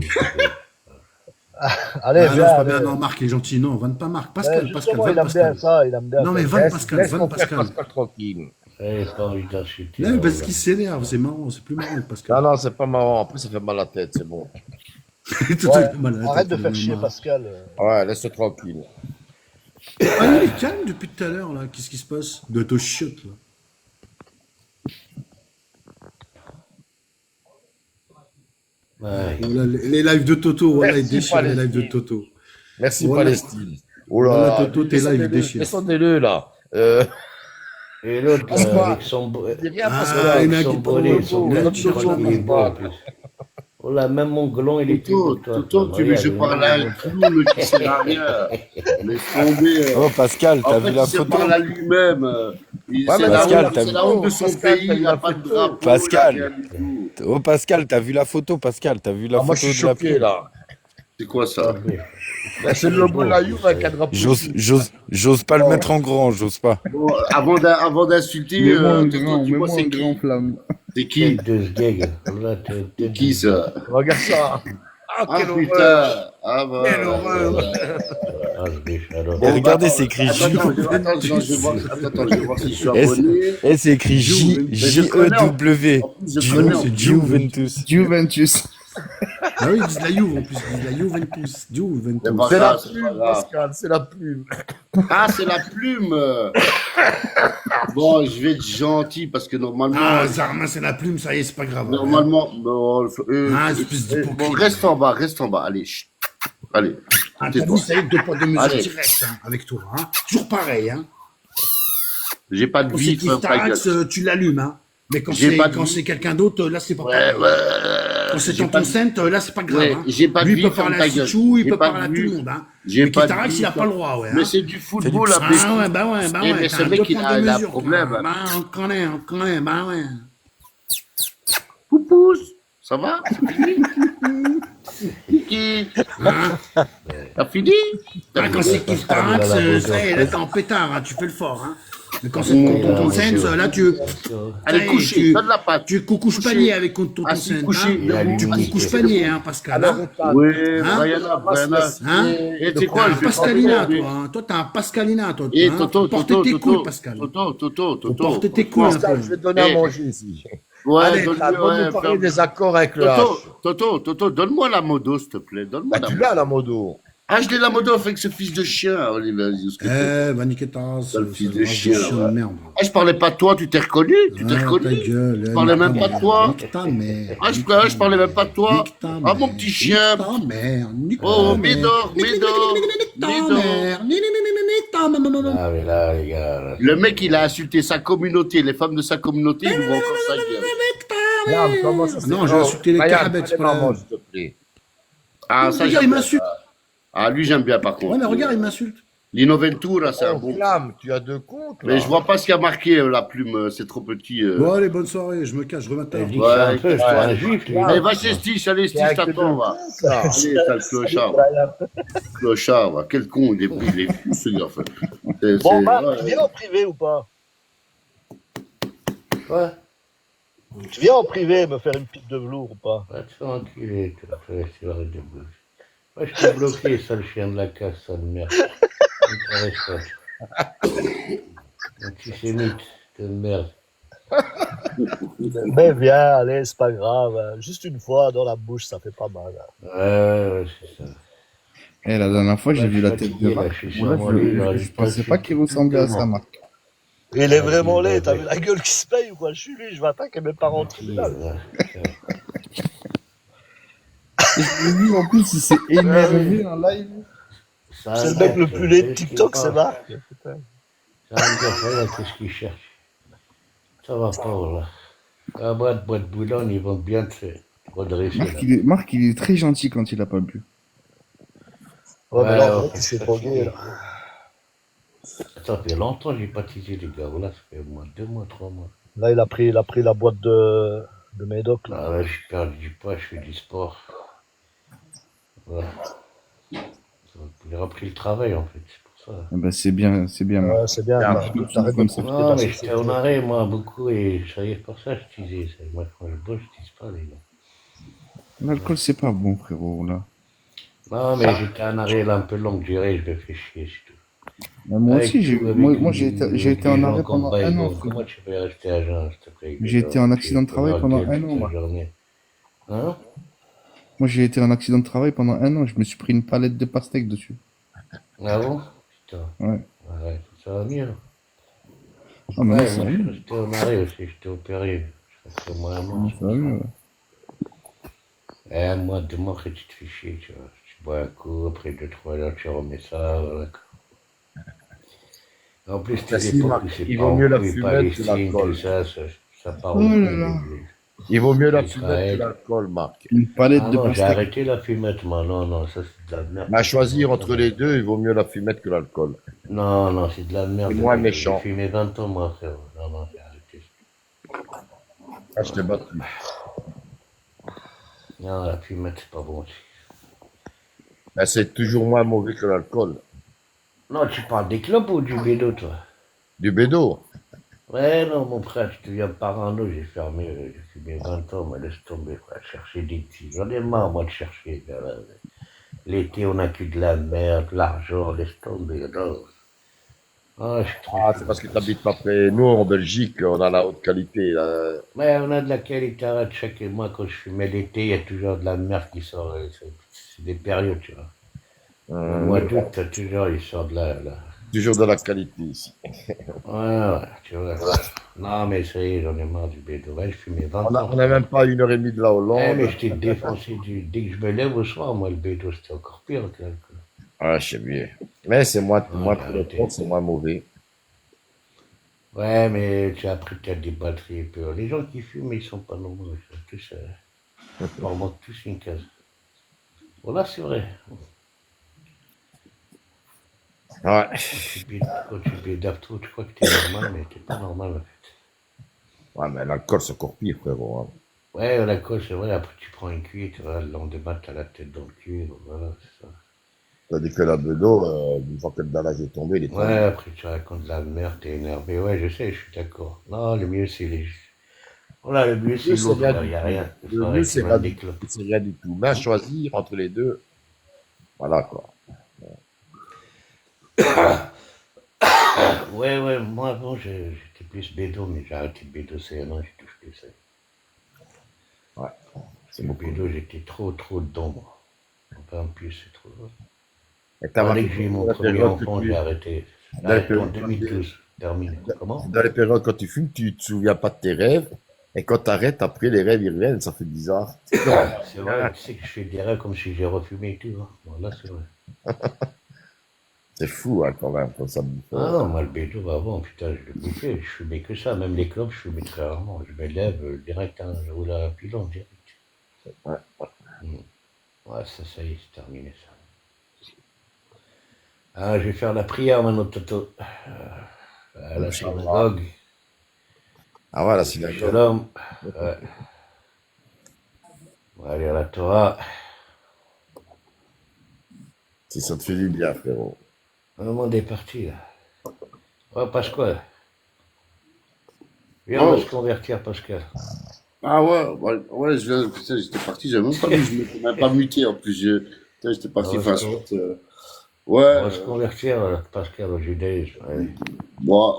Allez, Ah non, viens. c'est pas bien, allez. non, Marc, il est gentil. Non, vanne pas Marc. Pascal, Pascal, Justement, il vanne aime bien Pascal. ça, il aime bien Non, mais ça. vanne Pascal, Laisse vanne mon frère Pascal. Pascal tranquille. Eh, pas envie d'insulter. Non, mais parce voilà. qu'il s'énerve, c'est marrant, c'est plus marrant, Non, Pascal. non, c'est pas marrant. Après, ça fait mal à la tête, c'est bon. Tout Ouais, est mal à la arrête de tête, faire il en a chier marre. Pascal. Ouais, laisse-le tranquille. Ah, il est calme depuis tout à l'heure, là. Qu'est-ce qui se passe? Il doit être au chiotte, là. Ouais. Oh là, les lives de Toto, voilà, il Merci, déchire les lives de Palestine. Toto. Merci, Voilà. Palestine. Oh Voilà, là, Toto, tes lives déchirent. descendez-le, là. Et l'autre, Passe-moi. avec son... Dis rien, Ah, Pascal. il m'a avec son dit bonnet, pas son il a gars, dit tu crois pas qu'il est beau en plus. Oh là, même mon gland, il est plus beau que toi. Toto, tu veux que je parle à un clown qui sert à rien. Laisse tomber. Oh, Pascal, t'as En vu fait, la il se photo? parle à lui-même. Ouais, C'est mais la Pascal, honte- t'as c'est vu- la honte de son Pascal, pays. t'as Il vu n'a la pas de photo? drapeau. Pascal. il a rien du tout. Oh, Pascal, t'as vu la photo, Pascal? T'as vu la Ah, moi, je photo suis de la choqué, plume? là. C'est quoi ça? C'est le logo de la Juve avec un drapeau. J'ose pas le mettre en grand, j'ose pas. Bon, avant d'insulter, Mets-moi un Toto, grand, dis-moi mets-moi c'est un qui? grand flamme. C'est qui? De ce gag. Là, C'est qui ça? Regarde ça. Ah, Ah quelle horreur. putain! Ah bah. Quelle horreur. Ah, ce biche, alors. Et regardez, c'est écrit Attends, J. attends, je vais voir si je suis Et abonné. et c'est écrit je connais, J-E-W. en plus, je connais, en plus. Juventus. Juventus. Ah oui, ils disent la Juve en plus, ils disent la Juventus. Juventus. C'est pas C'est la grave, c'est pas plume, grave. Pascal, c'est la plume. Ah, c'est la plume. Bon, je vais être gentil parce que normalement. Ah, Zarma, c'est la plume, ça y est, c'est pas grave. Normalement. Bon, Ah, espèce d'hypocrite. bon, reste en bas, reste en bas. Allez, chut. Allez. Ah, t'as tais-toi. vu, ça y est, deux poids, deux mesures Allez. directes, hein, avec toi, hein. Toujours pareil, hein. J'ai pas de Quand c'est bif, ta Kiftarax, gueule. tu l'allumes, hein. Mais quand J'ai c'est, pas de quand bif. c'est quelqu'un d'autre, là, c'est pas Ouais, pareil. ouais. Quand c'est J'ai tonton pas de- Sainte, là, c'est pas grave, Ouais, hein. j'ai pas de Lui, il peut bif, parler ferme à ta gueule. Sichou, il J'ai peut pas de parler à tout le bif. monde, hein. J'ai Mais pas de Kiftarax, il a bif. pas le droit, ouais, Mais hein. c'est du football, Ah après. ouais, bah ouais, Eh, mais t'as ce un mec, deux il points, a deux un mesures, problème. quoi. Bah, on connaît, bah ouais. Poupousse. Ça va? C'est fini? Kiki? T'as fini? Ah, quand c'est Kiftax, ça y est, là, t'es en pétard, hein, tu fais le fort. Hein. Mais quand c'est tonton Sens, là, tu. Allez, coucher, donne la patte. Tu coucouches panier avec tonton Sens. Tu couches panier, hein, Pascal. Oui, Brianna. Hein? Et tu sais quoi, Pascalina, toi. Hein. Toi, t'as un Pascalina, toi. Et hein. Toto, Porte Toto, tes Toto, couilles, Pascal. Toto. Porte tes couilles, un Pascal, peu. je vais te donner à manger ici. Ouais, Allez, donne-lui, nous parler des accords avec le H. Toto, donne-moi la modo, s'il te plaît. Donne-moi Tu l'as la modo. Ah, je l'ai la modo avec ce fils de chien, Olivier. Va niquer ta race. Le fils de chien. de merde. Ah, je parlais pas de toi, tu t'es reconnu? Tu t'es reconnu? Je parlais même pas de toi. Ah, je parlais même pas de toi. Ah, mon petit chien. Oh, Médor. Ah, mais là, les gars. Le mec, il a insulté sa communauté, les femmes de sa communauté, il ouvre encore sa gueule. Non, j'ai insulté les carabets, c'est pas la... s'il te plaît. Ah, ça, Regarde, il m'insulte. Ah, lui, j'aime bien, par contre. Ouais, mais regarde, il m'insulte. Lino Ventura, c'est un bon. Flamme, tu as 2 comptes. Mais je vois pas ce qu'il y a marqué, la plume, c'est trop petit. Bon, allez, bonne soirée, je me cache, je remets ta... Allez, va chez Stitch, allez, Stitch, t'attends, va. Allez, t'as le clochard. Clochard, va. Quel con, il est fou, ce gars, en fait. Bon, Marc, tu viens en privé ou pas? Quoi? Tu viens en privé me faire une pique de velours ou pas? Va te faire enculer, tu vas faire essayer de bloquer. Moi, je t'ai bloqué, sale chien de la casse, sale merde. Antisémite, de merde. Mais viens, allez, c'est pas grave. Hein. Juste une fois dans la bouche, ça fait pas mal. Hein. Ouais, c'est ça. Eh, la dernière fois, j'ai vu la tête de Marc. Je pensais pas qu'il ressemblait à ça, Marc. Il est vraiment laid, t'as vu la gueule qui se paye ou quoi? Je suis lui, je vais attaquer mes parents. J'ai vu en plus, il s'est énervé en live. C'est le mec le plus laid de TikTok, c'est Marc. Ça va me dire, qu'est-ce qu'il cherche? Ça va pas, là. À boîte Boulogne, ils vont bien te redresser. Marc, il est très gentil quand il a pas bu. Ouais, mais là, c'est pas gay, là. Attends, ça fait longtemps que j'ai pas teasé les gars. Voilà, ça fait au moins 2 mois, 3 mois. Là, il a pris la boîte de Médoc. Là. Ah ouais, je perds du poids, je fais du sport. Voilà. J'ai repris le travail en fait, c'est pour ça. Eh ben, c'est bien, c'est bien. Ouais, c'est bien. Non, mais j'étais en arrêt, moi, beaucoup, et ça y est, pour ça, je disais. Moi, quand je bosse, je tise pas, les gars. L'alcool, c'est pas bon, frérot, là. Non, mais j'étais en arrêt là, un peu longue durée, je me fais chier, c'est tout. Mais moi aussi, j'ai été en arrêt pendant 1 an. Comment tu peux rester à jeun, s'il te plaît? J'ai été en accident de travail pendant 1 an, moi. Hein? Moi, j'ai été en accident de travail pendant 1 an. Je me suis pris une palette de pastèques dessus. Ah bon? Putain. Ouais. Ouais, ça va mieux. Ah, mais ouais, ça moi, va mieux. j'étais en arrêt aussi, j'étais opéré. Je fais moins un mois. Ça va mieux, ouais. Un mois, 2 mois, après, tu te fais chier, tu vois. Tu bois un coup, après 2-3 heures, tu remets ça, voilà. En plus, il vaut mieux la fumette que l'alcool. Ça part oh là là. Il vaut mieux la fumette que l'alcool, Marc. Une palette de J'ai pastèques. arrêté la fumette, moi. Non, ça c'est de la merde. Mais à choisir entre les deux, il vaut mieux la fumette que l'alcool. Non, c'est de la merde. C'est moins méchant. J'ai fumé 20 ans, moi, frère. Non, j'ai arrêté. Ah, je t'ai battu. Non, la fumette, c'est pas bon aussi. Ben, c'est toujours moins mauvais que l'alcool. Non, tu parles des clopes ou du bédo, toi? Du bédo? Ouais, non, mon frère, je deviens parano, j'ai fumé 20 ans, mais laisse tomber, frère, chercher des petits. J'en ai marre, moi, de chercher. L'été, on n'a que de la merde, de l'argent, laisse tomber. Non. Ah, c'est parce que tu n'habites pas près. Nous, en Belgique, on a la haute qualité. Là. Ouais, on a de la qualité, arrête, chaque mois, quand je fumais l'été, il y a toujours de la merde qui sort. C'est des périodes, tu vois. Au mois d'août, toujours, il sort de la... Toujours de la qualité ici. Ouais, tu vois. Non, mais ça y est, j'en ai marre du bédo. Ouais, je fumais 20 ans. On n'a même pas 1h30 de la Hollande. Ouais, mais je t'ai défoncé dès que je me lève au soir, moi, le bédo, c'était encore pire que l'alcool. Ah, je sais bien. Mais c'est moins c'est moins mauvais. Ouais, mais tu as appris que tu as des batteries pures. Les gens qui fument, ils sont pas nombreux. Tous, ils leur manquent tous une case. Voilà, c'est vrai. Ouais. Quand tu bédaves trop, tu crois que t'es normal, mais t'es pas normal en fait. Ouais, mais l'alcool, c'est encore pire, frérot. Ouais, l'alcool, c'est vrai, après tu prends une cuite, voilà, le lendemain, t'as la tête dans le cul, voilà, c'est ça. Tandis que la bedo, une fois que le dallage est tombé, il est Ouais, tombé. après tu racontes de la merde, t'es énervé, ouais, je sais, je suis d'accord. Non, le mieux, c'est les... Voilà, le mieux, Le c'est mieux, c'est l'eau, rien frère, du y a tout. rien. Il Le faut mieux, arrêter c'est même rien des du clopes. tout. C'est rien du tout. Mais à choisir entre les deux, voilà quoi. Ouais, moi avant j'étais plus bédo, mais j'ai arrêté de bédo, c'est un an, je touche plus ça. Ouais, c'est Le beaucoup. bédo, j'étais trop dedans, moi. Enfin, en plus, c'est trop. Et t'as Dès marqué que j'ai eu dans mon la premier période que enfant, j'ai tu, arrêté. J'ai dans les arrêté en périodes, 2012, terminé. Comment? dans les périodes quand tu fumes, tu te souviens pas de tes rêves. Et quand t'arrêtes, après, les rêves, ils reviennent, ça fait bizarre. C'est vrai, tu sais que je fais des rêves comme si j'ai refumé et tout. Hein. Bon, là, c'est vrai. C'est fou, hein, quand même, quand ça me Ah non, moi, le bédo, avant, putain, je le bouffais. Je fumais que ça. Même les clopes, je fumais très rarement. Je me lève direct, hein, je roule à un pilon direct. Ouais. Ouais, ça y est, c'est terminé, ça. Ah, je vais faire la prière maintenant, Toto. À la synagogue. Ah ouais, la synagogue. Shalom. Ouais. On va aller à la Torah. Si ça te fait du bien, frérot. Le monde est parti, là. Ouais, Pascal. Viens, Oh. on va se convertir, Pascal. Ah ouais, putain, j'étais parti, j'avais même pas vu, je m'étais même pas muté en plus. Putain, j'étais parti On va faire un se short. On Ouais, va se convertir, Pascal, au judaïsme. Ouais. moi,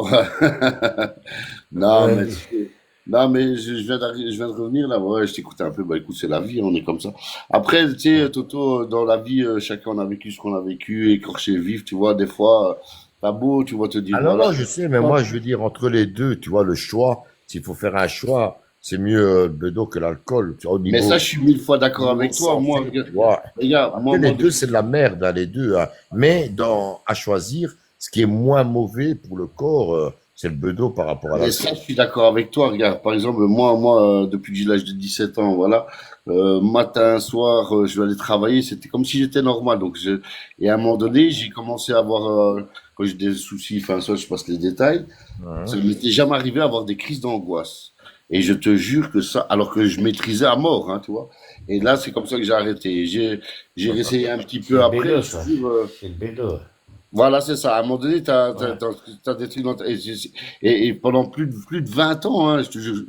non, Ouais, mais, dis. non, mais je viens de revenir là. Ouais, je t'écoutais un peu. Bah écoute, c'est la vie, on est comme ça. Après, tu sais, Toto, dans la vie, chacun on a vécu ce qu'on a vécu, écorché vif, tu vois, des fois, t'as beau, tu vois, te dire, Ah non, voilà. non, je sais, mais moi, je veux dire, entre les deux, tu vois, le choix, s'il faut faire un choix, c'est mieux le bédo que l'alcool, tu vois, au Mais niveau, ça, je suis 1000 fois au d'accord niveau avec toi. Moi, santé, tu vois. regarde, Après, moi, les deux, depuis c'est de la merde, hein, les deux, hein. Mais à choisir, ce qui est moins mauvais pour le corps, c'est le bédo par rapport à Mais l'alcool. ça, je suis d'accord avec toi. Regarde, par exemple, moi, depuis que j'ai l'âge de 17 ans, voilà, matin, soir, je vais aller travailler. C'était comme si j'étais normal. Et à un moment donné, j'ai commencé à avoir, quand j'ai des soucis, enfin, ça, je passe les détails. Ça ne m'était jamais arrivé à avoir des crises d'angoisse. Et je te jure que ça, alors que je maîtrisais à mort, hein, tu vois. Et là, c'est comme ça que j'ai arrêté. J'ai essayé un petit C'est peu le après. bédo, Je te ça. jure, C'est le bédo. voilà, c'est ça. À un moment donné, Ouais. t'as des trucs et pendant plus de 20 ans, hein, je te jure,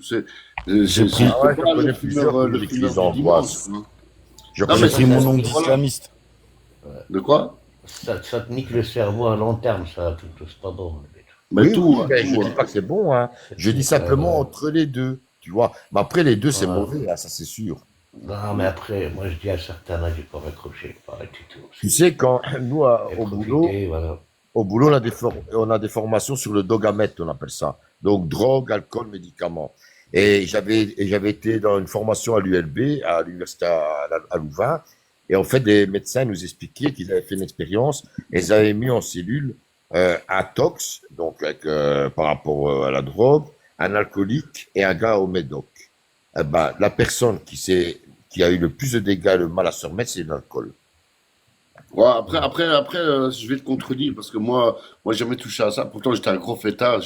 J'ai pris, Ah ouais, je pas connais plusieurs qui ont eu le des fumeur crises du dimanche. d'angoisse. Hein. Je Non, connais mais j'ai pris plusieurs. mon nom voilà. d'islamiste. De quoi? Ça te nique le cerveau à long terme, ça. Tout, c'est pas bon, le bédo. Mais Oui, tout, oui, hein, mais je tout. dis pas que c'est bon, hein. Je dis simplement entre les deux, tu vois. Mais après, les deux, c'est Ouais. mauvais, hein, ça c'est sûr. Non, mais après, moi, je dis à certains âges, il faut raccrocher, il faut arrêter tout. Tu sais, quand nous, Et au boulot, profiter, voilà. on a des formations sur le dogamètre, on appelle ça. Donc, drogue, alcool, médicaments. Et j'avais été dans une formation à l'ULB, à l'université à Louvain. Et en fait, des médecins nous expliquaient qu'ils avaient fait une expérience et ils avaient mis en cellule un tox, donc par rapport à la drogue, un alcoolique et un gars au médoc. Eh ben, la personne qui a eu le plus de dégâts, le mal à se remettre, c'est l'alcool. Ouais, après, je vais te contredire parce que moi, j'ai jamais touché à ça. Pourtant, j'étais un gros fêtard.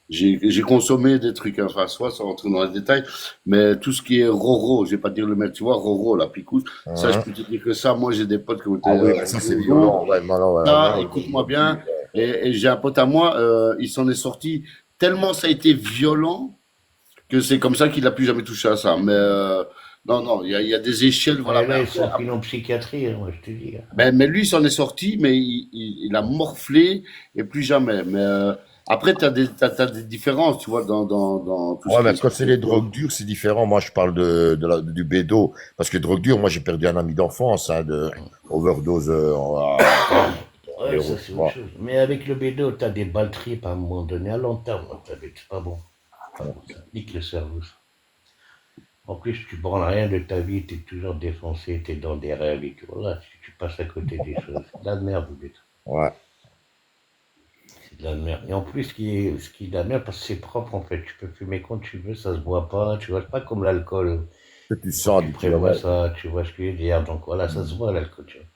J'ai consommé des trucs, hein, enfin, soit sans rentrer dans les détails, mais tout ce qui est roro, je vais pas te dire le mec, tu vois, roro, la picousse, ça, je Hein? peux te dire que ça, moi, j'ai des potes qui ont été Ah oui, mais ça c'est au violent. zoo. Ouais, non, ouais, Ça, non, écoute-moi bien, et j'ai un pote à moi, il s'en est sorti tellement ça a été violent que c'est comme ça qu'il a plus jamais touché à ça. Mais non, il y a des échelles, voilà. Et Mais là, ils après, sont pris en psychiatrie, hein, moi, je te dis. Hein. mais lui, il s'en est sorti, mais il a morflé et plus jamais. Mais après, t'as des différences, tu vois, dans tout ce Ouais, qui mais est. quand c'est les drogues dures, c'est différent. Moi, je parle du bédo. Parce que drogue dure, moi, j'ai perdu un ami d'enfance, hein, de overdose Ouais, ça, c'est tu vois. autre chose. Mais avec le bédo, t'as des balles tripes à un moment donné, à long terme, hein, c'est pas bon. Ça nique le cerveau, ça. En plus, tu branles rien de ta vie, t'es toujours défoncé, t'es dans des rêves et tout. Voilà, tu passes à côté des choses. C'est de la merde, le bédo. Ouais. C'est de la merde. Et en plus, ce qui est de la merde, parce que c'est propre, en fait. Tu peux fumer quand tu veux, ça se boit pas. Tu vois, c'est pas comme l'alcool. Que tu sens Tu du prévois kilomètre. ça, tu vois ce que je veux dire. Donc voilà, ça se voit, l'alcool, tu vois.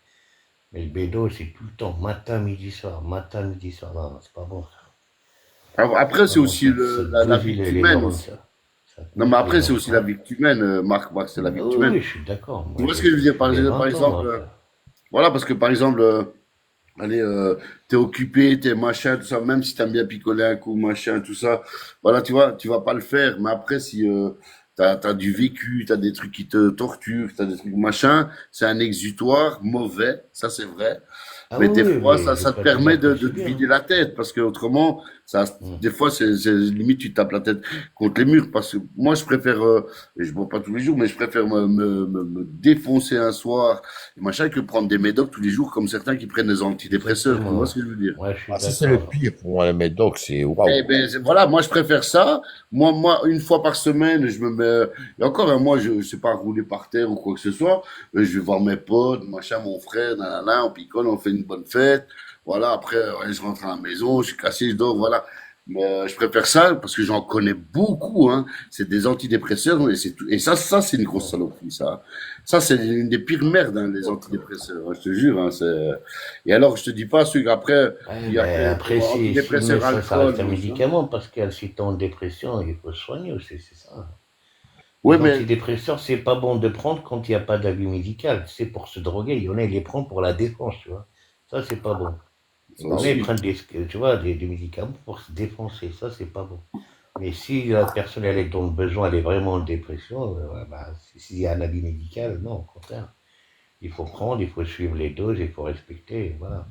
Mais le bédo, c'est tout le temps, matin, midi, soir, matin, midi, soir. Non, c'est pas bon, ça. Alors, après, Pas c'est bon, aussi ça te la bousille vie les humaine neurones, aussi. ça. Non, mais après, c'est aussi la vie que tu mènes, Marc, c'est la vie que tu mènes. Oui, je suis d'accord. Tu vois ce que je veux dire, par exemple, voilà, parce que par exemple, allez, t'es occupé, t'es machin, tout ça, même si t'aimes bien picoler un coup, machin, tout ça, voilà, tu vois, tu vas pas le faire. Mais après, si t'as du vécu, t'as des trucs qui te torturent, t'as des trucs machin, c'est un exutoire mauvais, ça c'est vrai. Ah Mais oui, des oui, fois, mais ça j'ai te pas dit permet que de c'est te bien. vider la tête, parce que autrement, ça, des fois, limite, tu tapes la tête contre les murs, parce que moi, je préfère, et je bois pas tous les jours, mais je préfère me défoncer un soir, et machin, que prendre des médocs tous les jours, comme certains qui prennent des antidépresseurs. Tu vois Exactement. ce que je veux dire? Ouais, je suis Ah, ça, c'est le d'accord. pire pour moi, les médocs, c'est Eh waouh. ben, voilà, moi, je préfère ça. Moi, une fois par semaine, je me mets, et encore, moi, je sais pas rouler par terre ou quoi que ce soit, je vais voir mes potes, machin, mon frère, nanana, on picole, on fait une bonne fête. Voilà, après, ouais, je rentre à la maison, je suis cassé, je dors, voilà. Mais je préfère ça parce que j'en connais beaucoup, hein. C'est des antidépresseurs et c'est tout. Et ça, c'est une grosse saloperie, ça. Ça, c'est une des pires merdes, hein, les antidépresseurs. Hein, je te jure, hein, c'est. Et alors, je te dis pas ceux qu'après, Ouais, il y a mais après, mais antidépresseurs, ça alcool, reste un machin. médicament, Pascal. Si t'es en dépression, il faut se soigner aussi, c'est ça. Ouais, Les mais antidépresseurs, c'est pas bon de prendre quand il n'y a pas d'avis médical. C'est pour se droguer. Il y en a, ils les prennent pour la défense, tu vois. Ça, c'est pas bon. ça Il y en a, ils aussi. prennent tu vois, des médicaments pour se défoncer. Ça, c'est pas bon. Mais si la personne, elle est dans le besoin, elle est vraiment en dépression, ouais, bah, s'il y a un avis médical, non, au contraire. Il faut prendre, il faut suivre les doses, il faut respecter, voilà.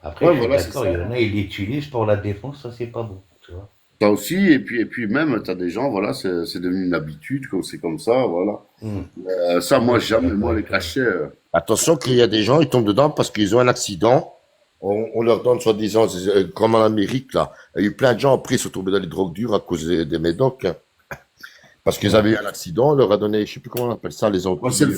Après, Ouais, je suis voilà, c'est d'accord, il y ça. en a, ils l'utilisent pour la défense, ça, c'est pas bon, tu vois. Ça aussi, et puis même, t'as des gens, voilà, c'est devenu une habitude, comme c'est comme ça, voilà. Ça, Ouais, moi, je suis jamais, d'accord moi, les avec toi. cachets. Attention qu'il y a des gens, ils tombent dedans parce qu'ils ont un accident. On leur donne soi-disant, comme en Amérique, là. Il y a eu plein de gens après, ils sont tombés dans les drogues dures à cause des médocs, hein. Parce qu'ils Ouais. avaient eu un accident, on leur a donné, je sais plus comment on appelle ça, les Moi, c'est anti...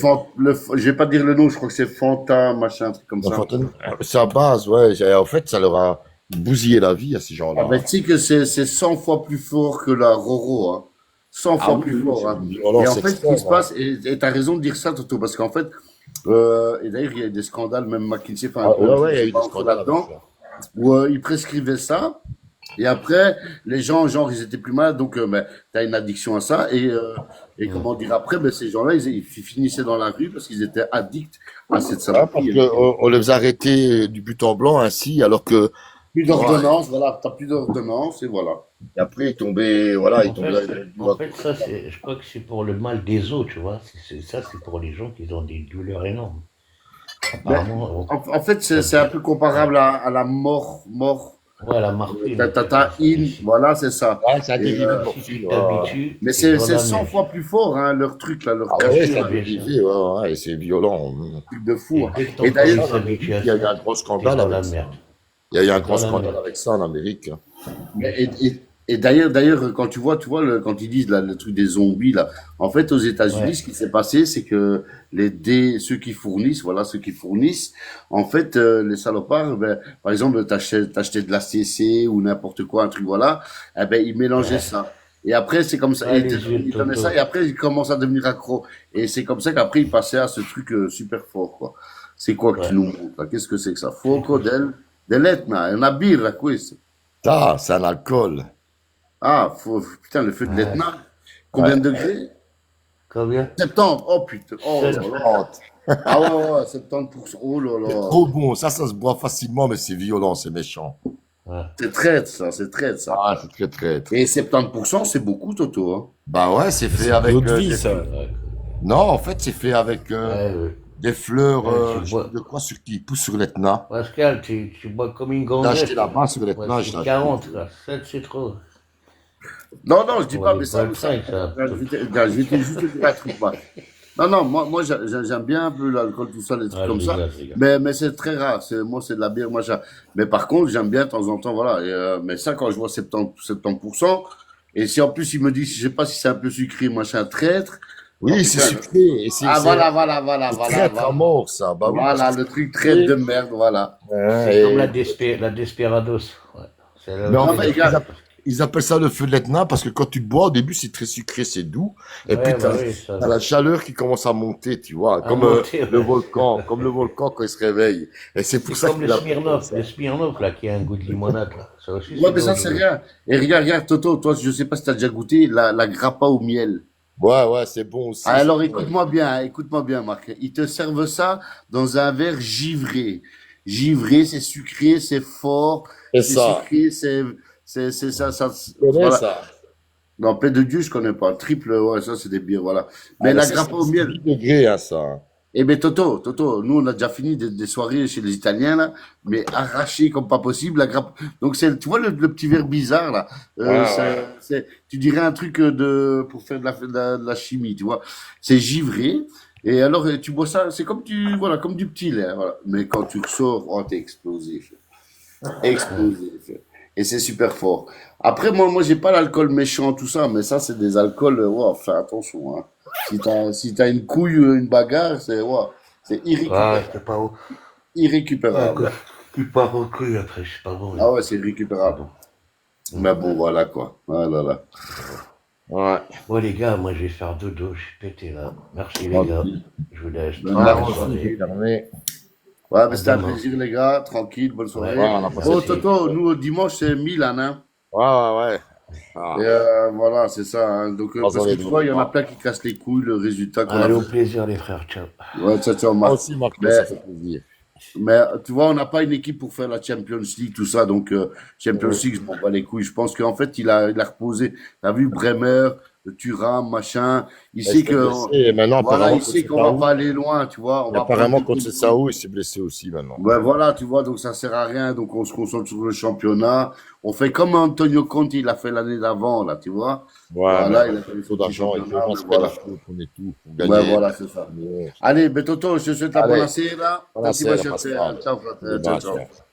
je vais pas dire le nom, je crois que c'est Fanta, machin, un truc comme la ça. fontaine. C'est à base, ouais. En fait, ça leur a bousillé la vie à ces Ah, gens-là. ben, tu sais que c'est 100 fois plus fort que la Roro, hein. 100 Ah fois oui, plus oui, fort, c'est hein. une Et en violence fait, ce qui extrême, se hein. passe, et t'as raison de dire ça, Toto, parce qu'en fait, et d'ailleurs, il y a eu des scandales, même McKinsey, enfin, Ah, ouais, ouais, je il y a sais eu pas des encore scandales avec là-dedans, ça. où ils prescrivaient ça, et après, les gens, genre, ils étaient plus malades, donc ben, tu as une addiction à ça, et comment dire, après, ben, ces gens-là, ils finissaient dans la rue parce qu'ils étaient addicts à cette Ah, parce saloperie, hein. que on les a arrêtés du but en blanc ainsi, alors que, Plus ouais, d'ordonnance, voilà, t'as plus d'ordonnance, et voilà. et après, ils tombaient, voilà, ils En tombaient fait, dans en fait, ça, je crois que c'est pour le mal des os, tu vois. Ça, c'est pour les gens qui ont des douleurs énormes. Mais, Apparemment, en fait, ça c'est un peu ouais, comparable à la mort. ouais, la morphine, en fait, T'as ça, in, voilà, c'est ça. Ouais, c'est un Et, dérivé de si tu morphine, ouais, ouais. t'habitues, mais t'es dans c'est la 100 merde. fois plus fort, hein, leur truc, là, leur Ah Bien ouais, cachet, c'est sûr, là, un bien sûr. dérivé, ouais, ouais, et c'est violent. truc de fou, Et hein. dès que Et ton corps il d'ailleurs, Ça, en s'habitue à Amérique, il y a eu ça, un gros t'es scandale dans la avec ça. merde. Il y a eu un T'es gros dans la scandale merde, avec ça en Amérique. bien Et, sûr. d'ailleurs, quand tu vois, quand ils disent là, le truc des zombies là, en fait, aux États-Unis, Ouais, ce qui s'est passé, c'est que ceux qui fournissent, voilà, ceux qui fournissent, en fait, les salopards, ben, par exemple, t'achetais de la CC ou n'importe quoi, un truc, voilà, eh ben, ils mélangeaient ouais. ça. Et après, c'est comme ça, Ouais, les huiles, ils donnaient ça, Toto. et après, ils commencent à devenir accro. Et c'est comme ça qu'après, ils passaient à ce truc super fort, quoi. C'est quoi que tu Ouais, nous montres là? Qu'est-ce que c'est que ça? c'est Fuoco quoi ça? dell'Etna, una birra, questo. Ça, c'est un alcool. Ah, putain, le feu de Ouais. l'Etna. Combien Ouais. de degrés? Combien? 70. Oh putain. Oh là là. 70. Ah ouais, ouais, 70%. Oh là C'est là. trop bon. Ça se boit facilement, mais c'est violent, c'est méchant. Ouais. C'est traite, ça. C'est traite, ça. Ah, c'est très, très, très. Et 70%, c'est beaucoup, Toto, hein. Bah ouais, c'est fait C'est de avec l'eau de vie, ça. Ouais, Non, en fait, c'est fait avec ouais. des fleurs, Ouais, tu je sais bois. pas de quoi, qui poussent sur l'Etna. Pascal, tu bois comme une J'ai acheté gonzesse, là-bas là. sur Ouais, l'Etna, j'ai c'est acheté. 40, là. 7, c'est trop. Non, non, je dis On pas, est mais ça, 25, ça. je vais juste te dire un truc, moi. Non, non, moi, j'aime bien un peu l'alcool, tout ça, les trucs Ah, je comme ça. rigole, je rigole. Mais c'est très rare. Moi, c'est de la bière, machin. Mais par contre, j'aime bien de temps en temps, voilà. Mais ça, quand je vois 70%, et si en plus, il me dit, je sais pas si c'est un peu sucré, machin, traître. Oh Oui, c'est putain. sucré. Et Ah, voilà, voilà, voilà, c'est voilà, traître à voilà. mort, ça. Bah oui, parce Voilà, que le truc traite de merde, voilà. Ouais, C'est comme et- la Desperados. Ouais. C'est la Mais en Non, même mais fait, chose. ils appellent ça le feu de l'Etna parce que quand tu le bois, au début, c'est très sucré, c'est doux. Et puis, Ouais, bah oui, ça. t'as la chaleur qui commence à monter, tu vois, À comme monter, le ouais. volcan, comme le volcan quand il se réveille. Et c'est pour C'est ça comme qu'il appelle Le Smirnoff, là, qui a un goût de limonade, là. Ça aussi, Ouais, c'est mais ça, c'est dangereux. rien. Et regarde, Toto, toi, je sais pas si t'as déjà goûté la grappa au miel. Ouais, c'est bon aussi. Alors, c'est bon. écoute-moi bien, Marc. Ils te servent ça dans un verre givré. Givré, c'est sucré, c'est fort, C'est c'est ça. sucré, c'est ça, Tu connais voilà. ça? Non, paix de Dieu, je connais pas. Triple, ouais, ça, c'est des bières, voilà. Ah, Mais mais la ça, grappa au c'est miel. 10 degrés, hein, ça. Eh ben, Toto, nous, on a déjà fini des soirées chez les Italiens, là, mais arraché comme pas possible, la grappe. Donc, tu vois le petit verre bizarre, là, Ouais. tu dirais un truc pour faire de la chimie, tu vois. C'est givré. Et alors, tu bois ça, c'est voilà, comme du petit lait, voilà. Mais quand tu ressors, oh, t'es explosé, frère. Explosé, frère. Et c'est super fort. Après, moi, j'ai pas l'alcool méchant, tout ça, mais ça, c'est des alcools, fais attention, hein. Si t'as une couille, une bagarre, c'est Ah, c'est pas haut. Ah, irrécupérable. tu pars au cul après, c'est pas bon. Ah ouais, c'est irrécupérable. Mais bon, voilà, quoi. Voilà, là. Ouais. Bon, les gars, moi, je vais faire dodo, je suis pété, là. Merci, les gars. Tranquille. Je vous laisse. Bonne Ah, Bonne nuit. moi aussi, j'ai soirée. fermé. Ouais, À mais c'était un demain. plaisir, les gars. Tranquille, bonne Ouais, soirée. Ouais, on a passé. Oh, merci. Toto, nous, dimanche, c'est Milan, hein. Ouais. Ah, Et voilà, c'est ça, hein. Donc, parce dans que les tu deux. vois, il y en a plein qui cassent les couilles, le résultat qu'on a Allez, au fait. plaisir, les frères. Ciao. Ouais, ciao, Moi Marc. aussi, Marc, Mais, ça fait plaisir. mais tu vois, on n'a pas une équipe pour faire la Champions League, tout ça. Donc, Champions Ouais. League, je m'en bats les couilles. Je pense qu'en fait, il a reposé. T'as vu Bremer, Thuram, machin. Il Il sait s'est que, blessé et maintenant, voilà, apparemment, il sait qu'on va pas aller loin, tu vois. On Et va prendre apparemment, des contre coups. Saou, il s'est blessé aussi maintenant. Ouais, voilà, tu vois, donc ça sert à rien. Donc, on se concentre sur le championnat. On fait comme Antonio Conte, il a fait l'année d'avant, là, tu vois. Ouais, mais Voilà, il a fait il le faut petit d'argent, il faut championnat, qu'on mais se voilà. qualifie, on est tout pour Ouais, gagner. voilà, c'est ça. Mais- Allez, ben Toto, je te souhaite la bonne Allez, sera. buonasera, Ciao, frère. Pascal. Ciao, ciao. Ciao.